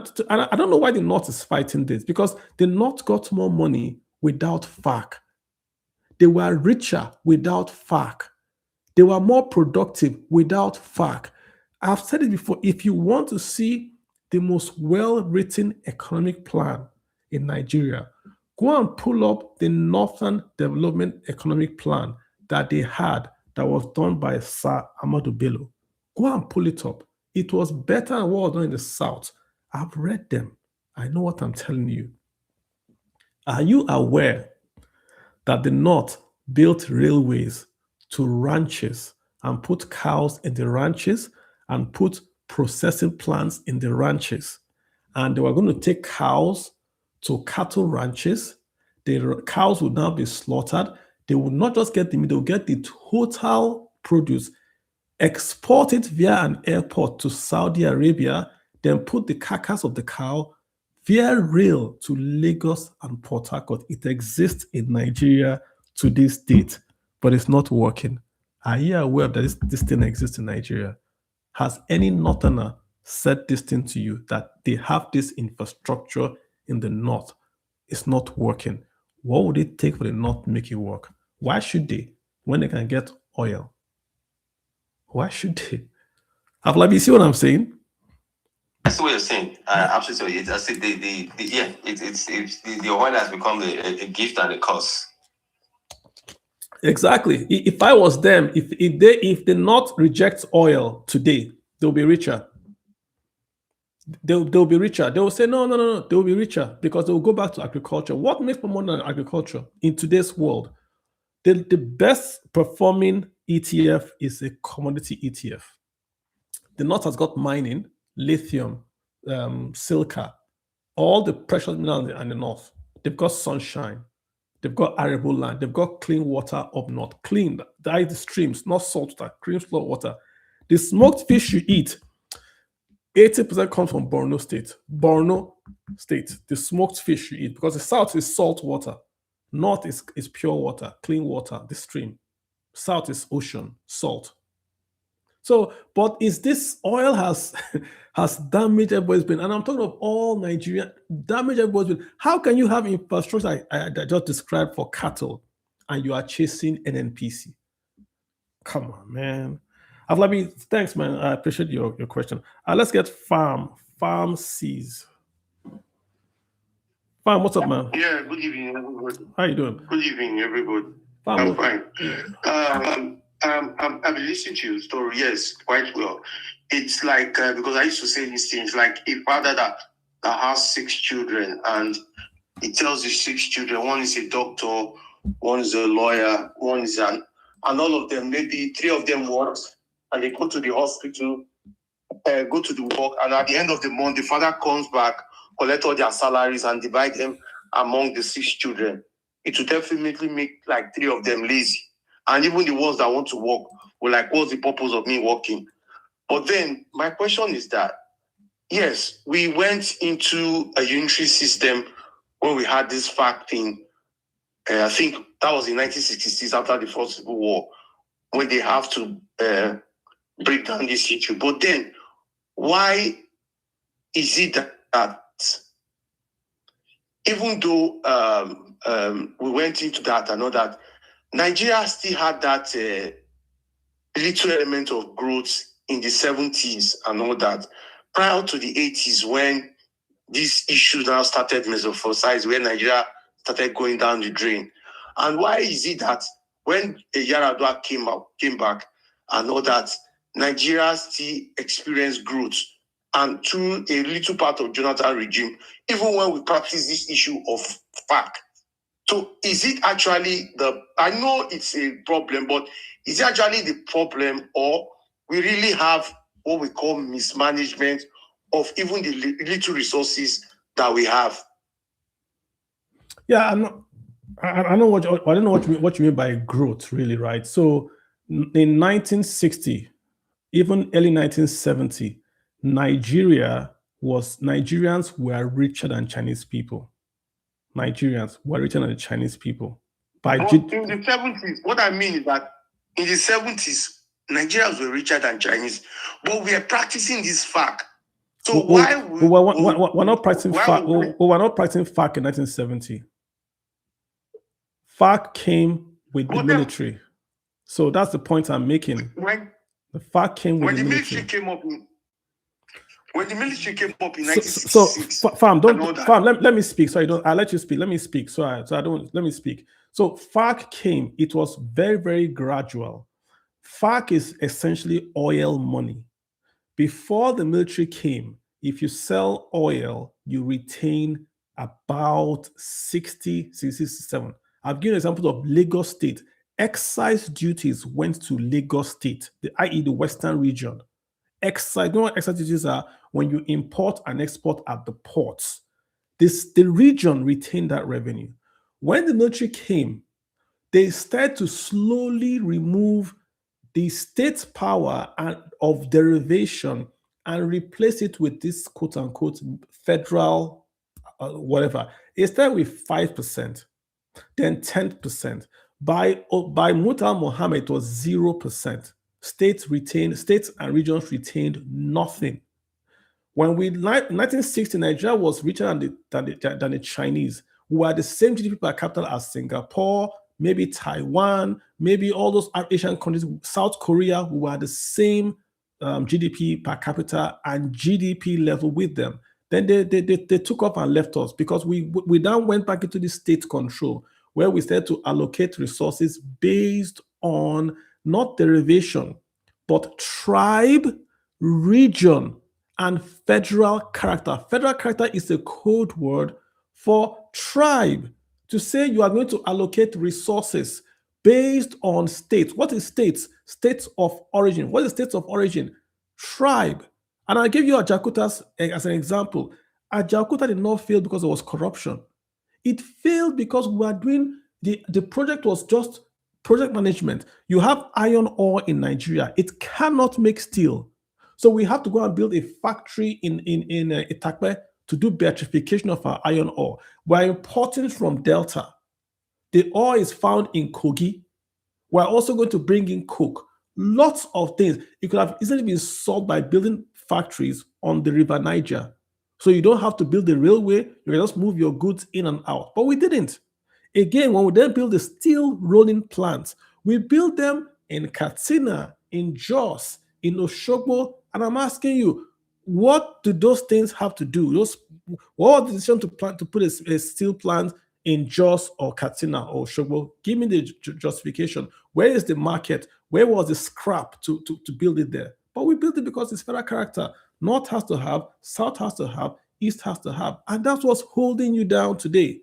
don't know why the North is fighting this, because the North got more money without FAC. They were richer without FAC. They were more productive without FAC. I've said it before, if you want to see the most well-written economic plan in Nigeria, go and pull up the Northern Development Economic Plan that they had that was done by Sir Ahmadu Bello. Go and pull it up. It was better than what was done in the South. I've read them. I know what I'm telling you. Are you aware that the North built railways to ranches and put cows in the ranches and put processing plants in the ranches? And they were going to take cows to cattle ranches. The cows would now be slaughtered. They would not just get the meat, they would get the total produce, export it via an airport to Saudi Arabia, then put the carcass of the cow via rail to Lagos and Port Harcourt. It exists in Nigeria to this date, but it's not working. Are you aware that this thing exists in Nigeria? Has any Northerner said this thing to you, that they have this infrastructure in the North? It's not working. What would it take for the North to make it work? Why should they, when they can get oil? Why should they? Aflabi, you see what I'm saying? I see what you're saying. Absolutely. It's the oil has become a gift and a curse. Exactly. If I was them, if the North rejects oil today, they'll be richer. They'll be richer. They will say, no. They'll be richer because they will go back to agriculture. What makes more money than agriculture in today's world? The best performing ETF is a commodity ETF. The North has got mining, lithium, silica, all the precious minerals in the North. They've got sunshine. They've got arable land. They've got clean water up north. Clean, the streams, not salt water, clean slow water. The smoked fish you eat, 80% comes from Borno State. Borno State, the smoked fish you eat, because the south is salt water. North is pure water, clean water, the stream. South is ocean, salt. So, but is this oil has damaged everybody's been, and I'm talking of all Nigeria, damaged everybody's been. How can you have infrastructure I just described for cattle and you are chasing NNPC? Come on, man. Aflabi, thanks, man. I appreciate your question. Let's get Farm Seas. Farm, what's up, man? Yeah, good evening, everybody. How you doing? Good evening, everybody. Farm, I'm fine. I've been listening to your story, yes, quite well. It's like, because I used to say these things, like a father that has 6 children, and he tells his 6 children, one is a doctor, one is a lawyer, one is and all of them, maybe 3 of them work, and they go to the hospital, go to the work, and at the end of the month, the father comes back, collect all their salaries and divide them among the 6 children. It will definitely make like 3 of them lazy. And even the ones that want to work will like, what's the purpose of me working? But then my question is that, yes, we went into a unitary system when we had this FAC thing. I think that was in 1966 after the First Civil War, when they have to break down this issue. But then why is it that even though we went into that and all that, Nigeria still had that little element of growth in the 70s and all that, prior to the 80s, when these issues now started metamorphosizing, when Nigeria started going down the drain? And why is it that when Yar'Adua came back and all that, Nigeria still experienced growth, and through a little part of Jonathan regime, even when we practice this issue of FAC? So is it actually I know it's a problem, but is it actually the problem, or we really have what we call mismanagement of even the little resources that we have? Yeah, I know what I don't know what you mean by growth, really, right? So in 1960, even early 1970, Nigerians were richer than Chinese people. Nigerians were richer than the Chinese people. In the 70s, what I mean is that in the 70s, Nigerians were richer than Chinese, but we are practicing this fact. So we're not practicing FARC? We're not practicing FARC in 1970. FARC came with the military. So that's the point I'm making. The FARC came with the military. When the military came up in 1966. Let me speak. So I'll let you speak. Let me speak. Let me speak. So FARC came, it was very, very gradual. FARC is essentially oil money. Before the military came, if you sell oil, you retain about 67. I've given examples of Lagos State. Excise duties went to Lagos State, i.e. the Western region. Excise, you know what excise duties are? When you import and export at the ports. The region retained that revenue. When the military came, they started to slowly remove the state's power of derivation and replace it with this quote-unquote federal whatever. It started with 5%, then 10%. By Mutal Mohammed, it was 0%. States and regions retained nothing. When 1960, Nigeria was richer than the Chinese, who were the same GDP per capita as Singapore, maybe Taiwan, maybe all those Asian countries, South Korea, who were the same GDP per capita and GDP level with them. Then they took off and left us because we then went back into the state control, where we started to allocate resources based on not derivation, but tribe, region, and federal character. Federal character is a code word for tribe. To say you are going to allocate resources based on states. What is states? States of origin. What is states of origin? Tribe. And I'll give you Ajaokuta as an example. Ajaokuta did not fail because there was corruption. It failed because we were doing, the project was just project management. You have iron ore in Nigeria. It cannot make steel. So we have to go and build a factory in Itakpe to do beatification of our iron ore. We're importing from Delta. The ore is found in Kogi. We're also going to bring in coke. Lots of things. It could have easily been solved by building factories on the River Niger. So you don't have to build the railway. You can just move your goods in and out. But we didn't. Again, when we then build the steel rolling plants, we built them in Katsina, in Jos, in Oshogbo. And I'm asking you, what do those things have to do? What was the decision to put a steel plant in Jos or Katsina or Oshogbo? Give me the justification. Where is the market? Where was the scrap to build it there? But we built it because it's federal character. North has to have, South has to have, East has to have. And that's what's holding you down today.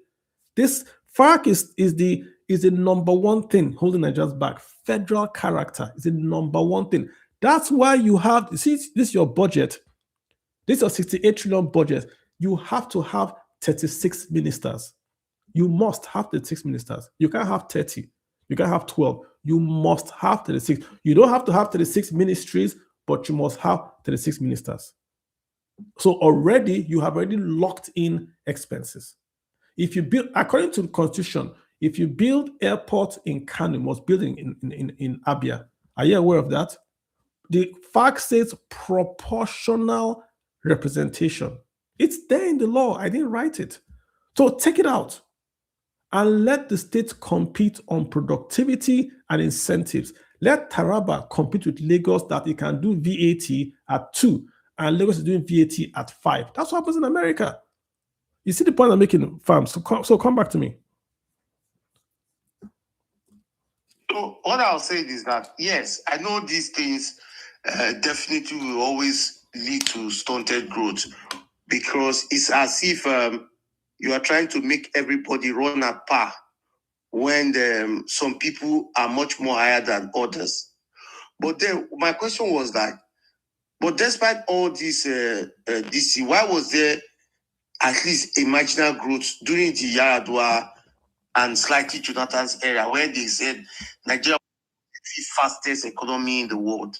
This FARC is the number one thing holding Nigerians back. Federal character is the number one thing. That's why you have, see, this is your budget. This is a 68 trillion budget. You have to have 36 ministers. You must have 36 ministers. You can't have 30. You can't have 12. You must have 36. You don't have to have 36 ministries, but you must have 36 ministers. So you have already locked in expenses. If you build, according to the Constitution, if you build airport in Kano, you must build in Abia. Are you aware of that? The FARC says proportional representation. It's there in the law. I didn't write it. So take it out and let the state compete on productivity and incentives. Let Taraba compete with Lagos that it can do VAT at 2 and Lagos is doing VAT at 5. That's what happens in America. You see the point I'm making, fam? So come back to me. So what I'll say is that, yes, I know these things definitely will always lead to stunted growth because it's as if you are trying to make everybody run at par when some people are much more higher than others. But then my question was that, but despite all this DC, why was there at least a marginal growth during the Yaradua and slightly Jonathan's era, where they said Nigeria is the fastest economy in the world.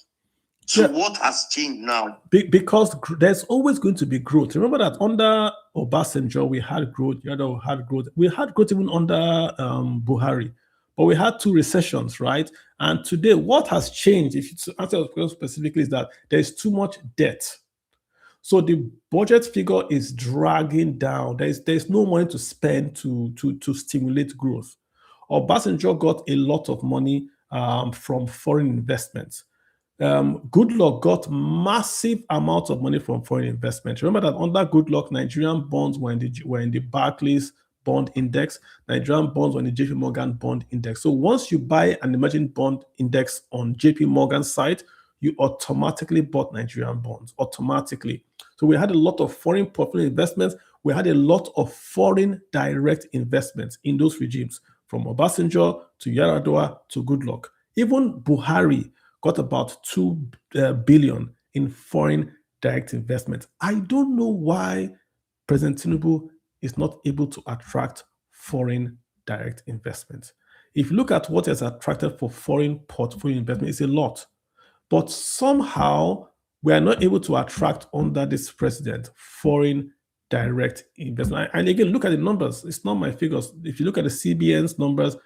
So what has changed now? Because there's always going to be growth. Remember that under Obasanjo, we had growth. We had growth even under Buhari. But we had 2 recessions, right? And today, what has changed, if you answer your question specifically, is that there's too much debt. So the budget figure is dragging down. There's no money to spend to stimulate growth. Obasanjo got a lot of money from foreign investments. Goodluck got massive amounts of money from foreign investment. Remember that under Goodluck, Nigerian bonds were in the Barclays bond index. Nigerian bonds were in the JP Morgan bond index. So once you buy an emerging bond index on JP Morgan's site, you automatically bought Nigerian bonds, automatically. So we had a lot of foreign portfolio investments. We had a lot of foreign direct investments in those regimes, from Obasanjo to Yar'Adua to Goodluck. Even Buhari got about 2 billion in foreign direct investment. I don't know why President Tinubu is not able to attract foreign direct investment. If you look at what has attracted for foreign portfolio investment, it's a lot. But somehow we are not able to attract under this president foreign direct investment. And again, look at the numbers. It's not my figures. If you look at the CBN's numbers,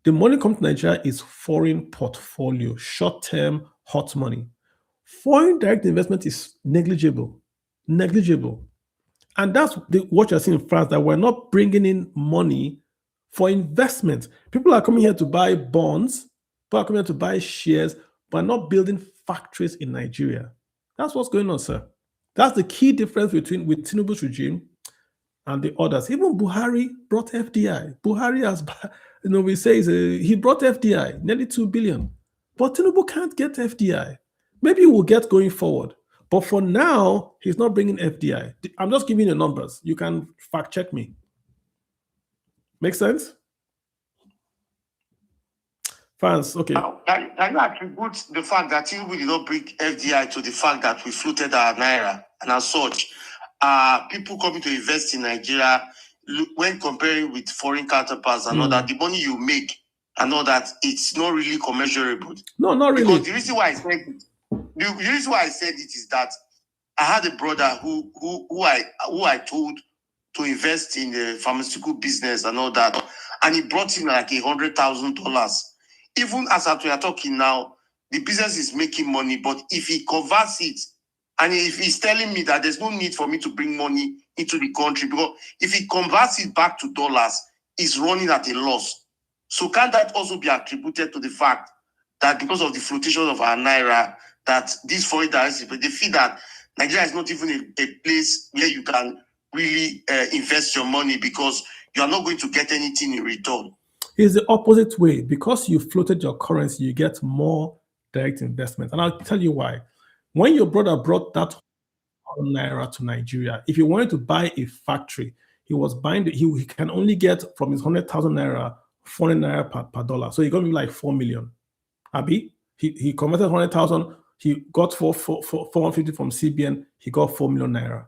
the money coming to Nigeria is foreign portfolio, short-term, hot money. Foreign direct investment is negligible. And that's what you're seeing in France, that we're not bringing in money for investment. People are coming here to buy bonds, people are coming here to buy shares, but not building factories in Nigeria. That's what's going on, sir. That's the key difference with Tinubu's regime and the others. Even Buhari brought FDI. Buhari has, we say he brought FDI, nearly 2 billion. But Tinubu can't get FDI. Maybe he will get going forward. But for now, he's not bringing FDI. I'm just giving you the numbers. You can fact check me. Make sense? Fans, okay. Can you attribute the fact that Tinubu did not bring FDI to the fact that we floated our naira, and as such, people coming to invest in Nigeria, when comparing with foreign counterparts and all that, the money you make and all that, it's not really commensurable. No, not really. Because the reason why I said it is that I had a brother who I told to invest in the pharmaceutical business and all that, and he brought in like $100,000. Even as we are talking now, the business is making money, but if he converts it, and if he's telling me that there's no need for me to bring money into the country, because if he converts it back to dollars, he's running at a loss. So can that also be attributed to the fact that because of the flotation of our naira, that these foreign direct investors, they feel that Nigeria is not even a place where you can really invest your money because you are not going to get anything in return? It's the opposite way. Because you floated your currency, you get more direct investment. And I'll tell you why. When your brother brought that naira to Nigeria, if he wanted to buy a factory, he was buying he can only get from his 100,000 naira 400 naira per dollar. So he got me like 4 million. Abi, he converted 100,000, he got 450 from CBN, he got 4 million naira.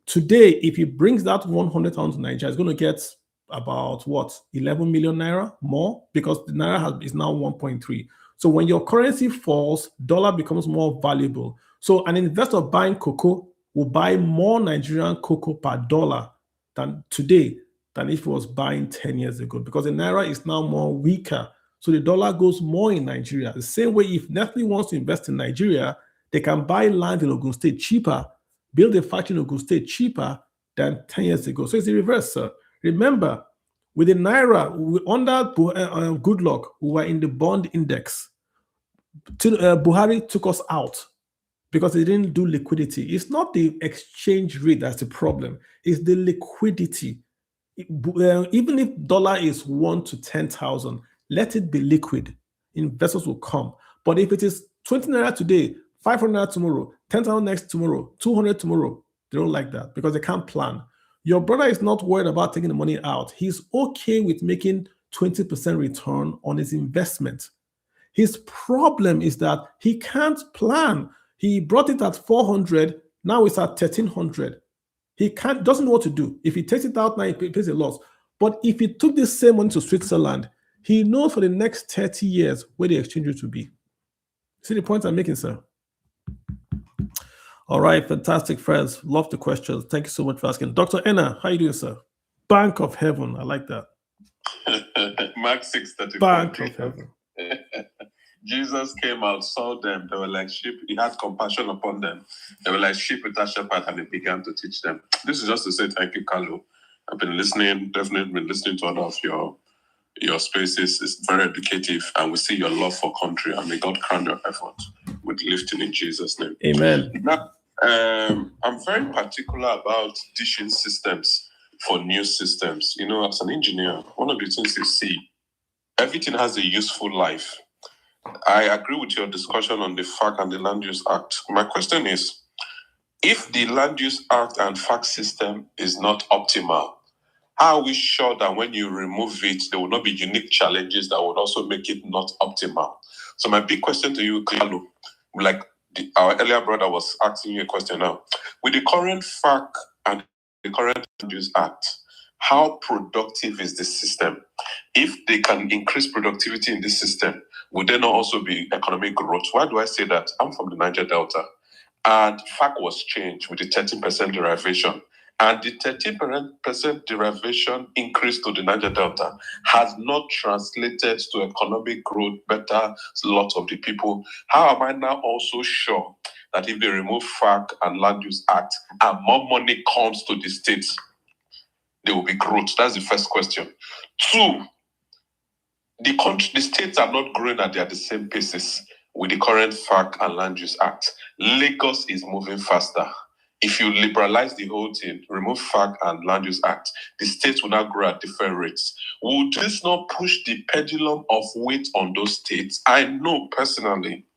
Today, if he brings that 100,000 to Nigeria, he's going to get about 11 million naira more, because the naira is now 1.3. So when your currency falls, dollar becomes more valuable. So an investor buying cocoa will buy more Nigerian cocoa per dollar than today than if he was buying 10 years ago, because the naira is now more weaker. So the dollar goes more in Nigeria. The same way, if Nestle wants to invest in Nigeria, they can buy land in Ogun State cheaper, build a factory in Ogun State cheaper than 10 years ago. So it's the reverse, sir. Remember, with the naira, under Goodluck, we were in the bond index. Buhari took us out because he didn't do liquidity. It's not the exchange rate that's the problem. It's the liquidity. Even if dollar is 1 to 10,000, let it be liquid. Investors will come. But if it is 20 naira today, 500 naira tomorrow, 10,000 next tomorrow, 200 tomorrow, they don't like that because they can't plan. Your brother is not worried about taking the money out. He's okay with making 20% return on his investment. His problem is that he can't plan. He brought it at 400, now it's at 1,300. He doesn't know what to do. If he takes it out now, he pays a loss. But if he took this same money to Switzerland, he knows for the next 30 years where the exchange rate will be. See the point I'm making, sir? All right, fantastic, friends. Love the questions. Thank you so much for asking. Dr. Enna, how you doing, sir? Bank of Heaven. I like that. Mark 6:34. Bank of Heaven. Jesus came out, saw them. They were like sheep. He had compassion upon them. They were like sheep without shepherd, and he began to teach them. This is just to say thank you, Kalu. I've been listening, definitely been listening to a lot of your spaces. It's very educative, and we see your love for country, and may God crown your effort with lifting in Jesus' name. Amen. Now, I'm very particular about dishing systems for new systems. You know, as an engineer, one of the things you see, everything has a useful life. I agree with your discussion on the FAC and the Land Use Act. My question is, if the Land Use Act and FAC system is not optimal, how are we sure that when you remove it, there will not be unique challenges that would also make it not optimal? So my big question to you, Kalu, like our earlier brother was asking you a question now. With the current FAC and the current Land Use Act, how productive is the system? If they can increase productivity in this system, would there not also be economic growth? Why do I say that? I'm from the Niger Delta, and FAC was changed with the 13% derivation. And the 13% derivation increase to the Niger Delta has not translated to economic growth, better lots of the people. How am I now also sure that if they remove FAC and Land Use Act and more money comes to the states, there will be growth? That's the first question. Two, the states are not growing at the same paces with the current FAC and Land Use Act. Lagos is moving faster. If you liberalize the whole thing, remove FAC and Land Use Act, the states will now grow at different rates. Would this not push the pendulum of weight on those states? I know personally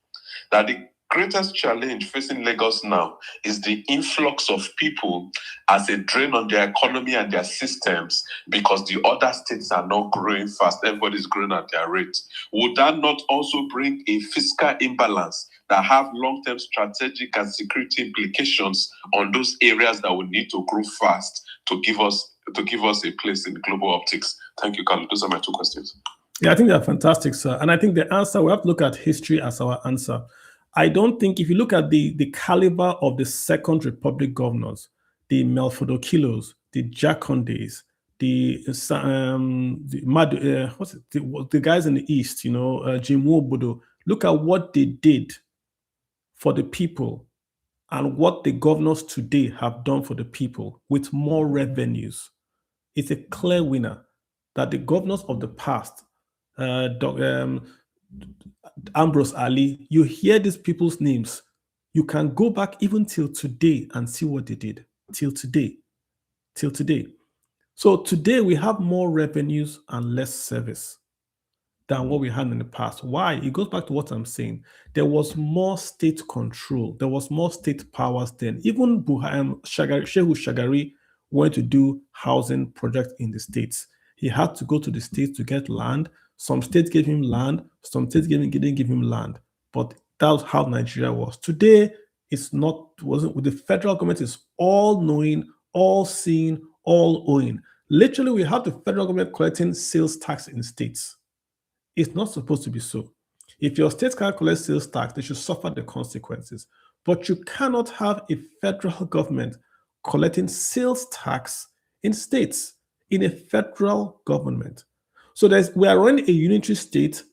that the greatest challenge facing Lagos now is the influx of people as a drain on their economy and their systems because the other states are not growing fast. Everybody's growing at their rate. Would that not also bring a fiscal imbalance that have long-term strategic and security implications on those areas that would need to grow fast to give us a place in global optics? Thank you, Kalu. Those are my two questions. Yeah, I think they're fantastic, sir. And I think the answer, we have to look at history as our answer. I don't think, if you look at the caliber of the Second Republic governors, the Melfodokilos, the Jacondes, the guys in the East, Jim Wobodo, look at what they did for the people and what the governors today have done for the people with more revenues. It's a clear winner that the governors of the past, Ambrose Ali, you hear these people's names, you can go back even till today and see what they did. Till today. So today we have more revenues and less service than what we had in the past. Why? It goes back to what I'm saying. There was more state control. There was more state powers then. Even Shehu Shagari went to do housing projects in the states. He had to go to the states to get land. Some states gave him land. Some states didn't give him land. But that was how Nigeria was. Today, with the federal government is all knowing, all seeing, all owing. Literally, we have the federal government collecting sales tax in states. It's not supposed to be so. If your state can't collect sales tax, they should suffer the consequences. But you cannot have a federal government collecting sales tax in states, in a federal government. So we are running a unitary state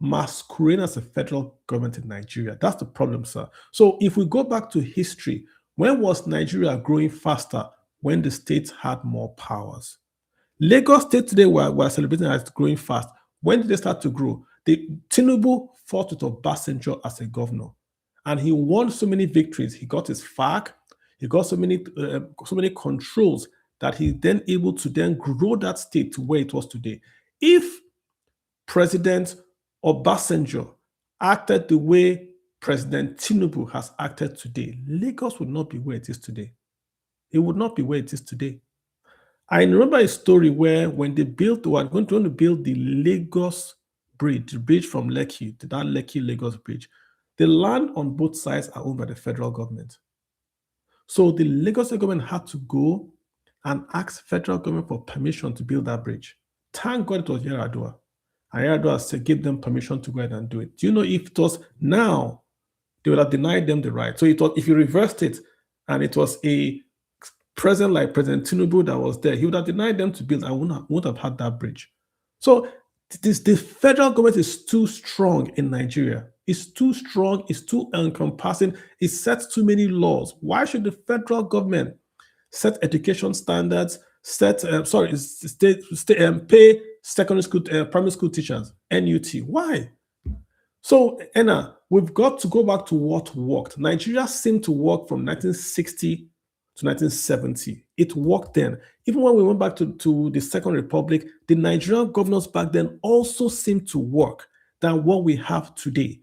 masquerading as a federal government in Nigeria. That's the problem, sir. So if we go back to history, when was Nigeria growing faster? When the states had more powers. Lagos State today, we're celebrating as growing fast. When did they start to grow? Tinubu fought with Obasanjo as a governor, and he won so many victories. He got his FAC, he got so many controls that he's then able to then grow that state to where it was today. If President Obasanjo acted the way President Tinubu has acted today, Lagos would not be where it is today. It would not be where it is today. I remember a story where when they were going to build the Lagos bridge, the bridge from Lekki to that Lekki-Lagos bridge, the land on both sides are owned by the federal government. So the Lagos government had to go and asked federal government for permission to build that bridge. Thank God it was Yar'Adua. And Yar'Adua said, give them permission to go ahead and do it. Do you know if it was now, they would have denied them the right. So it was, if you reversed it and it was a president like President Tinubu that was there, he would have denied them to build. I wouldn't have had that bridge. So the federal government is too strong in Nigeria. It's too strong. It's too encompassing. It sets too many laws. Why should the federal government set education standards, pay secondary school, primary school teachers, NUT? Why? So, Enna, we've got to go back to what worked. Nigeria seemed to work from 1960 to 1970. It worked then. Even when we went back to the Second Republic, the Nigerian governors back then also seemed to work than what we have today.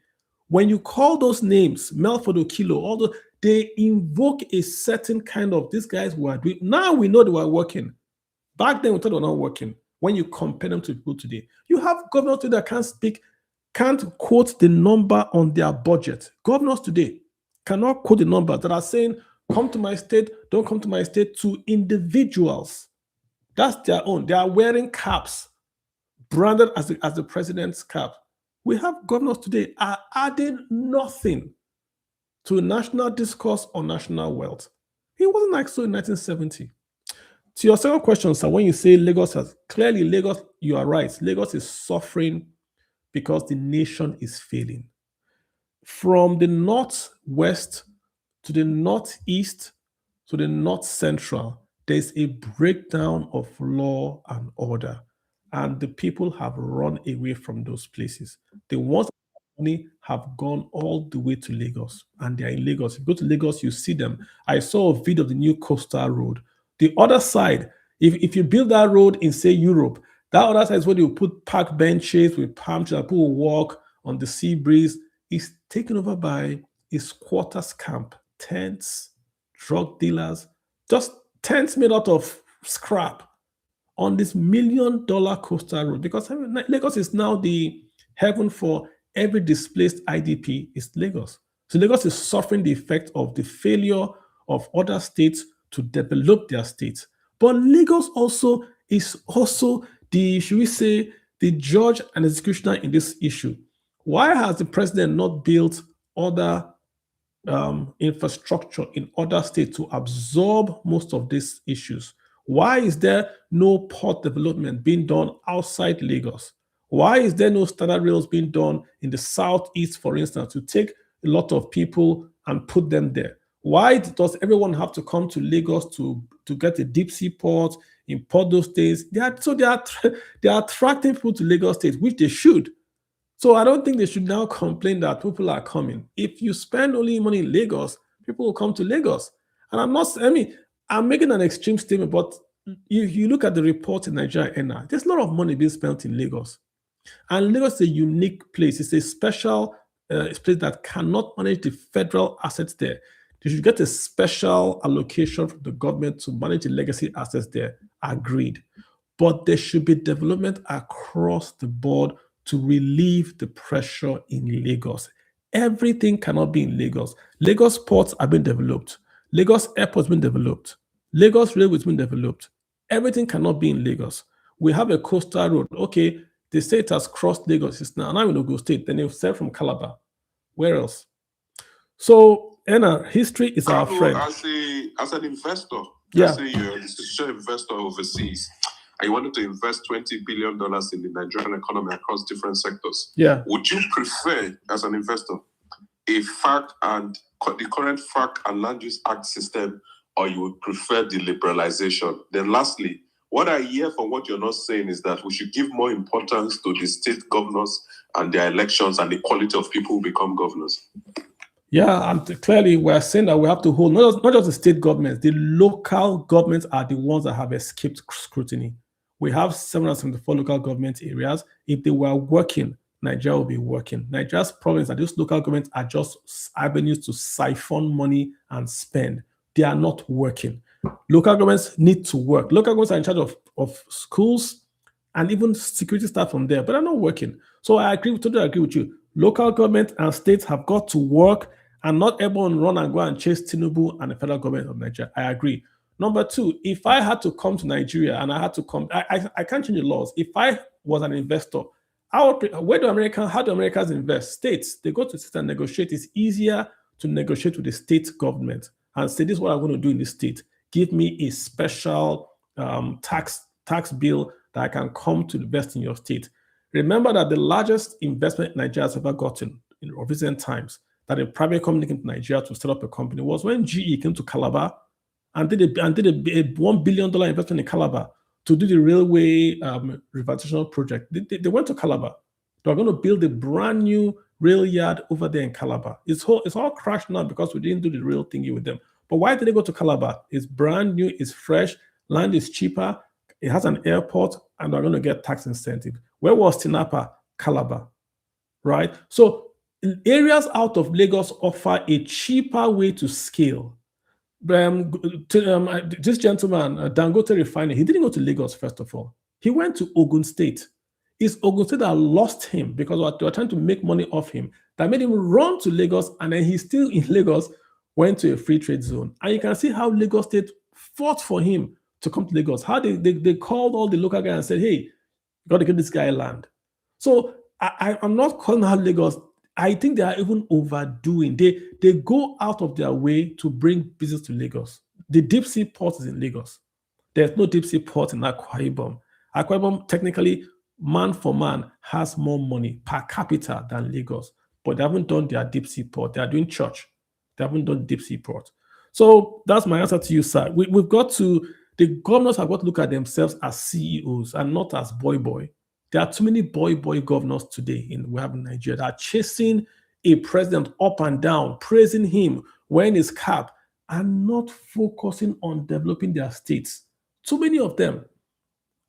When you call those names, Melford Okilo, although they invoke a certain kind of, these guys were doing, now we know they were working. Back then we thought they were not working. When you compare them to people today, you have governors today that can't quote the number on their budget. Governors today cannot quote the number that are saying, come to my state, don't come to my state, to individuals. That's their own. They are wearing caps branded as the president's cap. We have governors today are adding nothing to national discourse or national wealth. It wasn't like so in 1970. To your second question, sir, when you say Lagos has, clearly Lagos, you are right. Lagos is suffering because the nation is failing. From the northwest to the northeast to the north central, there's a breakdown of law and order, and the people have run away from those places. The ones that money have gone all the way to Lagos, and they're in Lagos. If you go to Lagos, you see them. I saw a video of the new coastal road. The other side, if you build that road in, say, Europe, that other side is where you put park benches with palm trees, people will walk on the sea breeze. It's taken over by a squatters camp, tents, drug dealers, just tents made out of scrap on this $1 million coastal road. Because Lagos is now the heaven for every displaced IDP is Lagos. So Lagos is suffering the effect of the failure of other states to develop their states. But Lagos also is the, should we say, the judge and executioner in this issue. Why has the president not built other infrastructure in other states to absorb most of these issues? Why is there no port development being done outside Lagos? Why is there no standard rails being done in the southeast, for instance, to take a lot of people and put them there? Why does everyone have to come to Lagos to get a deep sea port, import those states? They are attracting people to Lagos State, which they should. So I don't think they should now complain that people are coming. If you spend only money in Lagos, people will come to Lagos. And I'm making an extreme statement, but you look at the report in Nigeria, there's a lot of money being spent in Lagos. And Lagos is a unique place. It's a special place that cannot manage the federal assets there. They should get a special allocation from the government to manage the legacy assets there. Agreed. But there should be development across the board to relieve the pressure in Lagos. Everything cannot be in Lagos. Lagos ports have been developed. Lagos airport has been developed. Lagos railway has been developed. Everything cannot be in Lagos. We have a coastal road. Okay, they say it has crossed Lagos. It's now in Ogun State. Then they've said from Calabar. Where else? So, Enna, history is our friend. As an investor, let's say you're an institutional investor overseas, and you wanted to invest $20 billion in the Nigerian economy across different sectors. Yeah. Would you prefer, as an investor, the current FAC and Land Use Act system, or you would prefer the liberalization? Then lastly, what I hear from what you're not saying is that we should give more importance to the state governors and their elections and the quality of people who become governors. Yeah, and clearly we're saying that we have to hold not just the state governments, the local governments are the ones that have escaped scrutiny. We have 774 local government areas. If they were working, Nigeria will be working. Nigeria's problem is that those local governments are just avenues to siphon money and spend. They are not working. Local governments need to work. Local governments are in charge of schools and even security staff from there, but they're not working. So I totally agree with you. Local government and states have got to work, and not everyone run and go and chase Tinubu and the federal government of Nigeria. I agree. Number two, if I had to come to Nigeria and I had to come, I can't change the laws. If I was an investor, how do Americans invest? States, they go to states and negotiate. It's easier to negotiate with the state government and say, this is what I'm going to do in the state. Give me a special tax bill that I can come to invest in your state. Remember that the largest investment Nigeria has ever gotten in recent times, that a private company came to Nigeria to set up a company, was when GE came to Calabar and did a $1 billion investment in Calabar to do the railway revitalization project. They went to Calabar. They were going to build a brand new rail yard over there in Calabar. It's all crashed now because we didn't do the real thingy with them. But why did they go to Calabar? It's brand new, it's fresh, land is cheaper, it has an airport, and they're going to get tax incentive. Where was Tinapa? Calabar, right? So areas out of Lagos offer a cheaper way to scale. This gentleman, Dangote Refinery, he didn't go to Lagos, first of all. He went to Ogun State. It's Ogun State that lost him because they were trying to make money off him. That made him run to Lagos, and then he still in Lagos went to a free trade zone. And you can see how Lagos State fought for him to come to Lagos. How they called all the local guys and said, hey, you got to give this guy land. So I'm not calling out Lagos. I think they are even overdoing. They go out of their way to bring business to Lagos. The deep sea port is in Lagos. There's no deep sea port in Akwa Ibom. Akwa Ibom, technically, man for man, has more money per capita than Lagos. But they haven't done their deep sea port. They are doing church. They haven't done deep sea port. So that's my answer to you, sir. We've got to, the governors have got to look at themselves as CEOs and not as boy. There are too many boy governors today we have in Nigeria that are chasing a president up and down, praising him, wearing his cap, and not focusing on developing their states. Too many of them.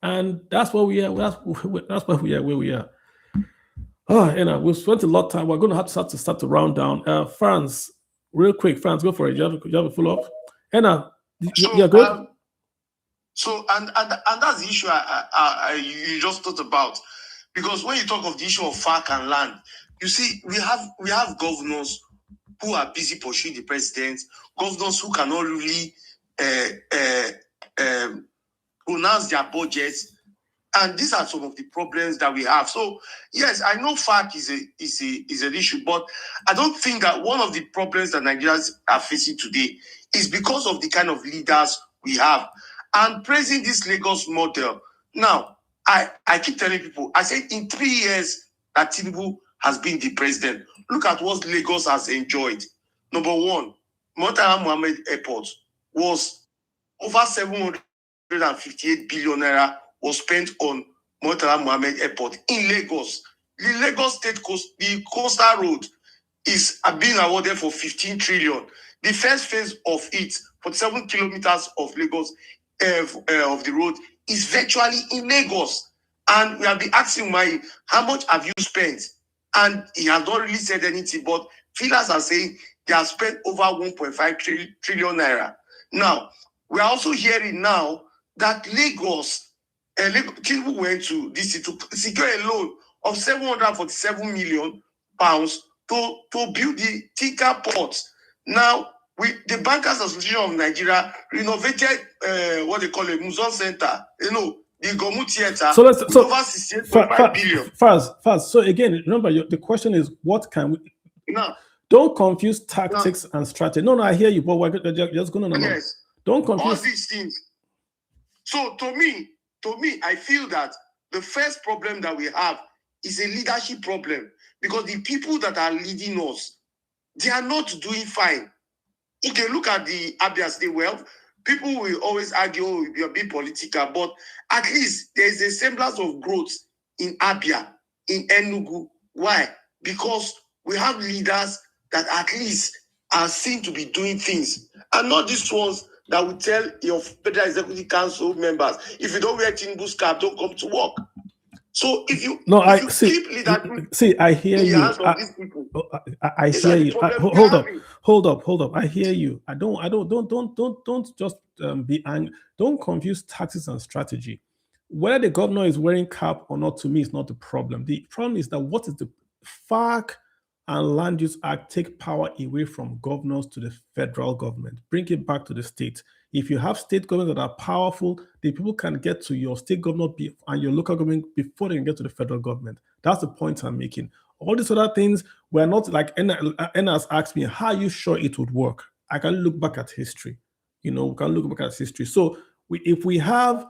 And that's why we are. That's why we are where we are. We've spent a lot of time. We're going to have to start to round down. Franz, real quick. Franz, go for it. You have a follow-up? Anna, you're good? So that's the issue you just thought about, because when you talk of the issue of FARC and land, you see we have governors who are busy pursuing the president, governors who cannot really pronounce their budgets, and these are some of the problems that we have. So yes, I know FARC is an issue, but I don't think that one of the problems that Nigerians are facing today is because of the kind of leaders we have. And praising this Lagos model. Now, I keep telling people, I say in 3 years that Tinubu has been the president, look at what Lagos has enjoyed. Number one, Murtala Mohammed Airport was over 758 billion naira was spent on Murtala Mohammed Airport in Lagos. The Lagos State the coastal road is being awarded for 15 trillion. The first phase of it, 47 kilometers of Lagos, of the road, is virtually in Lagos. And we have been asking how much have you spent? And he has not really said anything, but feelers are saying they have spent over 1.5 trillion naira. Now, we are also hearing now that Lagos, Tinubu went to DC to secure a loan of 747 million pounds to build the Thika port. Now, the Bankers Association of Nigeria renovated what they call a museum center, the Gomu Theater, over 68.5 billion. Fast. So again, remember, the question is, what can we... No. Don't confuse tactics and strategy. No, I hear you, but we're just going to... Yes. Don't confuse... all these things. So to me, I feel that the first problem that we have is a leadership problem, because the people that are leading us, they are not doing fine. Okay, look at the Abia State. Well, people will always argue, you're being political, but at least there's a semblance of growth in Abia, in Enugu. Why? Because we have leaders that at least are seen to be doing things, and not these ones that will tell your Federal Executive Council members, if you don't wear Tinubu's cap, don't come to work. So if you keep leadership, I hear you. I hear you. Hold up. I hear you. Don't just be angry. Don't confuse tactics and strategy. Whether the governor is wearing cap or not, to me, is not the problem. The problem is that what is the FARC and Land Use Act take power away from governors to the federal government, bring it back to the state. If you have state governments that are powerful, the people can get to your state government and your local government before they can get to the federal government. That's the point I'm making. All these other things were not like Enna has asked me, how are you sure it would work? I can look back at history. We can look back at history. So if we have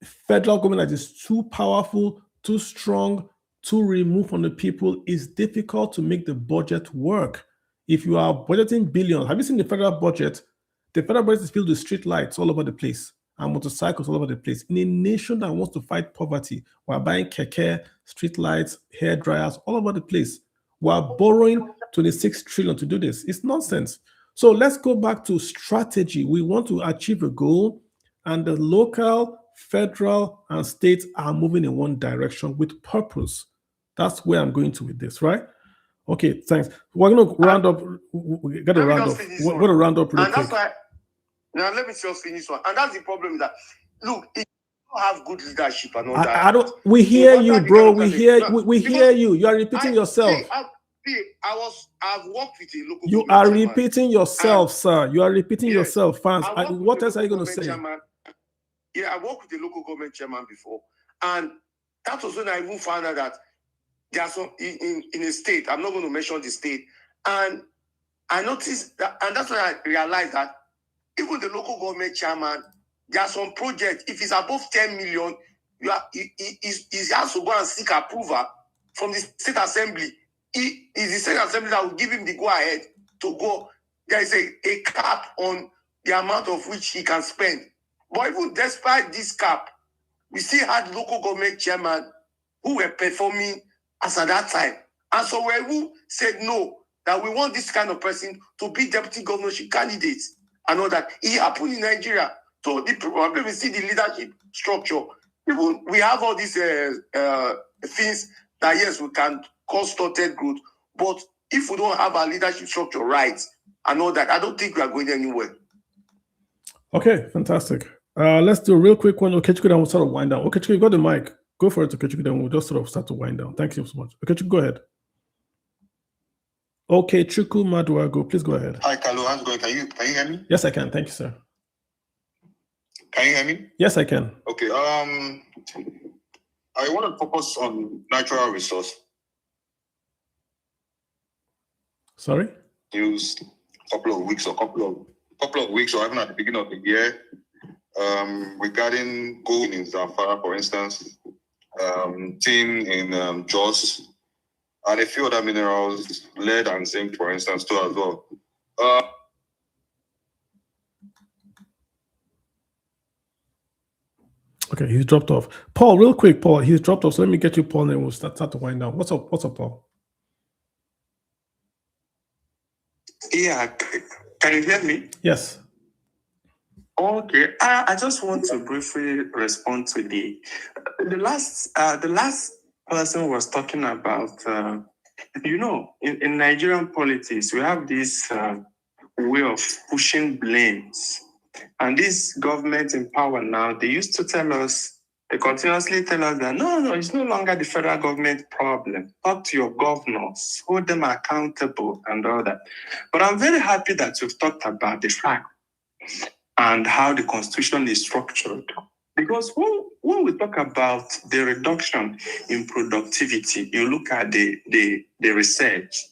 federal government that is too powerful, too strong, too removed from the people, it's difficult to make the budget work. If you are budgeting billions, have you seen the federal budget? The federal budget is filled with street lights all over the place and motorcycles all over the place. In a nation that wants to fight poverty, we're buying keke, street lights, hair dryers all over the place. We're borrowing 26 trillion to do this. It's nonsense. So let's go back to strategy. We want to achieve a goal, and the local, federal, and states are moving in one direction with purpose. That's where I'm going to with this, right? Okay, thanks. We're going to round up. We got to round up. We're going to round up real quick. That's why. Now let me just finish one. And that's the problem that look, if you don't have good leadership and all that. I don't. We hear you, bro. We hear. We hear you. You are repeating yourself. I've worked with a local. You are repeating yourself, sir. You are repeating yourself, fans. What else are you going to say? Yeah, I worked with the local government chairman before, and that was when I even found out that there are some in a state. I'm not going to mention the state, and I noticed that, and that's when I realized that even the local government chairman, there are some projects. If it's above 10 million, he has to go and seek approval from the state assembly. It is the state assembly that will give him the go ahead to go. There is a cap on the amount of which he can spend. But even despite this cap, we still had local government chairman who were performing as at that time. And so we who said no, that we want this kind of person to be deputy governorship candidates and all that. It happened in Nigeria. So the problem is see the leadership structure. Even we have all these things that yes, we can cause stunted growth. But if we don't have our leadership structure right and all that, I don't think we are going anywhere. Okay, fantastic. Let's do a real quick one. Okechukwu, then we'll sort of wind down. Okechukwu, you got the mic. Go for it, Okechukwu, then we'll just sort of start to wind down. Thank you so much. Okechukwu, go ahead. Okechukwu Maduago, please go ahead. Hi, Kalu. How's it going? Can you hear me? Yes, I can. Thank you, sir. Can you hear me? Yes, I can. Okay. I want to focus on natural resource. Sorry? News couple of weeks or even at the beginning of the year regarding gold in Zamfara, for instance, tin in Jos, and a few other minerals, lead and zinc, for instance, too, as well. Okay, he's dropped off. Paul, real quick, Paul, he's dropped off. So let me get you, Paul, and then we'll start to wind down. What's up, Paul? Yeah, can you hear me? Yes. Okay, I just want to briefly respond to the last person was talking about, in Nigerian politics, we have this way of pushing blames. And this government in power now, they continuously tell us that, no, it's no longer the federal government problem. Talk to your governors, hold them accountable and all that. But I'm very happy that you've talked about the fact and how the constitution is structured. Because when we talk about the reduction in productivity, you look at the research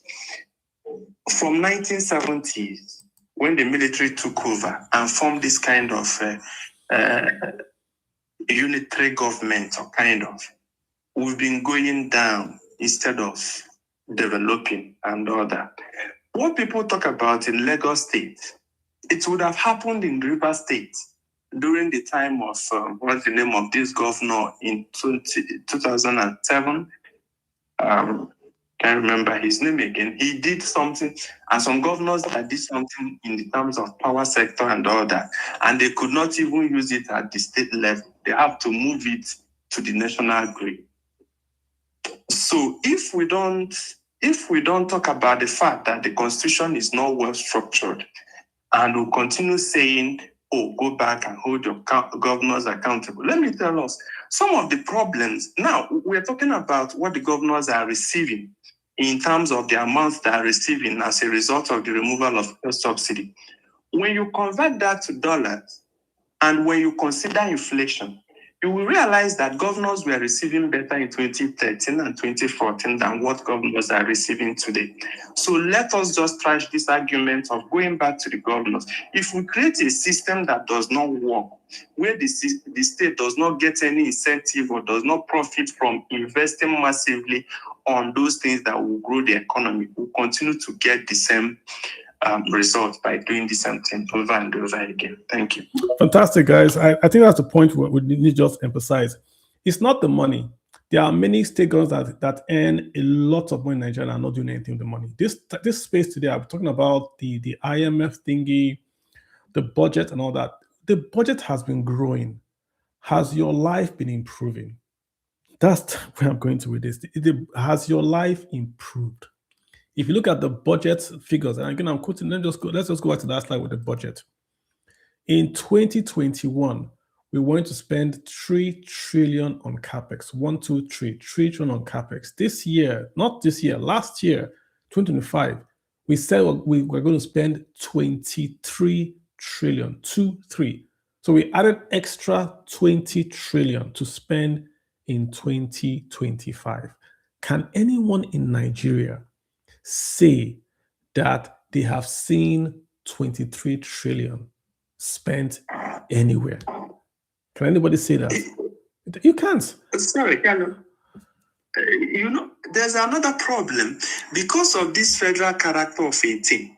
from 1970s, when the military took over and formed this kind of unitary government, or kind of, we've been going down instead of developing and all that. What people talk about in Lagos State, it would have happened in River State during the time of, what's the name of this governor in 2007? Can't remember his name again. He did something, and some governors that did something in the terms of power sector and all that, and they could not even use it at the state level. They have to move it to the national grid. So if we don't talk about the fact that the constitution is not well structured, and we'll continue saying, go back and hold your governors accountable. Let me tell us some of the problems. Now, we're talking about what the governors are receiving. in terms of the amounts they are receiving as a result of the removal of the subsidy. When you convert that to dollars, and when you consider inflation, you will realize that governors were receiving better in 2013 and 2014 than what governors are receiving today. So let us just trash this argument of going back to the governors. If we create a system that does not work, where the state does not get any incentive or does not profit from investing massively on those things that will grow the economy, we'll continue to get the same result by doing the same thing over and over again. Thank you. Fantastic, guys. I think that's the point we need to just emphasize. It's not the money. There are many state governments that earn a lot of money in Nigeria and are not doing anything with the money. This space today, I'm talking about the IMF thingy, the budget and all that. The budget has been growing. Has your life been improving? That's where I'm going to with this. Has your life improved? If you look at the budget figures, and again, I'm quoting, let's just go back to that slide with the budget. In 2021, we want to spend 3 trillion on capex. 3 trillion on capex. This year, not this year, last year, 2025, we said we were going to spend 23 trillion, 23. So we added extra 20 trillion to spend in 2025. Can anyone in Nigeria say that they have seen 23 trillion spent anywhere? Can anybody say that? You can't. Sorry, Kalu. There's another problem. Because of this federal character of a thing,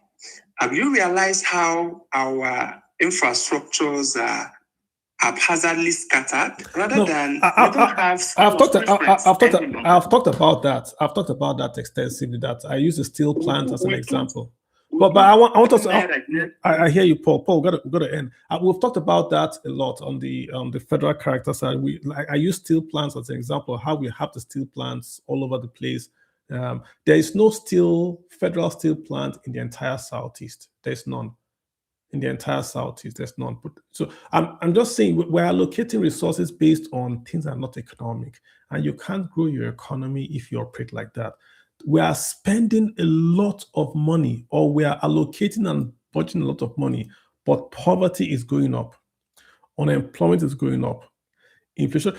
have you realized how our infrastructures are haphazardly scattered rather than I've talked about that. I've talked about that extensively. That I use the steel plant as an example. But I want us. I hear you, Paul. Paul, got to end. We've talked about that a lot on the federal character side. I use steel plants as an example of how we have the steel plants all over the place. There is no federal steel plant in the entire Southeast. There's none. In the entire Southeast, there's none. So I'm just saying we're allocating resources based on things that are not economic, and you can't grow your economy if you operate like that. We are spending a lot of money, or we are allocating and budgeting a lot of money, but poverty is going up, unemployment is going up, inflation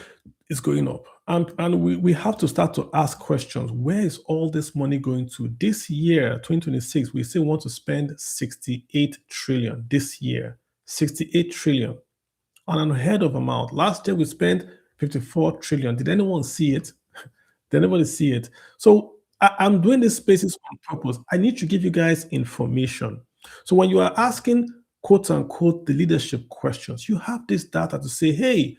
is going up, and we have to start to ask questions. Where is all this money going to? This year, 2026, we still want to spend 68 trillion this year. 68 trillion on an unheard of amount. Last year we spent 54 trillion. Did anyone see it? Did anybody see it? So I'm doing this spaces on purpose. I need to give you guys information. So when you are asking, quote unquote, the leadership questions, you have this data to say, hey,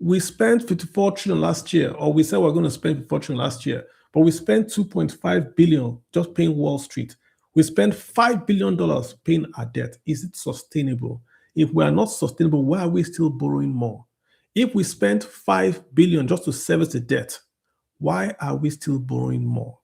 we spent 54 trillion last year, or we said we're going to spend 54 trillion last year, but we spent 2.5 billion just paying Wall Street. We spent $5 billion paying our debt. Is it sustainable? If we are not sustainable, why are we still borrowing more? If we spent 5 billion just to service the debt, why are we still borrowing more?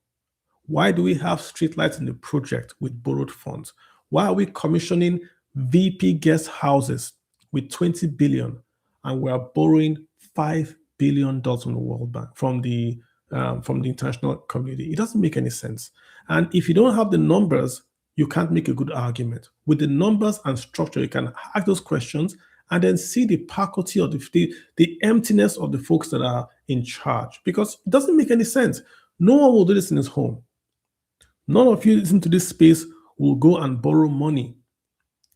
Why do we have streetlights in the project with borrowed funds? Why are we commissioning VP guest houses with 20 billion and we are borrowing $5 billion from the World Bank, from the international community? It doesn't make any sense. And if you don't have the numbers, you can't make a good argument. With the numbers and structure, you can ask those questions and then see the faculty or the emptiness of the folks that are in charge, because it doesn't make any sense. No one will do this in his home. None of you listen to this space will go and borrow money.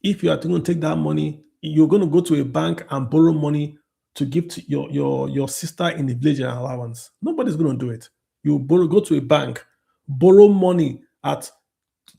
If you are going to take that money, you're going to go to a bank and borrow money to give to your sister in the village an allowance. Nobody's going to do it. You go to a bank, borrow money at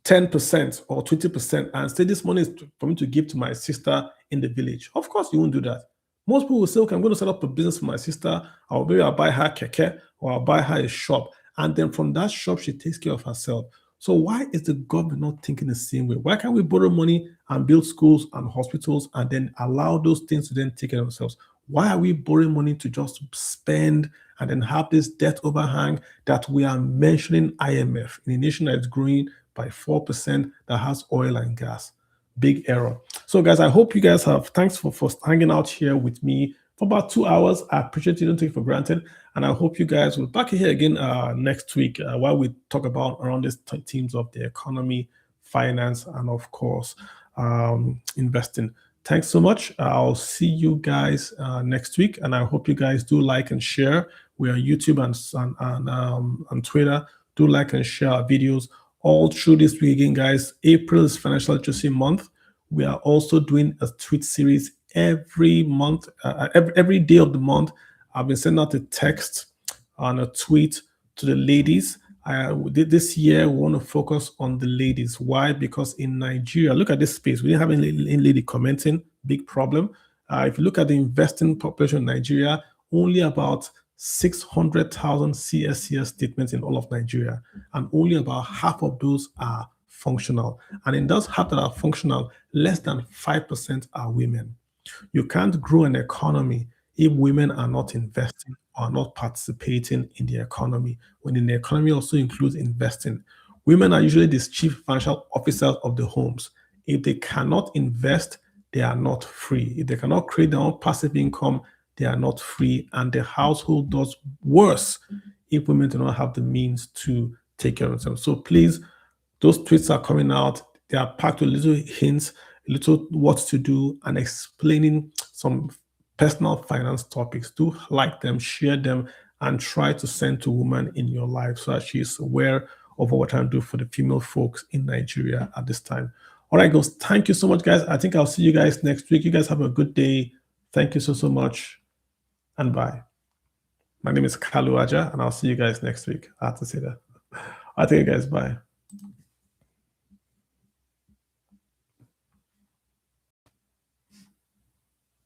10% or 20% and say this money is for me to give to my sister in the village. Of course, you won't do that. Most people will say, okay, I'm going to set up a business for my sister, or maybe I'll buy her keke, or I'll buy her a shop. And then from that shop, she takes care of herself. So why is the government not thinking the same way? Why can't we borrow money and build schools and hospitals and then allow those things to then take care of themselves? Why are we borrowing money to just spend and then have this debt overhang that we are mentioning IMF in a nation that is growing by 4% that has oil and gas? Big error. So guys, I hope you guys thanks for hanging out here with me for about 2 hours. I appreciate you, don't take it for granted. And I hope you guys will be back here again next week while we talk about around these themes of the economy, finance, and of course, investing. Thanks so much. I'll see you guys next week. And I hope you guys do like and share. We are YouTube and Twitter. Do like and share our videos all through this week again, guys. April is Financial Literacy Month. We are also doing a tweet series every month, every day of the month. I've been sending out a text and a tweet to the ladies. This year, we want to focus on the ladies. Why? Because in Nigeria, look at this space. We didn't have any lady commenting. Big problem. If you look at the investing population in Nigeria, only about 600,000 CSCS statements in all of Nigeria, and only about half of those are functional. And in those half that are functional, less than 5% are women. You can't grow an economy if women are not investing or not participating in the economy, when the economy also includes investing. Women are usually the chief financial officers of the homes. If they cannot invest, they are not free. If they cannot create their own passive income, they are not free, and the household does worse if women do not have the means to take care of themselves. So please, those tweets are coming out. They are packed with little hints, little what to do, and explaining some personal finance topics. Do like them, share them, and try to send to women in your life so that she's aware of what we're trying to do for the female folks in Nigeria at this time. All right, guys. Thank you so much, guys. I think I'll see you guys next week. You guys have a good day. Thank you so much. And bye. My name is Kalu Aja, and I'll see you guys next week. I have to say that. I think you guys bye.